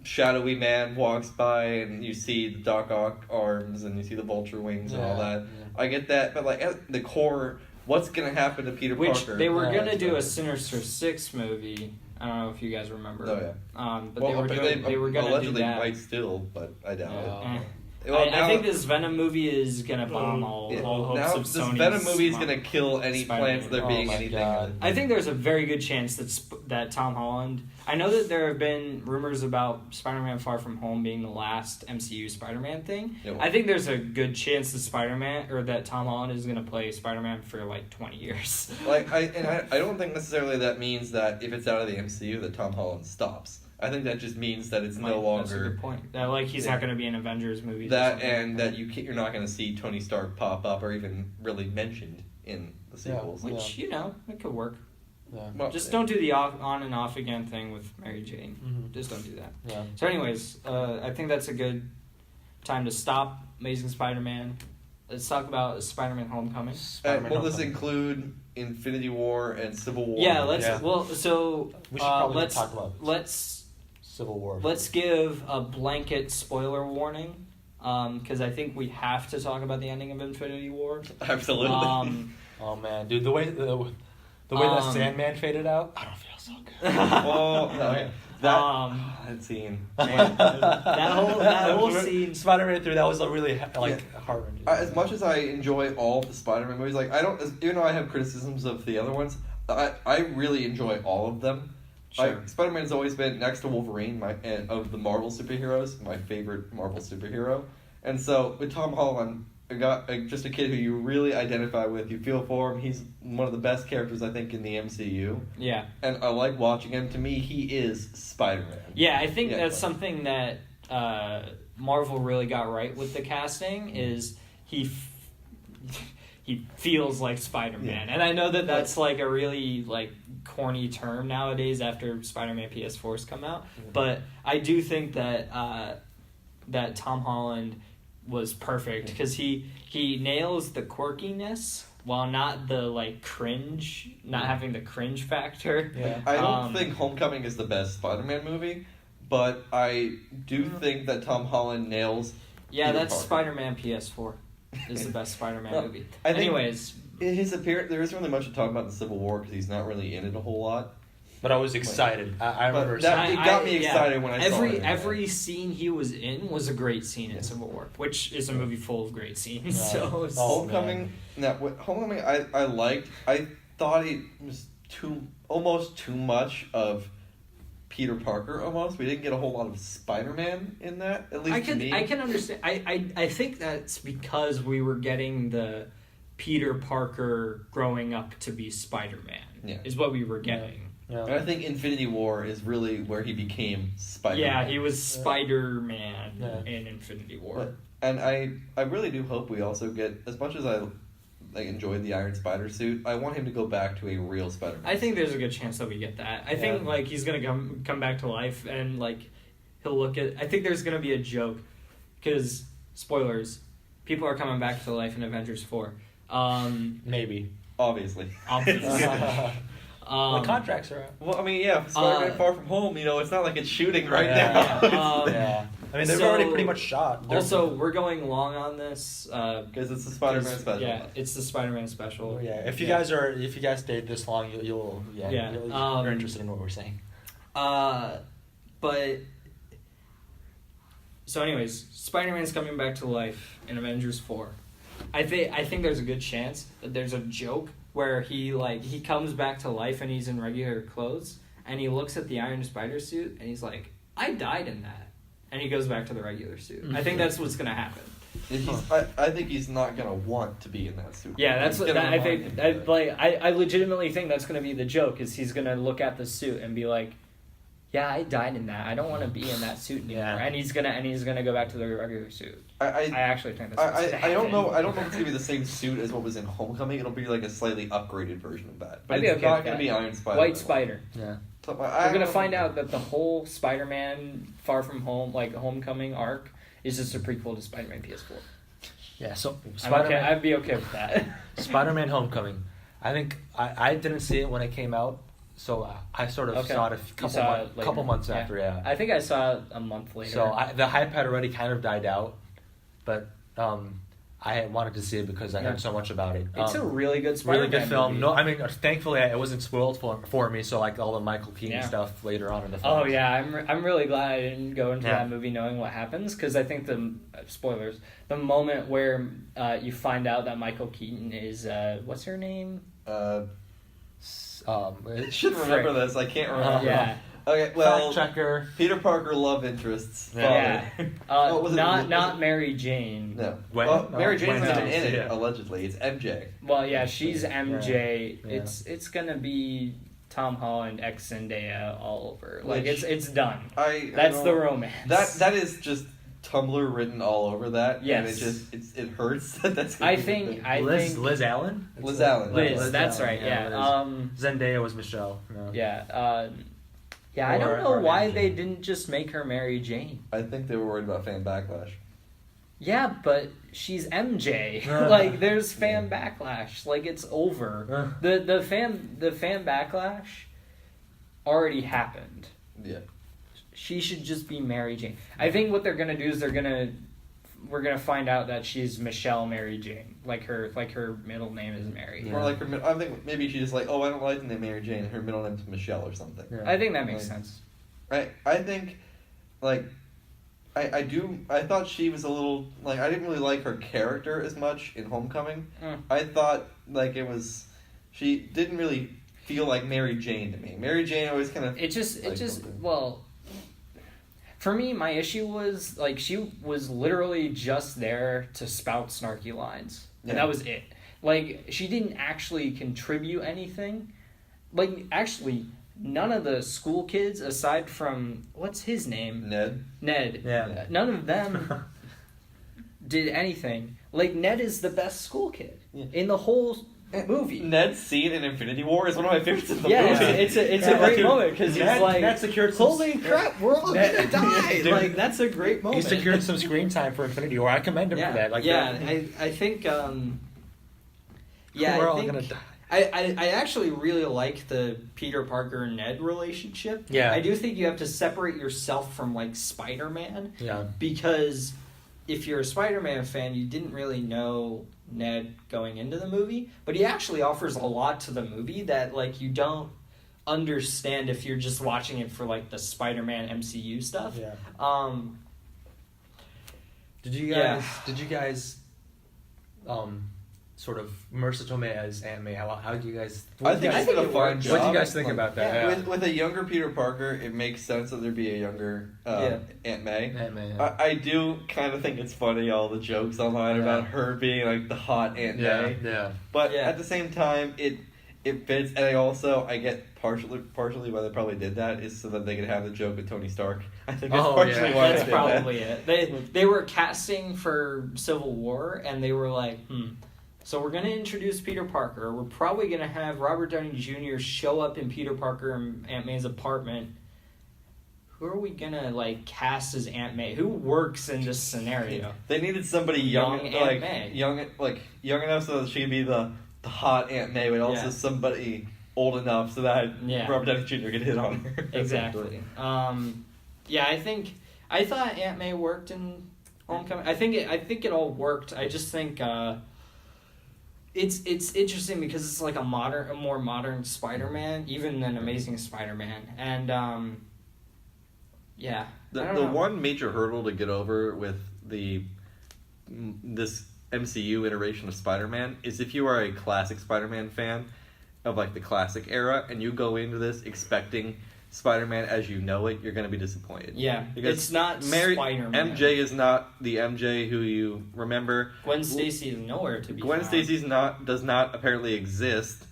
shadowy man walks by and you see the Doc Ock arms and you see the Vulture wings and all that. I get that, but at the core, what's gonna happen to Peter Parker? They were gonna do a Sinister Six movie. I don't know if you guys remember. Oh yeah. But they were gonna allegedly do that. might still, but I doubt it. I think this Venom movie is gonna bomb all hopes of Sony's. This Venom movie is gonna kill any plans of there being anything. I think there's a very good chance that Tom Holland. I know that there have been rumors about Spider-Man: Far From Home being the last MCU Spider-Man thing. Yeah. I think there's a good chance that Tom Holland is gonna play Spider-Man for 20 years. I don't think necessarily that means that if it's out of the MCU that Tom Holland stops. I think that just means that it's no longer. That's a good point. That he's not going to be in Avengers movies. That you're not going to see Tony Stark pop up or even really mentioned in the sequels. Which it could work. Yeah. Well, just don't do the on and off again thing with Mary Jane. Mm-hmm. Just don't do that. Yeah. So, anyways, I think that's a good time to stop Amazing Spider-Man. Let's talk about Spider-Man: Homecoming. Will this include Infinity War and Civil War? Yeah. Well, so we should probably talk about Civil War. Let's give a blanket spoiler warning, because I think we have to talk about the ending of Infinity War. Absolutely. Oh man, dude, the way that Sandman faded out, I don't feel so good. Well, that scene. that whole scene. Spider-Man 3, that was a really heart-wrenching. As much as I enjoy all the Spider-Man movies, even though I have criticisms of the other ones, I really enjoy all of them. Sure. Spider-Man has always been, next to Wolverine, of the Marvel superheroes, my favorite Marvel superhero. And so, with Tom Holland, just a kid who you really identify with, you feel for him. He's one of the best characters, I think, in the MCU. Yeah. And I like watching him. To me, he is Spider-Man. Yeah, I think that's something that Marvel really got right with the casting, is he feels like Spider-Man. Yeah. And I know that that's a really corny term nowadays after Spider-Man PS4's come out, but I do think that that Tom Holland was perfect because he nails the quirkiness while not the like cringe, not having the cringe factor. Yeah. I don't think Homecoming is the best Spider-Man movie, but I do think that Tom Holland nails. Yeah, Peter that's Parker. Spider-Man PS4 is the best Spider-Man movie. I think Anyways, his appearance, there isn't really much to talk about in Civil War because he's not really in it a whole lot. But I was excited. I remember. It got me excited when I saw it. Every scene he was in was a great scene in Civil War, which is a movie full of great scenes. So it's, Homecoming, Homecoming, I liked. I thought it was almost too much of Peter Parker. Almost, we didn't get a whole lot of Spider-Man in that. At least to me. I can understand. I think that's because we were getting the Peter Parker growing up to be Spider-Man. Yeah. Is what we were getting. Yeah. And I think Infinity War is really where he became Spider-Man. Yeah, he was Spider-Man in Infinity War. And I really do hope we also get, as much as I enjoyed the Iron Spider suit, I want him to go back to a real Spider-Man. I think there's a good chance that we get that. I think he's gonna come back to life and he'll look at. I think there's gonna be a joke, because spoilers, people are coming back to life in Avengers 4. Maybe. Obviously. The contracts are out. Well, I mean, yeah, Spider-Man Far From Home, it's not like it's shooting right now. I mean, they've already pretty much shot. Also, we're going long on this because it's the Spider-Man special. Yeah, it's the Spider-Man special. Oh, yeah, if you guys stayed this long, you're interested in what we're saying. But so, anyways, Spider-Man's coming back to life in Avengers 4. I think there's a good chance that there's a joke where he comes back to life and he's in regular clothes and he looks at the Iron Spider suit and he's like, I died in that, and he goes back to the regular suit. I think that's what's gonna happen. I think he's not gonna want to be in that suit. Yeah, that's what I think. I legitimately think that's gonna be the joke. Is he's gonna look at the suit and be like, yeah, I died in that. I don't want to be in that suit anymore. Yeah. And he's gonna go back to the regular suit. I actually think that's what's gonna happen. I don't know if it's gonna be the same suit as what was in Homecoming. It'll be like a slightly upgraded version of that. But it's not gonna be Iron Spider. White Spider. Yeah. So, we're gonna find out that the whole Spider-Man Far From Home, Homecoming arc, is just a prequel to Spider-Man PS4. Yeah. So Spider-Man, I'd be okay with that. Spider-Man Homecoming. I think I didn't see it when it came out. So I sort of saw it a couple months after, yeah. I think I saw it a month later. So the hype had already kind of died out, but I had wanted to see it because I heard so much about it. It's a really good Spider-Man really good film. movie. No, I mean, thankfully it wasn't spoiled for me. So all the Michael Keaton stuff later on in the film. Oh yeah, I'm really glad I didn't go into that movie knowing what happens, because I think the moment where you find out that Michael Keaton is what's her name? I should remember this. I can't remember. Yeah. Okay, well, fact checker. Peter Parker love interests. Yeah. Not Mary Jane. No. Mary Jane's not in it. Allegedly, it's MJ. Well, yeah, she's MJ. Yeah. It's gonna be Tom Holland ex Zendaya all over. It's done. That's the romance. That is just Tumblr written all over that. Yes. And it hurts that that's. I think Liz Allen. Liz Allen. Liz, that's right. Yeah. Zendaya was Michelle. No. Yeah. I don't know why they didn't just make her Mary Jane. I think they were worried about fan backlash. Yeah, but she's MJ. There's fan backlash. It's over. The fan backlash already happened. Yeah. She should just be Mary Jane. I think what they're gonna do is we're gonna find out that she's Michelle Mary Jane. Her middle name is Mary. Yeah. Or I think maybe she's just I don't like the name Mary Jane. Her middle name's Michelle or something. Yeah. I think that makes sense. I think, I thought she was a little, I didn't really like her character as much in Homecoming. I thought, she didn't really feel like Mary Jane to me. Mary Jane always kind of... For me, my issue was, she was literally just there to spout snarky lines. And that was it. She didn't actually contribute anything. Actually, none of the school kids, aside from, what's his name? Ned. Yeah. None of them did anything. Ned is the best school kid in the whole movie. Ned's scene in Infinity War is one of my favorites in the movie. It's a great moment, because he's Ned secured holy crap, we're all gonna die. That's a great moment. He secured some screen time for Infinity War. I commend him for that. I think Yeah, We're I all think, gonna die. I actually really like the Peter Parker and Ned relationship. Yeah. I do think you have to separate yourself from, like, Spider-Man. Yeah. Because if you're a Spider-Man fan, you didn't really know Ned going into the movie. But he actually offers a lot to the movie that, like, you don't understand if you're just watching it for, like, the Spider-Man MCU stuff. Yeah. Did you guys sort of Marissa Tomei as Aunt May? How do you guys? I think she did a fine job. What do you guys think about that? Yeah. With a younger Peter Parker, it makes sense that there'd be a younger Aunt May. Aunt May, yeah. I do kind of think it's funny, all the jokes online about her being like the hot Aunt May. Yeah. But at the same time, it fits, and I get partially why they probably did that is so that they could have the joke with Tony Stark. I think that's partially why that's they did probably that. it. They were casting for Civil War, and they were like, so we're going to introduce Peter Parker. We're probably going to have Robert Downey Jr. show up in Peter Parker and Aunt May's apartment. Who are we going to, like, cast as Aunt May? Who works in this scenario? They needed somebody young Aunt May. young enough so that she'd be the hot Aunt May, but also somebody old enough so that Robert Downey Jr. could hit on her. Exactly. I thought Aunt May worked in Homecoming. I think it all worked. I just think it's interesting because it's like a more modern Spider-Man, even an Amazing Spider-Man, and the one major hurdle to get over with this MCU iteration of Spider-Man is if you are a classic Spider-Man fan of like the classic era and you go into this expecting Spider-Man as you know it, you're going to be disappointed. Yeah, because it's not Spider-Man. MJ is not the MJ who you remember. Gwen Stacy is nowhere to be Gwen found. Stacy's does not apparently exist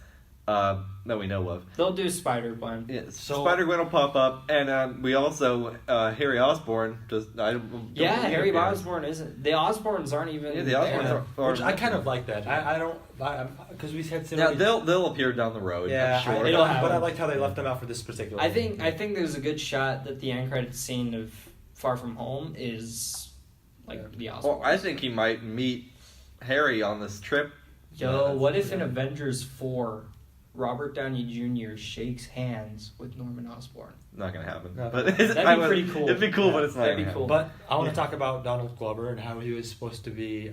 that we know of. They'll do Spider-Gwen. Yeah, so Spider-Gwen will pop up, and we also Harry Osborn Harry Osborn isn't. The Osborns aren't even. Yeah, the Osborns are. Which I kind of like that. I don't because we had similar. Yeah, they'll appear down the road. Yeah, I'm sure. But I liked how they left them out for this particular. I think there's a good shot that the end credits scene of Far From Home is like the Osborns. Well, I think he might meet Harry on this trip. What if in Avengers 4? Robert Downey Jr. shakes hands with Norman Osborn. Not gonna happen. No. But that'd be pretty cool. It'd be cool, but it's not. That'd be cool. But I want to talk about Donald Glover and how he was supposed to be.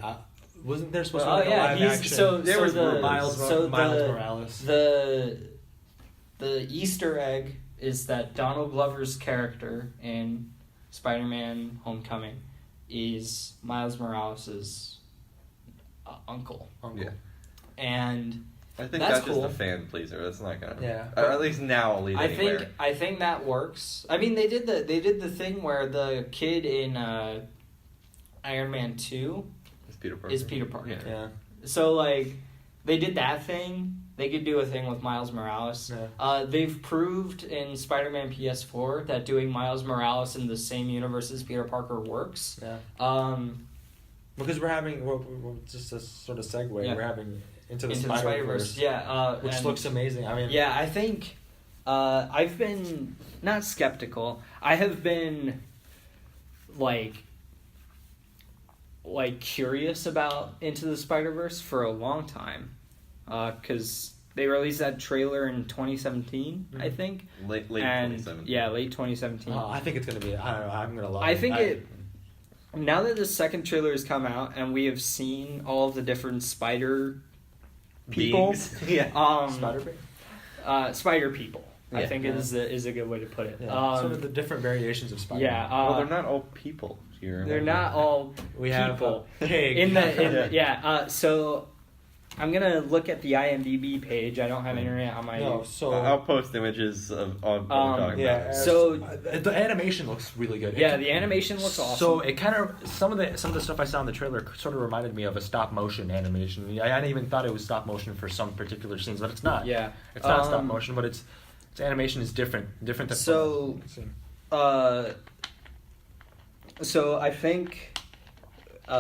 Wasn't there supposed to be a live action? Miles Morales. The Easter egg is that Donald Glover's character in Spider-Man: Homecoming is Miles Morales' uncle. Yeah. And I think that's just cool. a fan pleaser. That's not gonna. Yeah. Or at least now I'll leave anywhere. I think that works. I mean, they did the thing where the kid in Iron Man 2 is Peter Parker. Yeah. So like, they did that thing. They could do a thing with Miles Morales. Yeah. They've proved in Spider-Man PS4 that doing Miles Morales in the same universe as Peter Parker works. Yeah. Because we're having just a sort of segue. Yeah. We're having Into the Spider-Verse. Yeah. Which looks amazing. I mean. Yeah, I think I've been not skeptical. I have been like curious about Into the Spider-Verse for a long time. Because they released that trailer in 2017, I think. Late 2017. Yeah, late 2017. I think it's going to be, I don't know, I'm going to love it. I think now that the second trailer has come out and we have seen all of the different spider people. Spider people. Yeah. I think is a good way to put it. Yeah. Sort of the different variations of Spider-Man. Yeah. Well, they're not all people here. They're not all we people. Have pig. So I'm gonna look at the IMDb page. I don't have internet on my. So I'll post images of what we're talking about. So the animation looks really good. Yeah, the animation looks awesome. So it kind of some of the stuff I saw in the trailer sort of reminded me of a stop motion animation. I hadn't even thought it was stop motion for some particular scenes, but it's not. Yeah, it's not stop motion, but its animation is different than. So I think.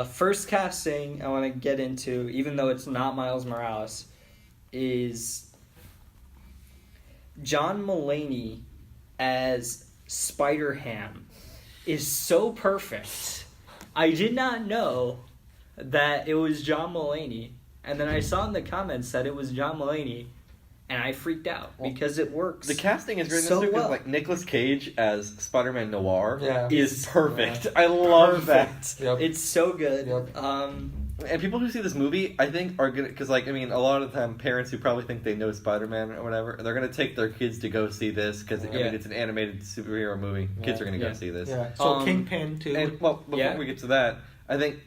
First casting I want to get into, even though it's not Miles Morales, is John Mulaney as Spider-Ham is so perfect. I did not know that it was John Mulaney and then I saw in the comments that it was John Mulaney, and I freaked out because it works. The casting is great. So well. Like Nicolas Cage as Spider-Man Noir is perfect. Yeah. I love that. Yep. It's so good. Yep. And people who see this movie, I think, are gonna, because like, I mean, a lot of the time, parents who probably think they know Spider-Man or whatever, they're gonna take their kids to go see this because I mean, it's an animated superhero movie. Yeah. Kids are gonna go see this. Yeah. So Kingpin too. And well, before we get to that, I think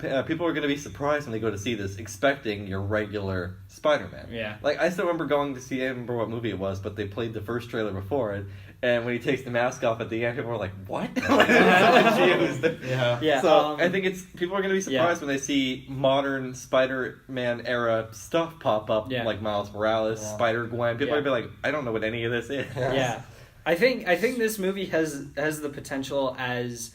people are gonna be surprised when they go to see this, expecting your regular Spider-Man. Yeah. Like I still remember going to see. I don't remember what movie it was, but they played the first trailer before it. And when he takes the mask off at the end, people are like, "What?" Yeah. So I think people are going to be surprised when they see modern Spider-Man era stuff pop up, like Miles Morales, Spider-Gwen. People are going to be like, "I don't know what any of this is." Yeah. I think this movie has the potential as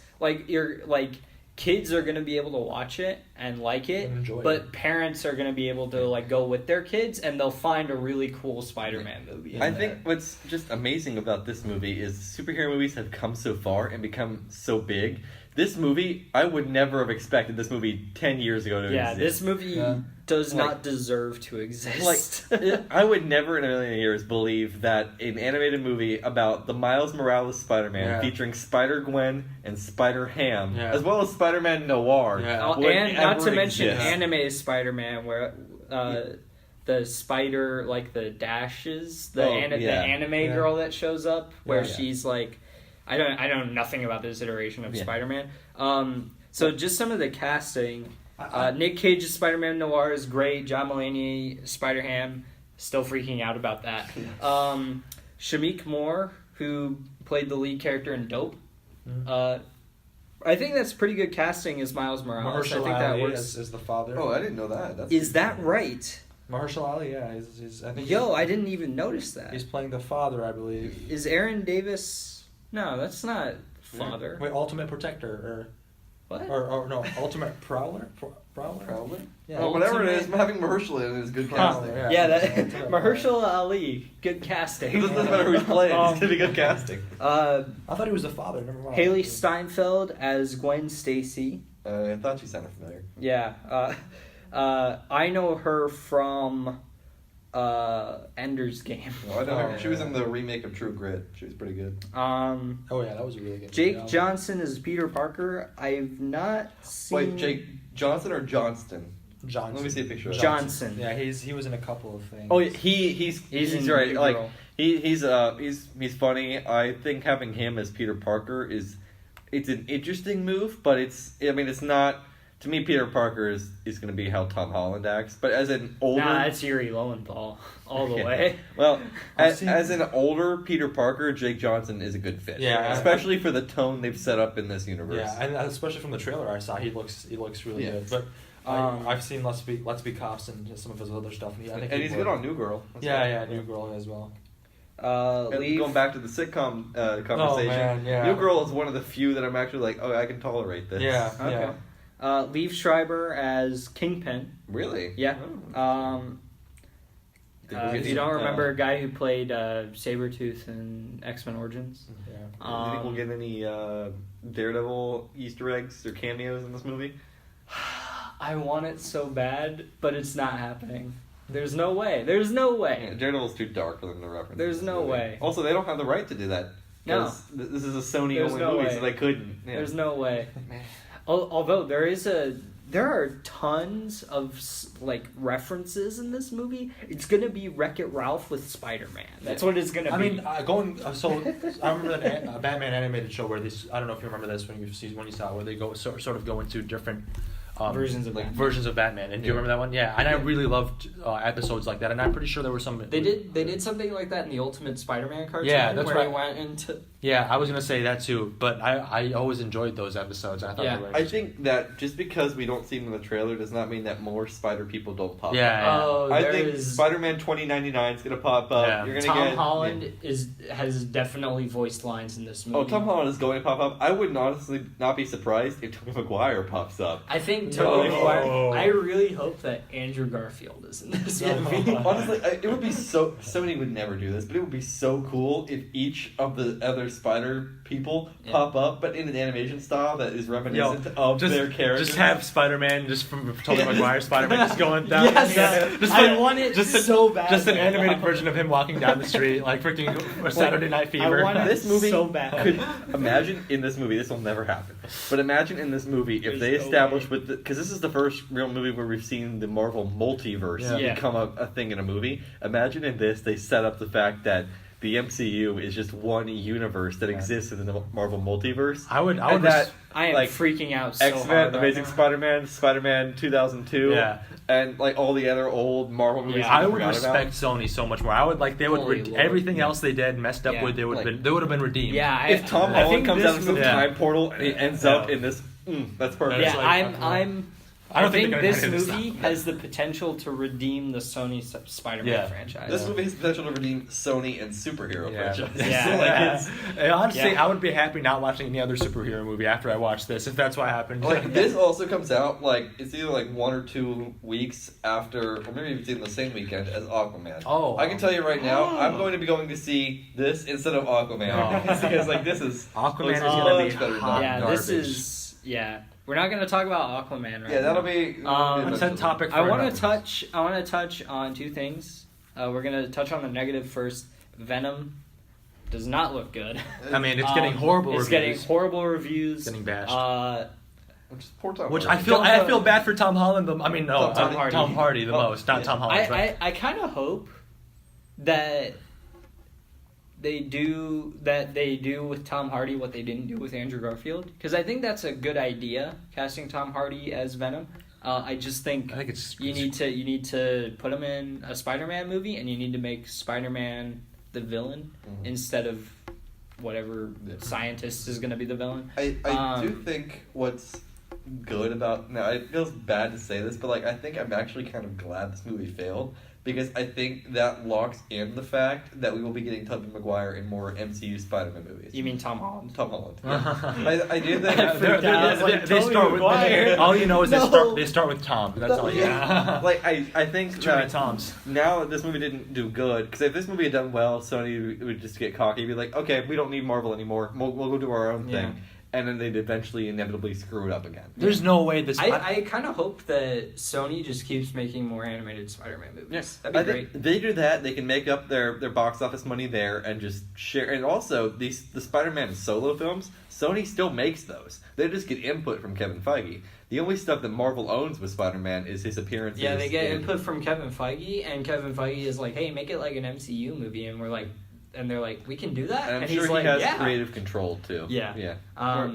kids are going to be able to watch it and like it, but parents are going to be able to go with their kids and they'll find a really cool Spider-Man movie. I think what's just amazing about this movie is superhero movies have come so far and become so big. This movie, I would never have expected this movie 10 years ago to exist. This movie does not deserve to exist. I would never in a million years believe that an animated movie about the Miles Morales Spider-Man featuring Spider-Gwen and Spider-Ham, as well as Spider-Man Noir, and not to mention exist. Anime Spider-Man, where the spider, the dashes, the anime girl that shows up, where she's like... I don't know nothing about this iteration of Spider-Man. So just some of the casting. Nick Cage's Spider-Man Noir is great. John Mulaney, Spider-Ham, still freaking out about that. Shameik Moore, who played the lead character in Dope. I think that's pretty good casting as Miles Morales. I think that works. As the father. Oh, I didn't know that. Is that right? Mahershala Ali, he's I think. I didn't even notice that. He's playing the father, I believe. Is Aaron Davis... No, that's not father. Wait, Ultimate Protector, or what? Or no, Ultimate Prowler? Prowler? Yeah. Well, whatever it is, having Mahershala in it is good casting. Mahershala Ali, good casting. It doesn't matter who he's playing, it's gonna be good casting. I thought he was the father, never mind. Haley Steinfeld as Gwen Stacy. I thought she sounded familiar. Yeah. I know her from... Ender's Game. Oh, I know her. She was in the remake of True Grit. She was pretty good. That was a really good Jake Johnson is Peter Parker. I've not seen... Wait, Jake Johnson or Johnston? Johnson. Let me see a picture of him. Johnson. Yeah, he was in a couple of things. Oh, he's right. Like he's funny. I think having him as Peter Parker it's an interesting move, but it's not. To me, Peter Parker is going to be how Tom Holland acts. But as an older... Nah, it's Yuri Lowenthal all the way. Well, as an older Peter Parker, Jake Johnson is a good fit. Yeah. Especially for the tone they've set up in this universe. Yeah, and especially from the trailer I saw, he looks really good. But I've seen Let's Be Cops and some of his other stuff. And he's good on New Girl. New Girl as well. Going back to the sitcom conversation, New Girl is one of the few that I'm actually like, I can tolerate this. Yeah, okay. Liev Schreiber as Kingpin. Really? Yeah. If you don't remember a guy who played Sabretooth in X-Men Origins. Yeah. Do you think we'll get any Daredevil Easter eggs or cameos in this movie? I want it so bad, but it's not happening. There's no way. Yeah, Daredevil's too dark for them to reference. There's no way. Also, they don't have the right to do that. No. This is a Sony-only movie, so they couldn't. Yeah. There's no way. Although there are tons of references in this movie. It's gonna be Wreck-It Ralph with Spider-Man. That's what it's gonna be. I remember that Batman animated show where this. I don't know if you remember this when you saw it, where they go sort of go into different versions of Batman. And do you remember that one? Yeah, and I really loved episodes like that, and I'm pretty sure there were some. They did something like that in the Ultimate Spider-Man cartoon. Yeah, that's where right. He went into. Yeah, I was gonna say that too, but I always enjoyed those episodes. I thought they were. I think that just because we don't see them in the trailer does not mean that more Spider people don't pop up. Yeah. I think Spider-Man 2099 is gonna pop up. Yeah. You're gonna Tom Holland has definitely voiced lines in this movie. Oh, Tom Holland is going to pop up. I would honestly not be surprised if Tobey Maguire pops up. I think Tobey Maguire. I really hope that Andrew Garfield is in this movie. Honestly, it would be so. Sony would never do this, but it would be so cool if each of the other Spider people pop up, but in an animation style that is reminiscent of their characters. Just have Spider-Man just from Tobey Maguire Spider-Man just going down. Yes, I want it so bad. Just an animated version of him walking down the street like freaking Saturday Night Fever. I want this movie so bad. Could imagine in this movie, this will never happen. But imagine in this movie if they establish because this is the first real movie where we've seen the Marvel multiverse become a thing in a movie. Imagine in this they set up the fact that the MCU is just one universe that exists in the Marvel multiverse. I am freaking out so X-Men, hard. Amazing Spider-Man, Spider-Man 2002, and like all the other old Marvel movies. Yeah, I would respect Sony so much more. I would like everything else they did messed up with. They would have been redeemed. Yeah, if Tom Holland comes out of some time portal and he ends up in this, that's perfect. Yeah, I think this movie stuff. has the potential to redeem the Sony Spider-Man franchise. This movie has the potential to redeem Sony and superhero franchise. Honestly, I would be happy not watching any other superhero movie after I watch this, if that's what happened. Like this also comes out it's either like 1 or 2 weeks after, or maybe even the same weekend as Aquaman. Oh, I can tell you right now, I'm going to be going to see this instead of Aquaman because this is Aquaman is going to be hot garbage. This is We're not going to talk about Aquaman right now. Yeah, that'll be it's a topic for I want to touch on 2 things. We're going to touch on the negative first. Venom does not look good. I mean, it's getting horrible reviews. It's getting horrible reviews. Getting bashed. Which I feel bad for Tom Holland. Tom Hardy the most, not Tom Holland. I kind of hope that they do with Tom Hardy what they didn't do with Andrew Garfield, because I think that's a good idea, casting Tom Hardy as Venom. I just think you need to put him in a Spider-Man movie, and you need to make Spider-Man the villain instead of whatever scientist is going to be the villain. I do think what's good about now, it feels bad to say this, but I think I'm actually kind of glad this movie failed. Because I think that locks in the fact that we will be getting Tobey Maguire in more MCU Spider-Man movies. You mean Tom Holland? Tom Holland. Yeah. I do think they start with all you know is they start with Tom. That's all you know. I think too many Toms. Now that this movie didn't do good, because if this movie had done well, Sony would just get cocky and be like, okay, we don't need Marvel anymore. We'll go do our own thing. And then they'd eventually inevitably screw it up again. There's no way this... I kind of hope that Sony just keeps making more animated Spider-Man movies. Yes. That'd be great. Think they do that, they can make up their box office money there and just share... And also, the Spider-Man solo films, Sony still makes those. They just get input from Kevin Feige. The only stuff that Marvel owns with Spider-Man is his appearances. Yeah, they get input from Kevin Feige, and Kevin Feige is like, hey, make it like an MCU movie, and we're like... And they're like, we can do that? And I'm sure he has creative control, too. Yeah.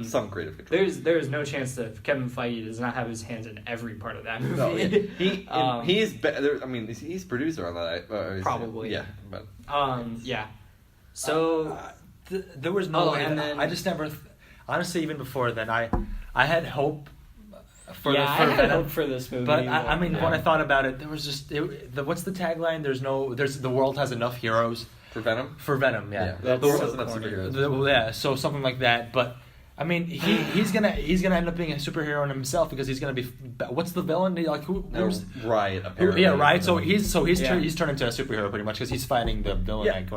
Some creative control. There's no chance that Kevin Feige does not have his hands in every part of that movie. No, he is... he's producer on that. Probably. Yeah. But, yeah. So... there was no way. And then, I just never... honestly, even before then, I had hope... I had hope for this movie. But I mean, when I thought about it, there was just... what's the tagline? The world has enough heroes... For Venom? Yeah. The world has enough superheroes. So something like that. But I mean, he's gonna end up being a superhero in himself because he's gonna be. What's the villain? Riot. Apparently. Riot. So he's turned into a superhero pretty much because he's fighting the villain.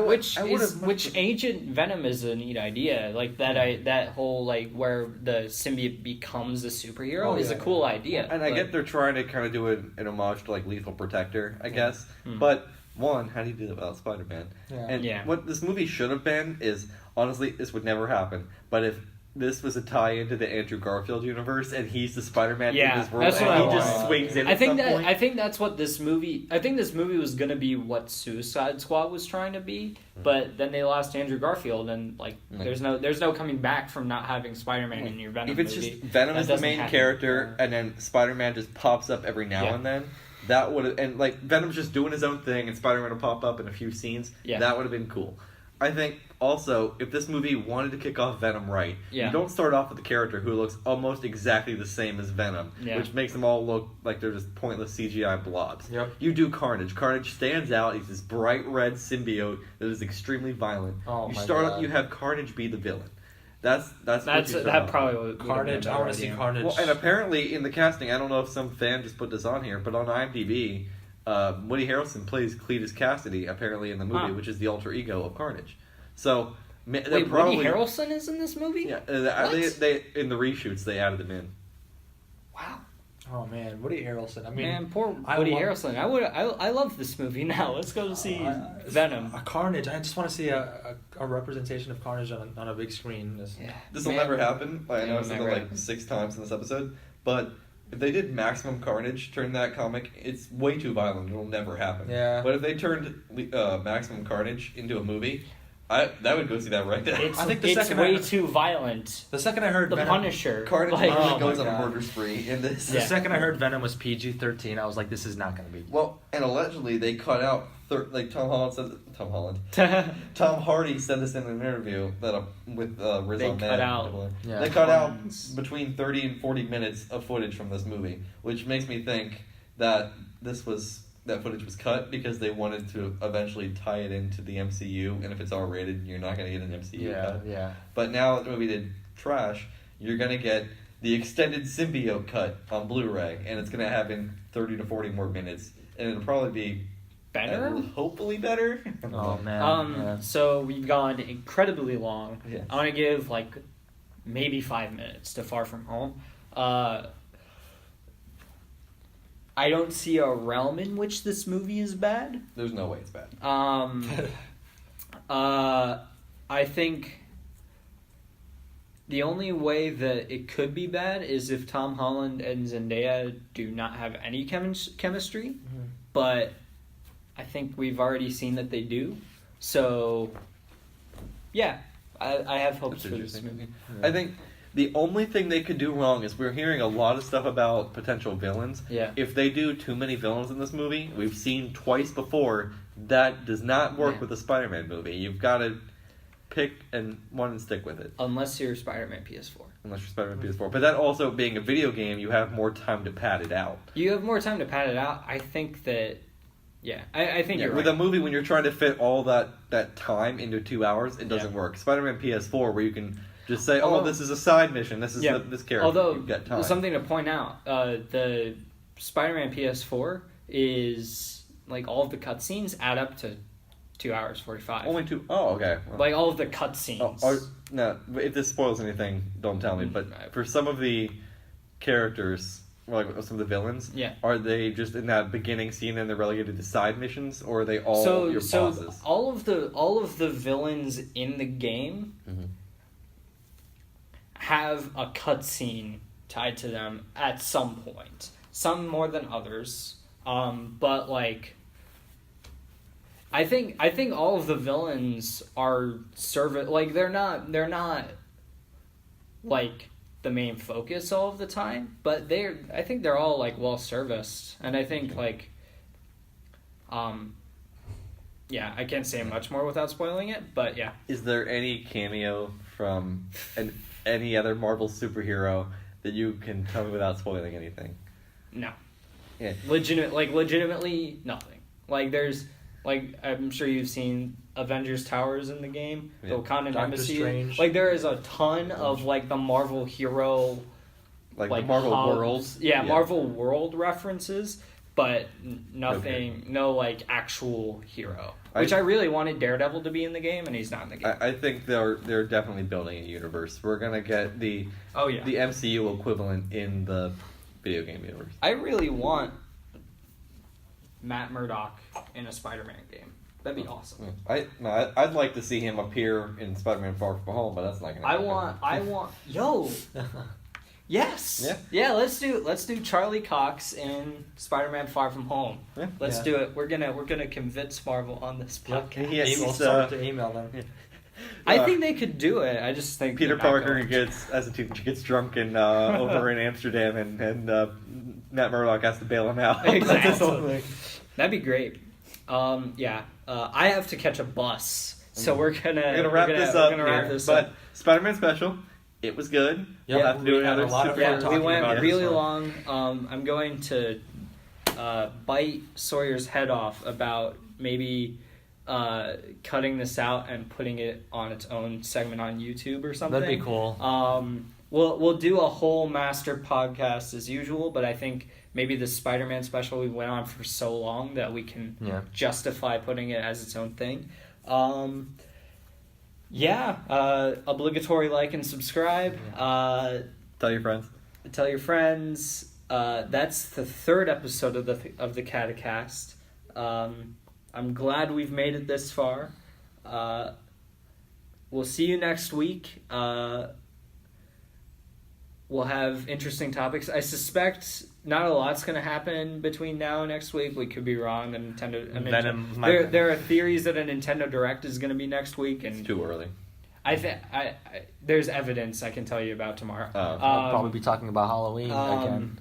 Which Agent Venom is a neat idea. Like that whole where the symbiote becomes a superhero is a cool idea. And I get they're trying to kind of do an homage to Lethal Protector, I guess, but. One, how do you do that without Spider-Man? What this movie should have been is, honestly, this would never happen, but if this was a tie-in to the Andrew Garfield universe, and he's the Spider-Man in this world, and he just swings in at some point. I think that's what this movie... I think this movie was going to be what Suicide Squad was trying to be, but then they lost Andrew Garfield, and there's no coming back from not having Spider-Man in your Venom movie. If it's just Venom is the main character, and then Spider-Man just pops up every now and then... That would have, and Venom's just doing his own thing, and Spider-Man will pop up in a few scenes. Yeah. That would have been cool. I think also if this movie wanted to kick off Venom right, you don't start off with a character who looks almost exactly the same as Venom, which makes them all look like they're just pointless CGI blobs. Yep. You do Carnage. Carnage stands out. He's this bright red symbiote that is extremely violent. You have Carnage be the villain. That's probably what Carnage. I want to see Carnage. Well, and apparently in the casting, I don't know if some fan just put this on here, but on IMDb, Woody Harrelson plays Cletus Cassidy apparently in the movie, which is the alter ego of Carnage. So Wait, Woody Harrelson is in this movie? Yeah, they in the reshoots they added him in. Wow. Oh man, Woody Harrelson. I mean, man, poor Woody Harrelson. I love this movie now. Let's go see Venom. A Carnage. I just want to see a representation of Carnage on a big screen. This will never happen. I know I said it 6 times in this episode, but if they did Maximum Carnage, turn that comic, it's way too violent. It'll never happen. Yeah. But if they turned Maximum Carnage into a movie, that would go see that right now. I think it's way too violent. The second I heard The Punisher. Carnage goes on a murder spree in this. The second I heard Venom was PG-13, I was like, this is not going to be. Well, and allegedly they cut out Tom Hardy said this in an interview that with Riz Ahmed. They cut out between 30 and 40 minutes of footage from this movie, which makes me think that that footage was cut because they wanted to eventually tie it into the MCU, and if it's R-rated, you're not going to get an MCU cut. Yeah. But now that the movie did trash, you're going to get the extended symbiote cut on Blu-ray, and it's going to have in 30 to 40 more minutes, and it'll probably be better? Hopefully better. Oh, man. So we've gone incredibly long. Yes. I want to give, maybe 5 minutes to Far From Home. I don't see a realm in which this movie is bad. There's no way it's bad. I think the only way that it could be bad is if Tom Holland and Zendaya do not have any chemistry. Mm-hmm. But I think we've already seen that they do. So, yeah, I have hopes for this movie. Yeah. I think the only thing they could do wrong is we're hearing a lot of stuff about potential villains. Yeah. If they do too many villains in this movie, we've seen twice before, that does not work with a Spider-Man movie. You've got to pick one and stick with it. Unless you're Spider-Man PS4. Unless you're Spider-Man PS4. But that also, being a video game, you have more time to pad it out. You have more time to pad it out. I think that... Yeah, I think you're right. With a movie, when you're trying to fit all that time into 2 hours, it doesn't work. Spider-Man PS4, where you can... Just say, this is a side mission. This is this character. Although, you've got time. Something to point out, the Spider-Man PS4 is, all of the cutscenes add up to 2 hours 45. Only 2? Oh, okay. Well, all of the cutscenes. No, if this spoils anything, don't tell me. But for some of the characters, some of the villains, are they just in that beginning scene and they're relegated to side missions, or are they all your bosses? So all of the villains in the game... Mm-hmm. have a cutscene tied to them at some point. Some more than others. But I think all of the villains are they're not the main focus all of the time, but I think they're all well serviced. And I think I can't say much more without spoiling it, but yeah. Is there any cameo from any other Marvel superhero that you can tell me without spoiling anything? No. Yeah. Legitimately nothing. There's I'm sure you've seen Avengers Towers in the game, the Wakandan Embassy. Strange. There is a ton of the Marvel hero Marvel World. Yeah, Marvel World references, but nothing, no actual hero. Which I really wanted Daredevil to be in the game, and he's not in the game. I think they're definitely building a universe. We're gonna get the MCU equivalent in the video game universe. I really want Matt Murdock in a Spider-Man game. That'd be awesome. I'd like to see him appear in Spider-Man Far From Home, but that's not gonna happen. I want Yes. Yeah. Let's do Charlie Cox in Spider-Man Far From Home. Yeah. Let's do it. We're gonna convince Marvel on this podcast. We'll start to email them. Yeah. I think they could do it. I just think Peter Parker gets drunk over in Amsterdam, and Matt Murdock has to bail him out. Exactly. That'd be great. I have to catch a bus, so we're gonna wrap this up. But Spider-Man special. It was good. You'll have to do another super. We went really long. I'm going to bite Sawyer's head off about maybe cutting this out and putting it on its own segment on YouTube or something. That'd be cool. We'll do a whole master podcast as usual, but I think maybe the Spider-Man special we went on for so long that we can justify putting it as its own thing. Obligatory like and subscribe. Tell your friends. Tell your friends. That's the third episode of the Cate-Cast. I'm glad we've made it this far. We'll see you next week. We'll have interesting topics. I suspect not a lot's going to happen between now and next week. We could be wrong. There are theories that a Nintendo Direct is going to be next week, and it's too early. I there's evidence I can tell you about tomorrow. I'll probably be talking about Halloween again.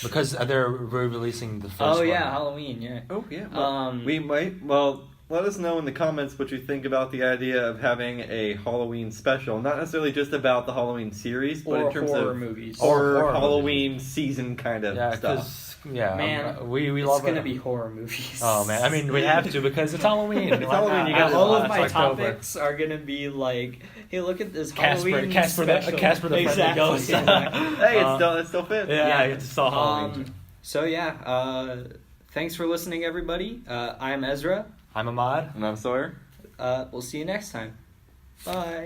Because they're re-releasing the first one. Oh yeah, Halloween, yeah. Oh yeah. Well, we might. Well, let us know in the comments what you think about the idea of having a Halloween special. Not necessarily just about the Halloween series, but in terms horror of movies. Horror Halloween season kind of stuff. Yeah, man, we it's love gonna be horror movies. Oh man, I mean we have to because it's Halloween. It's Halloween. You got all of my topics are gonna be like, hey, look at this Halloween Casper special. the Friendly Ghost. Hey, it still fits. Yeah, it's still Halloween. Thanks for listening, everybody. I'm Ezra. I'm Ahmad. And I'm Sawyer. We'll see you next time. Bye.